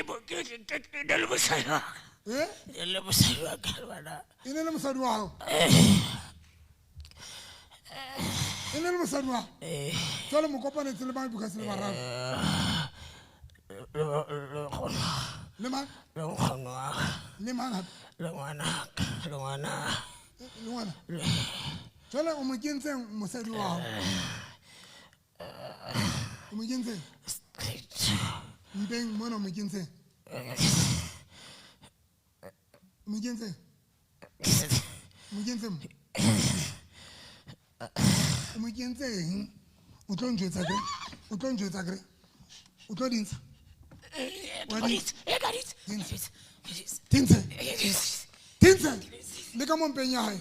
le mosadi wa le mosadi wa ka bana e ne le mosadi wa hao e ne le mosadi wa tsole mo kopanetse le ba bukase le bararo le man le nkgono le man le ngwana tsole o mo kentseng mosadi wa hao o mo kentseng mpeng mona o mo kentseng mo kentseng o tlo njwetsa kre o tlo dintsha tintse le ka mompeng ya hae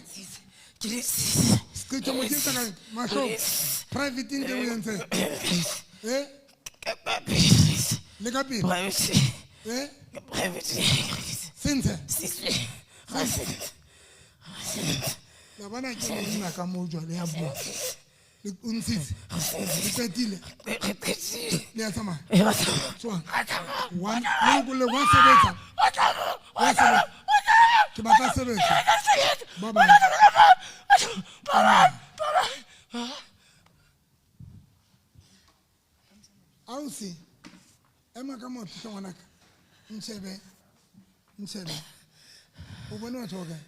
skrito mo kentsha kae mahlo private inte o entse le ka pele sentse la bana ke nna ka mo jwa le ya bua le untshitse le qetile le ya tsamaya tswang one le wa sebetsa ke batla sebetsa ba ba ausi ema ka motho ke ngwanaka ntshebe o bone batho ba kae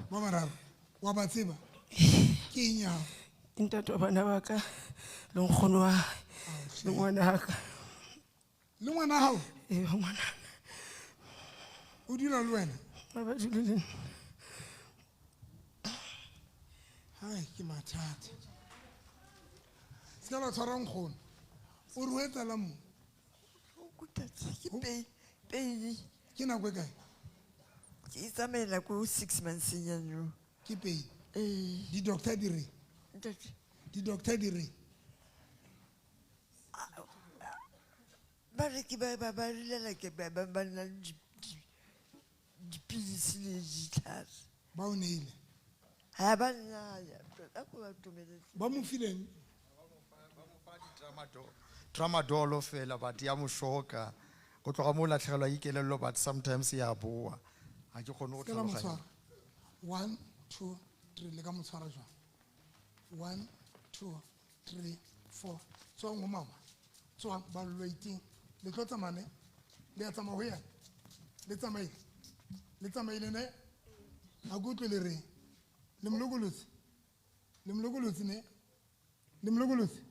ba bararo wa ba tseba ke eng ya ntate wa bana ba ka le nkgono wa le ngwana ka le ngwana hao ngwana o dula le wena ba dule hai ke mathata ska la tshwara nkgono o re ho etsala mo ke nako e kae ke itsamaela ko 6 months nyano ke pei di-doctor di re ba re ke ba rilela ke ba nna dipilisi le ditlhare ba o neile ha ba nnaya ba tumeletse ba mo fileng tramadol fela but ya moshoka go tloga mo latlhegelwa ikelello but sometimes ya boa ha ke kgone go tlhaloganya 1 2 3 le ka motshwara jwa 1 2 3 4 tswang ho mama tswang ba lwaiting le tlo tsamane le ya tsamaya ho ya le tsamaile ne a go tlwe le re le mlokolotsi ne le mlokolotsi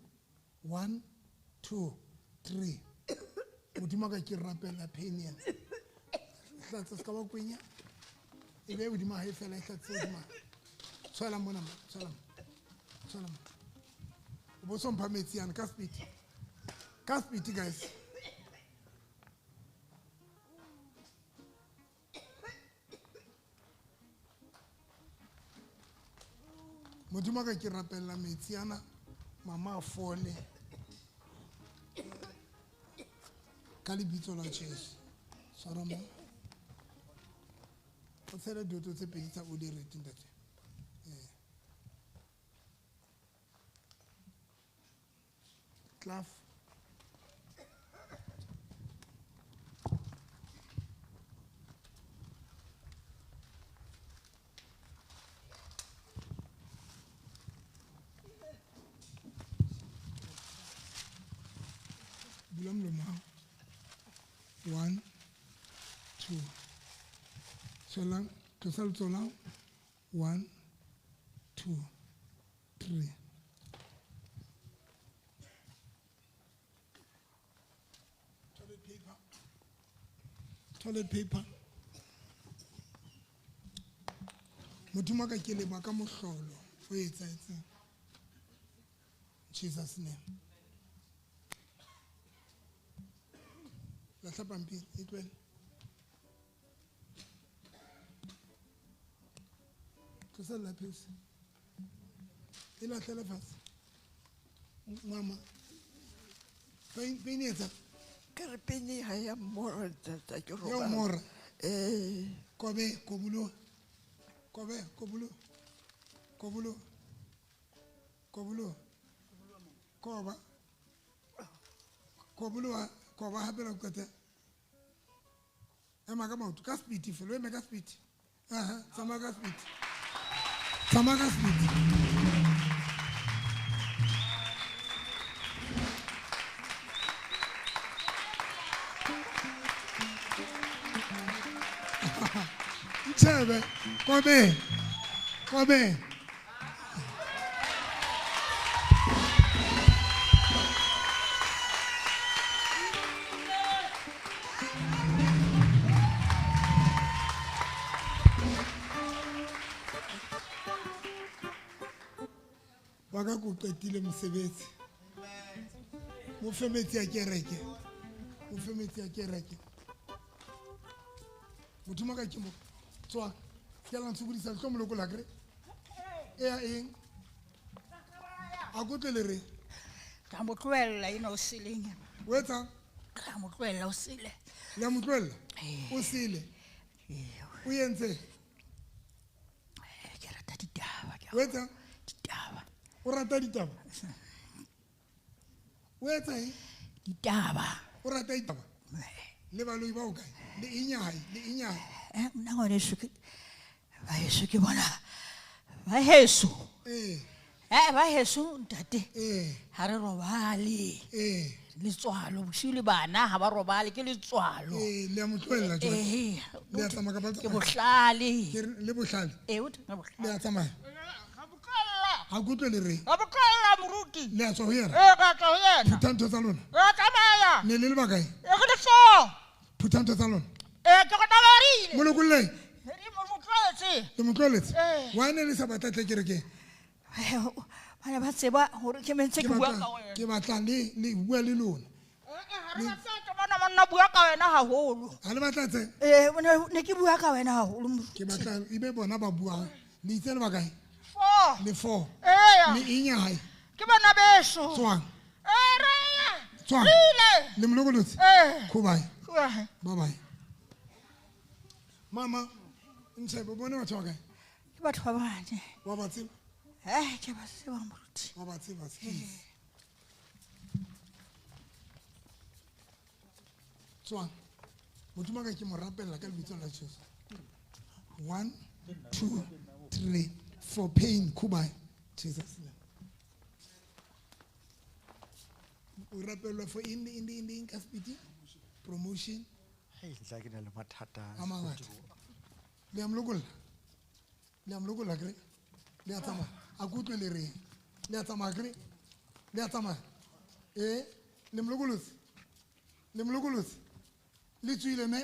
1 2 3 modimo ka ke rapela pain yana hlatsa ska ba kwenya e be modimo ha e fela e hlatsa modimo tswela mona tswela o bo sompha metsi yana ka speed guys modimo ka ke rapella metsi ana mama a fole ka lebitso la Jesu swara mo o tshela dioto tse pedi tsa o di rete ntate Claf Bulam lo mau 1 2 Solang kesal solang 1 2 3 toilet paper modimo ka ke leba ka mohlolo o etsaetseng Jesus name la pampiri e tlwele tlosa lapisi e latlhele fatshe mama peine etsa Ke re pene ha ya mora tata ke ya roba. mora kobe kobulo kobe kobulo kobulo kobulo koba kobulo koba hapela ukata ema ka maoto ka speed felo ema ka speed sama ka speed Chebe, come. Waka kuqedile msebenzi. Mo femetsi ya kereke. Motho maka ke mo tswa ke la ntsubudisa le tlo moloko la kre ya eng a go tle le re ka mo tloella ina o seleng wetsa ka mo tloella o sele la mo tloella o sele o yentse ke rata ditaba wetsa ditaba o rata ditaba wetsa ditaba o rata ditaba le baloi ba o kae le inyai nna ngwane shuke ba heso ke bona ba heso ba heso ntate ha re robale letswalo boshile bana ha ba robale ke letswalo le a motloella jwa le a tsamaya ka ba ke bohlale le bohlale o tla bohlale le a tsamaya ha go tle le re a bokalla moruti le a tswa ho yena ka tswa ho yena phutantho tsa lona tsamaya ne le ba kae ke le fo phutantho tsa lona ke go tabarile molokolleng le le motloletse wa ne le sa batla tle kereke bana ba tseba hore ke mentse ke bua ka wena ke batla le bua le lona monna bua ka wena haholo ha le batla tse ne ke bua ka wena haholo ke batla ibe bona ba buang le itse le ba kae le 4 le inyai ke bana beso tswang tswang le molokolotse kubai bye mama ntshebe bone batho ba kae ke batho ba bane wa ba tseba ke ba tseba moruti wa ba tseba tswang modimo ka ke mo rapella ka lebitso la Jesu 1 2 3 for pain kubai Jesus o rapellwa for in the ka speed promotion tla ke na le mathata a mangata le amlokolla kre le a tsamaya a kutlwe le reng le a tsamaya kre le a tsamaya le mlokolotse le tswile ne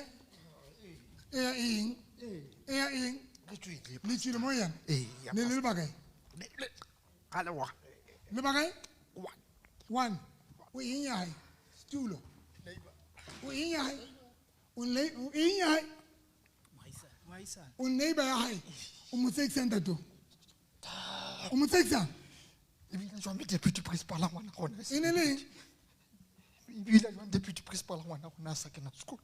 e ya eng le tswile mo yana ne le ba kae le ba kae 1 o eng ya hae stulo o eng ya hae o eng ya hae o neighbor ya hae o mo tse extenda to o mo tsekisa ebile jwang le deputy principal a ngwana gona e ne leng ebile jwang deputy principal a ngwana gona a sa kena sekolo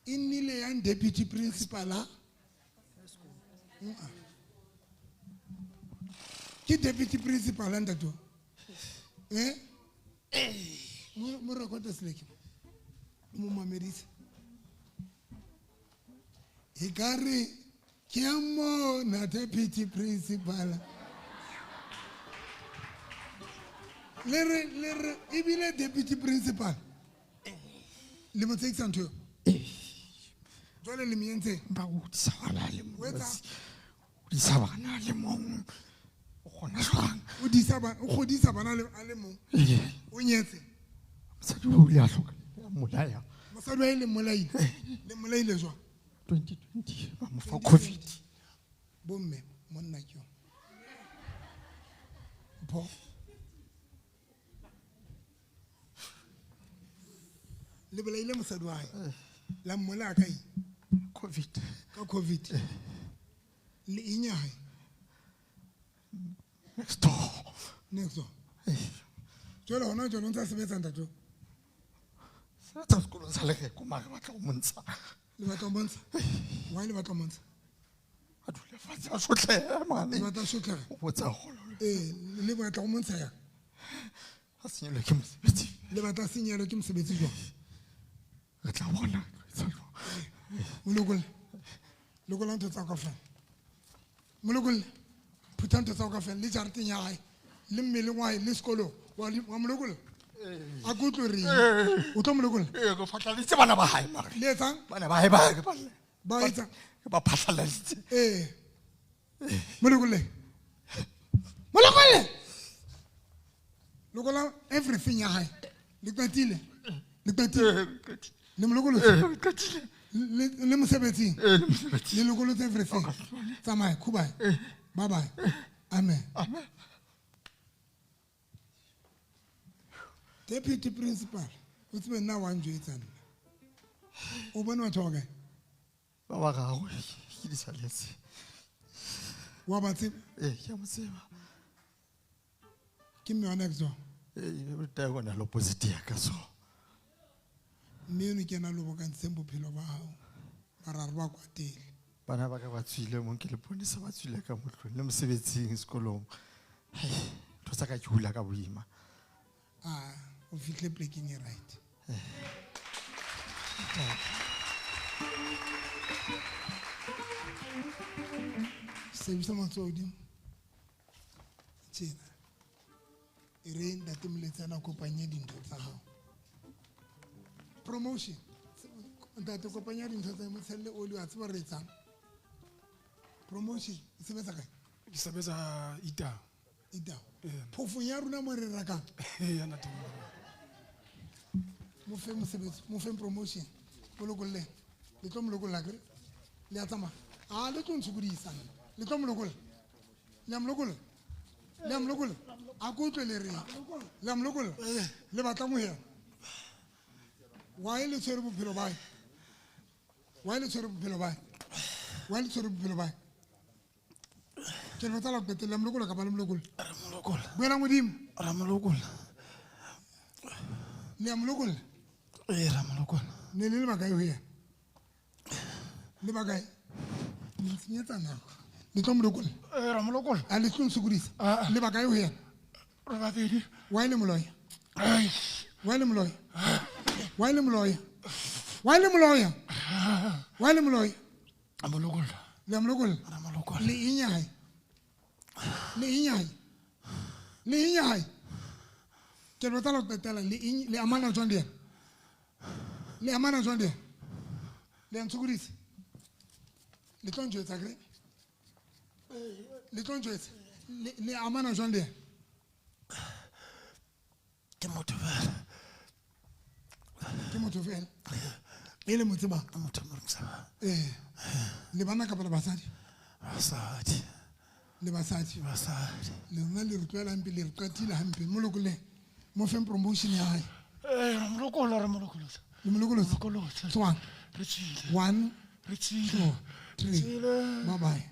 e nnile yang deputy principal a ke deputy principal a ntato mo rekota seleke mo mamedise e ka re ke a mona deputy principal le re ebile deputy principal le mo tsekisa ntho jwale le mientse ba o di sa bana le mo o di sa bana le mo o gona jwang o godisa bana a le mong o nyetse mosadi o ile a hloka molaya mosadi wa ile molaile le molaile jwang 2020 ba mo fa covid bomme monna ke yo po le bolaile mosadi wa hae la mmola ka covid le inyahe next door jwale hona jwale o ntse a sebetsa ntato sebetsa sekolong sa legeko mare batla go montsha le batla go montsha why le batla go montsha a dule fatshe a sotlhe mane le batla sotlhe o botsa golo le batla go montsha ya a senyelwe ke mosebetsi le batla senyelwe ke mosebetsi jwang re tla bona molokole lokola ntho tsa ka fela molokole phutha ntho tsa ka fela le jareteng ya gae le mmeleng wa gae le sekolo wa molokole a ko tlo reng o tlo molokole go fatladitse bana ba gae mare le etsang bana ba gae ba etsang ba phatlaladitse molokole lokola everything ya gae le kwatile le molokole le mosebetsing le lokolotse everything tsamaya khubae bye bye amen deputy principal o tsebe nna wa njwetsa nna o bone batho ba kae ba ba gago ke di saletse wa ba tsebe ke a mo tseba ke mme wa nexo ta gona lo positive ka so mme eno ke na lo bokantseng bophelo ba gago marare ba kwatele bana ba ka ba tswile mo ke le ponisa ba tswile ka motlong le mosebetsing sekolong ntho tsa ka ke hula ka boima o fitlhe plekeng e right sebisa matsoho godimo tjena e re ntate moletsana kopanye dintho tsa gago promotion ntate kopanya dintho tsa mo tshelle oli wa tseba re etsang promotion e sebetsa kae ke sebetsa ita phofong ya rona mo re rakang ya ntate mo fe mosebetsi mo fe promotion bolokolle le tlo molokolla ke le a tsamaya le tlo ntshukudisa le tlo molokolla le amolokolla a ko tlwe le reng le amolokolla le batla mo hea wa ile tshwere bophelo ba hae wa ile tshwere bophelo ba hae ke le batla go qetella molokolla ka ba le molokolla buela modimo le amolokolla ne le bakae ho ya le bakae le senyetsa nako le tlo molokolla a le tlo nsukudisa le bakae ho ya wa ile moloya le amolokolla le inyae ke le batla go qetela le amana jwang dia le ntshukudisa le tlo njwetsa kre le amana jwang dia ke motho fela e le motseba le bana kapa le basadi le rona le re tloela hampe le re qatile hampe molokole mo feng promotion ya hae le molokolotse tswang 1 2 3 bye bye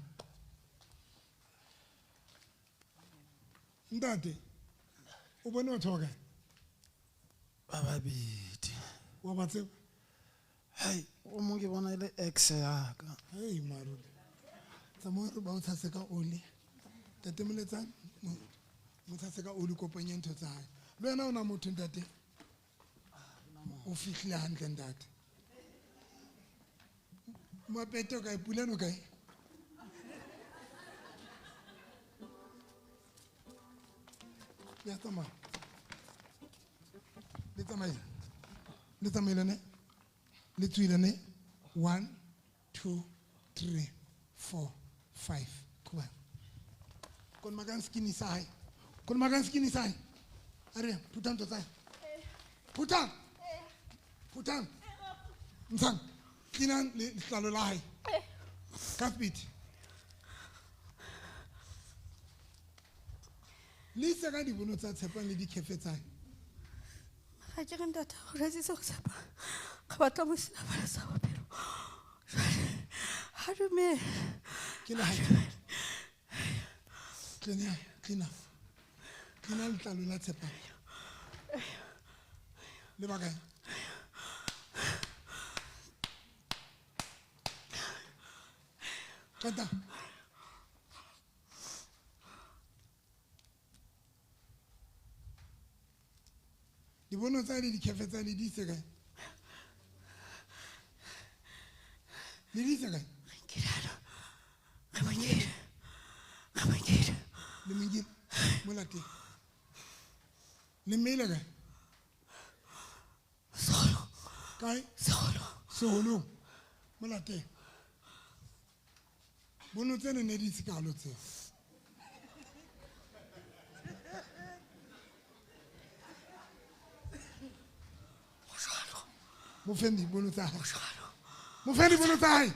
Ntate, o bone o thoka. Ba babedi. Wa ba tseba? Hai, o mo ke bona ile ex ya ka. Hey maru. Tsamo re ba o tshase ka oli. Tate moletsa mo tshase ka oli kopanya ntho tsa hae. Le wena o na motho ntate. O fihlile hantle ntate. Mapete o kae pulano kae? Ya tama. Le tsamaile. Le tsamaile ne. Le tswile ne. 1 2 3 4 5. Kuba. Kon makan skinny sai. Kon makan skinny sai. Are, putan to sai. Putan. Putan. Msang. Kinan le hlalo la hae. Kaspit. Lisa ka di bono tsa tshepa le di kefe tsa. Ga ke renda ta go retsi se go tshepa. Ga batla mo sina ba sa bophelo. Ha dume. Ke la hae. Tlenya, tlina. Tlina le tlalo la tshepa. Le ba kae? Kata. Di bono tsa le di kefe tsa le di se kae? Le di se kae? Le mengile. Molate. Le mele kae? Solo. Kae? Solo. Solo. Molate. Bono tsene ne di se ka lo tse. Mufendi bono tsa hae. Mufendi bono tsa hae.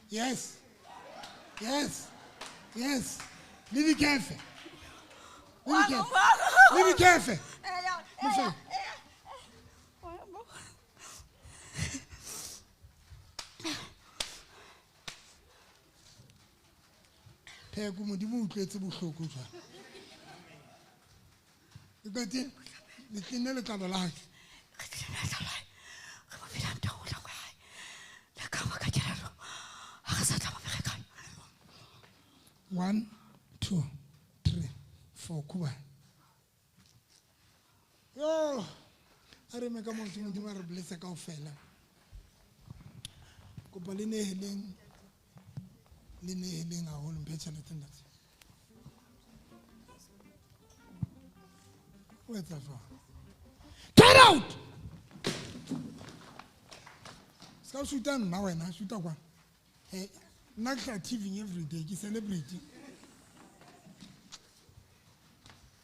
Yes. Yes. Yes. Le di kefe. Le di kefe. Le di kefe. Mufendi. Pheko modimo o utlwetse bohloko jwa. Ikati le tlene le tlalo la hae. One, 2, 3, 4. Kuba. Yo, are me ka mo timo di mara blessa ka ofela. Ko ba le neheleng a holo mphetsa le tenda. What's that for? Get out! Ska shoota nna wena, shoota kwa. Hey, nna ke TV every day, ke celebrity.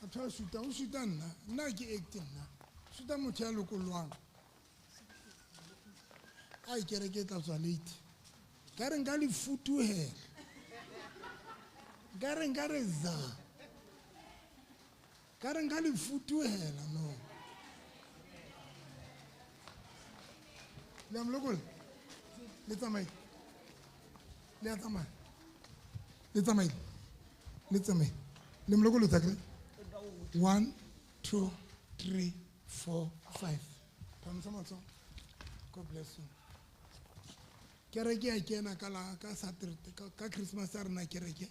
Atwa shoota, o shoota nna ke acting nna. Shoota motho ya lokolwang. Ai kere ke tla tswa late. Ka re nka le futu he. Ka re nka re za. Ka re nka le futu hela no. Le amlokol. Le tsamaile. Le a tsamaya. Le tsamaile. Le tsamaile. Le mlokolo tsakre. 1 2 3 4 5. Phamisa matso. God bless you. Kereke a kena ka Saturday ka Christmas a rena kereke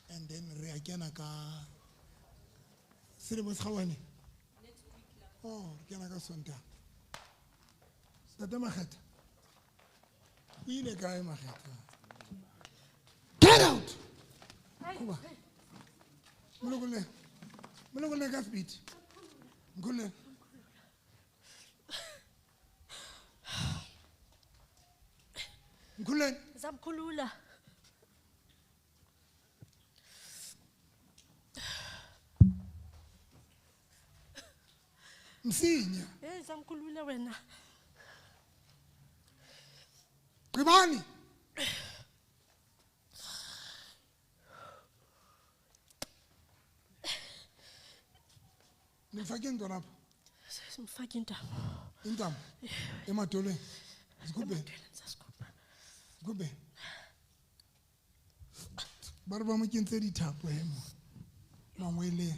and then re a kena ka Selemo se gawane. Oh, kena ka Sontaga. Tate Mageta. Ile kae Mageta? Get out! Kuba. Mulokole ka speed. Ngule. Ngule. Zamkhulula. Msinya. Zamkhulula wena. Qibani. Nifake into lapha. Simfake intamo. Intamo. Emadolweni. Zikube. Zikube. ba re ba mo kentse dithapo he mo mangwele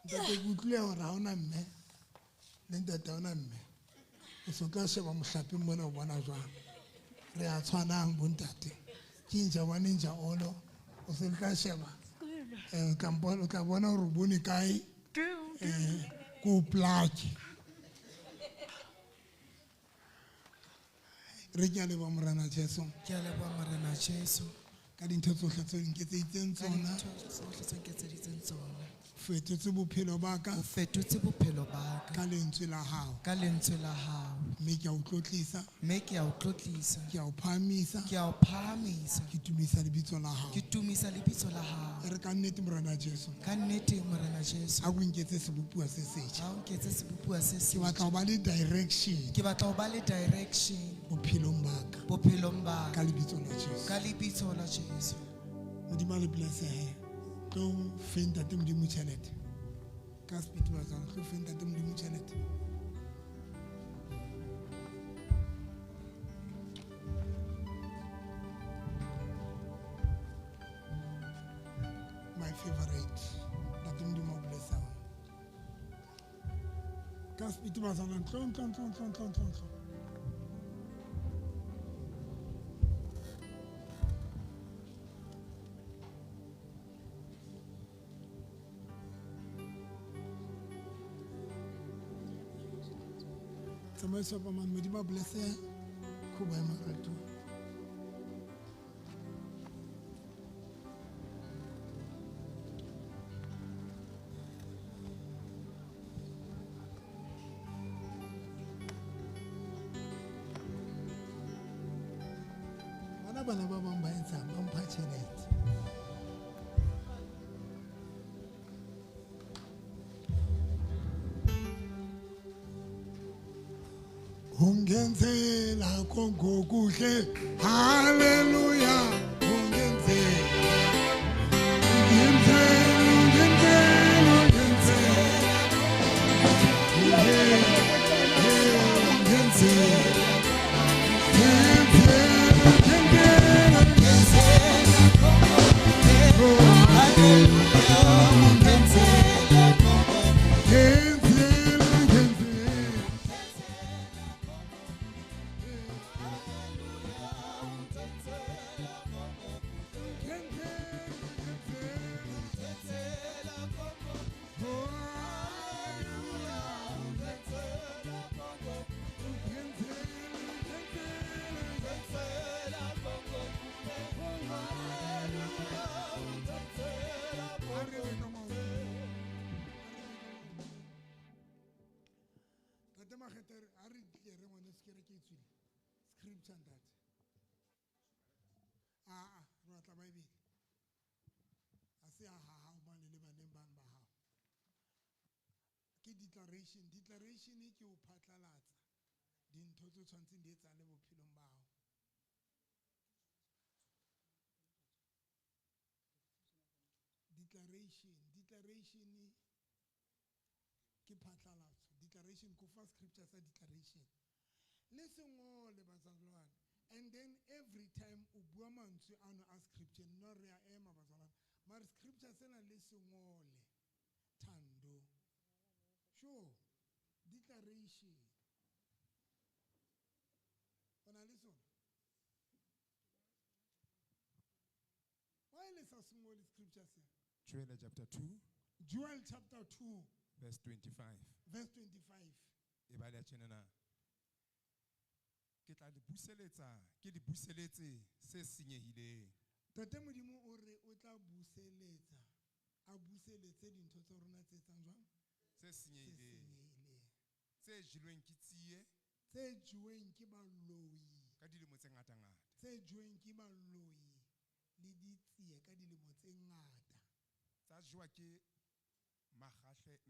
ntate ke utlwile hore ha ona mme le ntate ha ona mme o so tla sheba mohlapeng mona o bona jwang re a tshwanang bontate kinja wa ninja olo o se tla sheba o tla bona hore o bone kae ko plaki re ke a leba morena Jesu Ke a leboha Morena Jesu ka dintho tsohle tse di nketseditseng tsona tsohle tse nketseditseng tsona. fetotse bophelo ba ka O fetotse bophelo ba ka ka lentswe la hao ka lentswe la hao. mme ke a o tlotlisa Mme ke a o tlotlisa, ke a o phahamisa ke a o phahamisa, ke tumisa lebitso la hao ke tumisa lebitso la hao. e re ka nnete morena Jesu Ka nnete Morena Jesu, a ko nketse sebopuwa se setjha ha o nketse sebopuwa se ke setjha. batla ho ba le direction Ke batla ho ba le direction bophelong ba ka bophelong ba ka ka lebitso la Jesu ka lebitso la Jesu. modimo a le blessehe tlo fe ntate modimo tjhelete ka speed ba tsana tlo fe ntate modimo tjhelete my favorite ntate modimo a blessa ka speed ba tsana tlo tsamaiso pa man modimo a blesse khuba ya marato bana ba bang ba etsang ba mpha tjhelete ungenzela konke kuhle haleluya ungenzela scripture that re tla Bible a se a ha ba le baneng bang ba hao ke declaration ke o phatlalatsa dintho tse tshwantseng di etsale bophelong ba hao declaration ke phatlalatso declaration ko fa scripture sa declaration listen all le bazalwane and then every time o bua mantswe ano a scripture no re a ema bazalwane mara scripture sena le sengole thando sure declaration ona le sona why le sa sengole scripture se Joel chapter 2 verse 25 e ba le tjena ke tla di buseletsa ke di buseletse se senyehileng tate modimo o re o tla buseletsa a buseletse dintho tsa rona tse tsang jwang se senyehileng tse jilweng ke tsiye tse juweng ke baloi ka dilemo tse ngata ngata tse juweng ke baloi le ditsiye ka dilemo tse ngata tsa jwa ke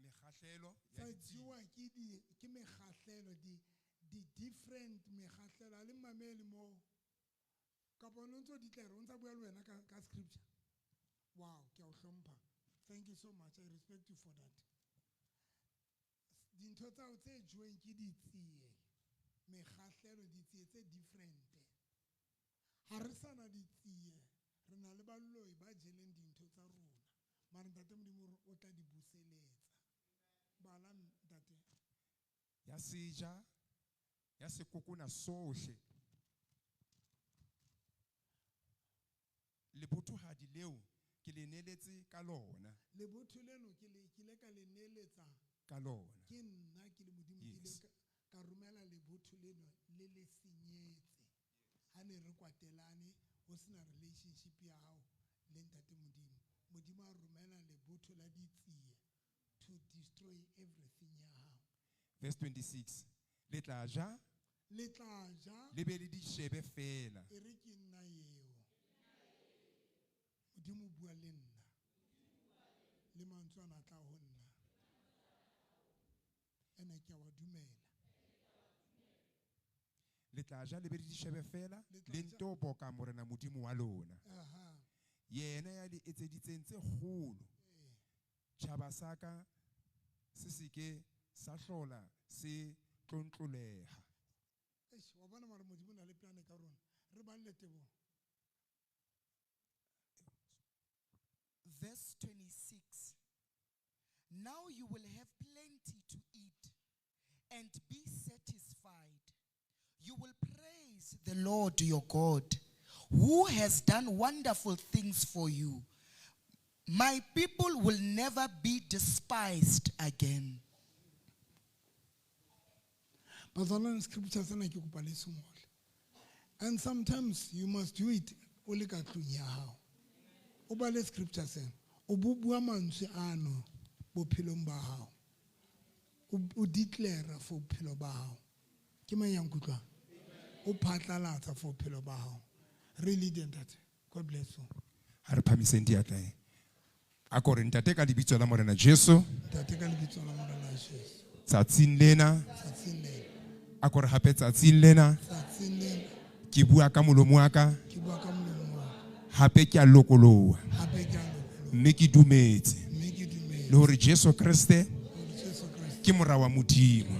mekgahlelo tsa jwa ke mekgahlelo di different mekgahlelo a le mamele mo kapa no ntso di tlere o ntsa bua le wena ka scripture wow ke a o hlompha thank you so much I respect you for that dintho tsa o tse juweng ke ditsiye mekgahlelo ditsie tse different ha re sana ditsie re na le balloi ba jeleng dintho tsa rona mara ntate Modimo o tla di buseletsa bala ntate ya seja ya sekokona sohle lebothohadi leo ke le neletse ka lona lebotho leno ke le ka le neletsa ka lona ke nna ke le Modimo ke ka romela lebotho leno le senyetse ha ne re kwatelane ho sena relationship ya hao le ntate Modimo Modimo a romela lebotho la ditsie to destroy everything ya hao. Verse 26 le tla ja le be le di shebe fela e re ke nna eo Modimo bua le nna le mantswe ana tla ho nna ene ke wa dumela le tla ja le be le di shebe fela le nto boka morena Modimo wa lona yena ya le etseditseng tse kgolo tjhaba saka se seke sa hlola se tlontloleha wa bona mara Modimo na le plane ka rona re ba le tebo. Verse 26. Now you will have plenty to eat and be satisfied. You will praise the Lord your God, who has done wonderful things for you. My people will never be despised again. But the scriptures are small. And sometimes you must do it only ka tlung ya hao. O ba le scriptures o bua mantswe ano bophelong ba hao. O declare for bophelo ba hao. Ke mang ya nkutlwa? O phatlalatsa for bophelo ba hao. Really did that. God bless you. ha re phamiseng diatla a ko re ntate ka lebitso la morena Jesu Ntate ka lebitso la morena Jesu. tsatsing lena Tsatsing lena. a ko re hape tsatsing lena Tsatsing lena. ke bua ka molomo wa ka Ke bua ka molomo wa ka. hape ke a lokoloha Hape ke a lokoloha. mme ke dumetse Mme ke dumetse. le hore Jesu Kriste Jesu Kriste. ke mora wa Modimo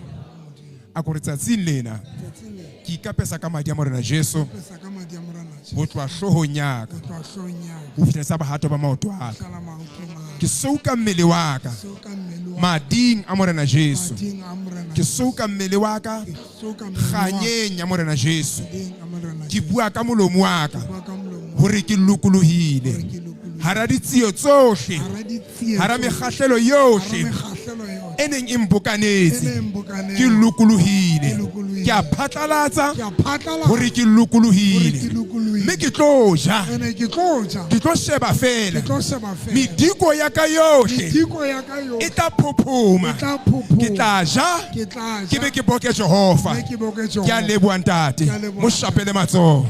a ko re tsatsing lena Tsatsing lena. ke ikapesa ka madi a morena Jesu Pesa ka madi a morena Jesu. ho tloha hlohong ya ka Ho tloha hloohong ya ka. ho fihlesa bahato ba maoto a ka Hlala maotong a ka. ke souka mmele wa ka Souka mmele wa ka. mading a morena Jesu Mading a morena ke souka mmele wa ka Souka mmele wa ka. kganyeng ya morena Jesu Mading a morena ke bua ka molomo wa ka Bua ka molomo. hore ke lokolohile hara ditsio tsohle Hara ditsie hara tsohle. mekgahlelo yohle Mekgahlelo yohle. e neng e mbokanetse E neng e mbokanetse. ke lokolohile ke a phatlalatsa Ke a phatlalatsa. hore ke lokolohile mme ke tlo ja Ene ke tlo ja. ke tlo sheba fela Ke tlo sheba fela. mediko ya ka yohle Mediko ya ka yohle. e tla phophoma E tla phophoma. ke tla ja Ke tla ke ja. be ke boke Jehova Mme ke boke ke a Jehova. leboha ntate Ke a leboha. mo shapele matsoho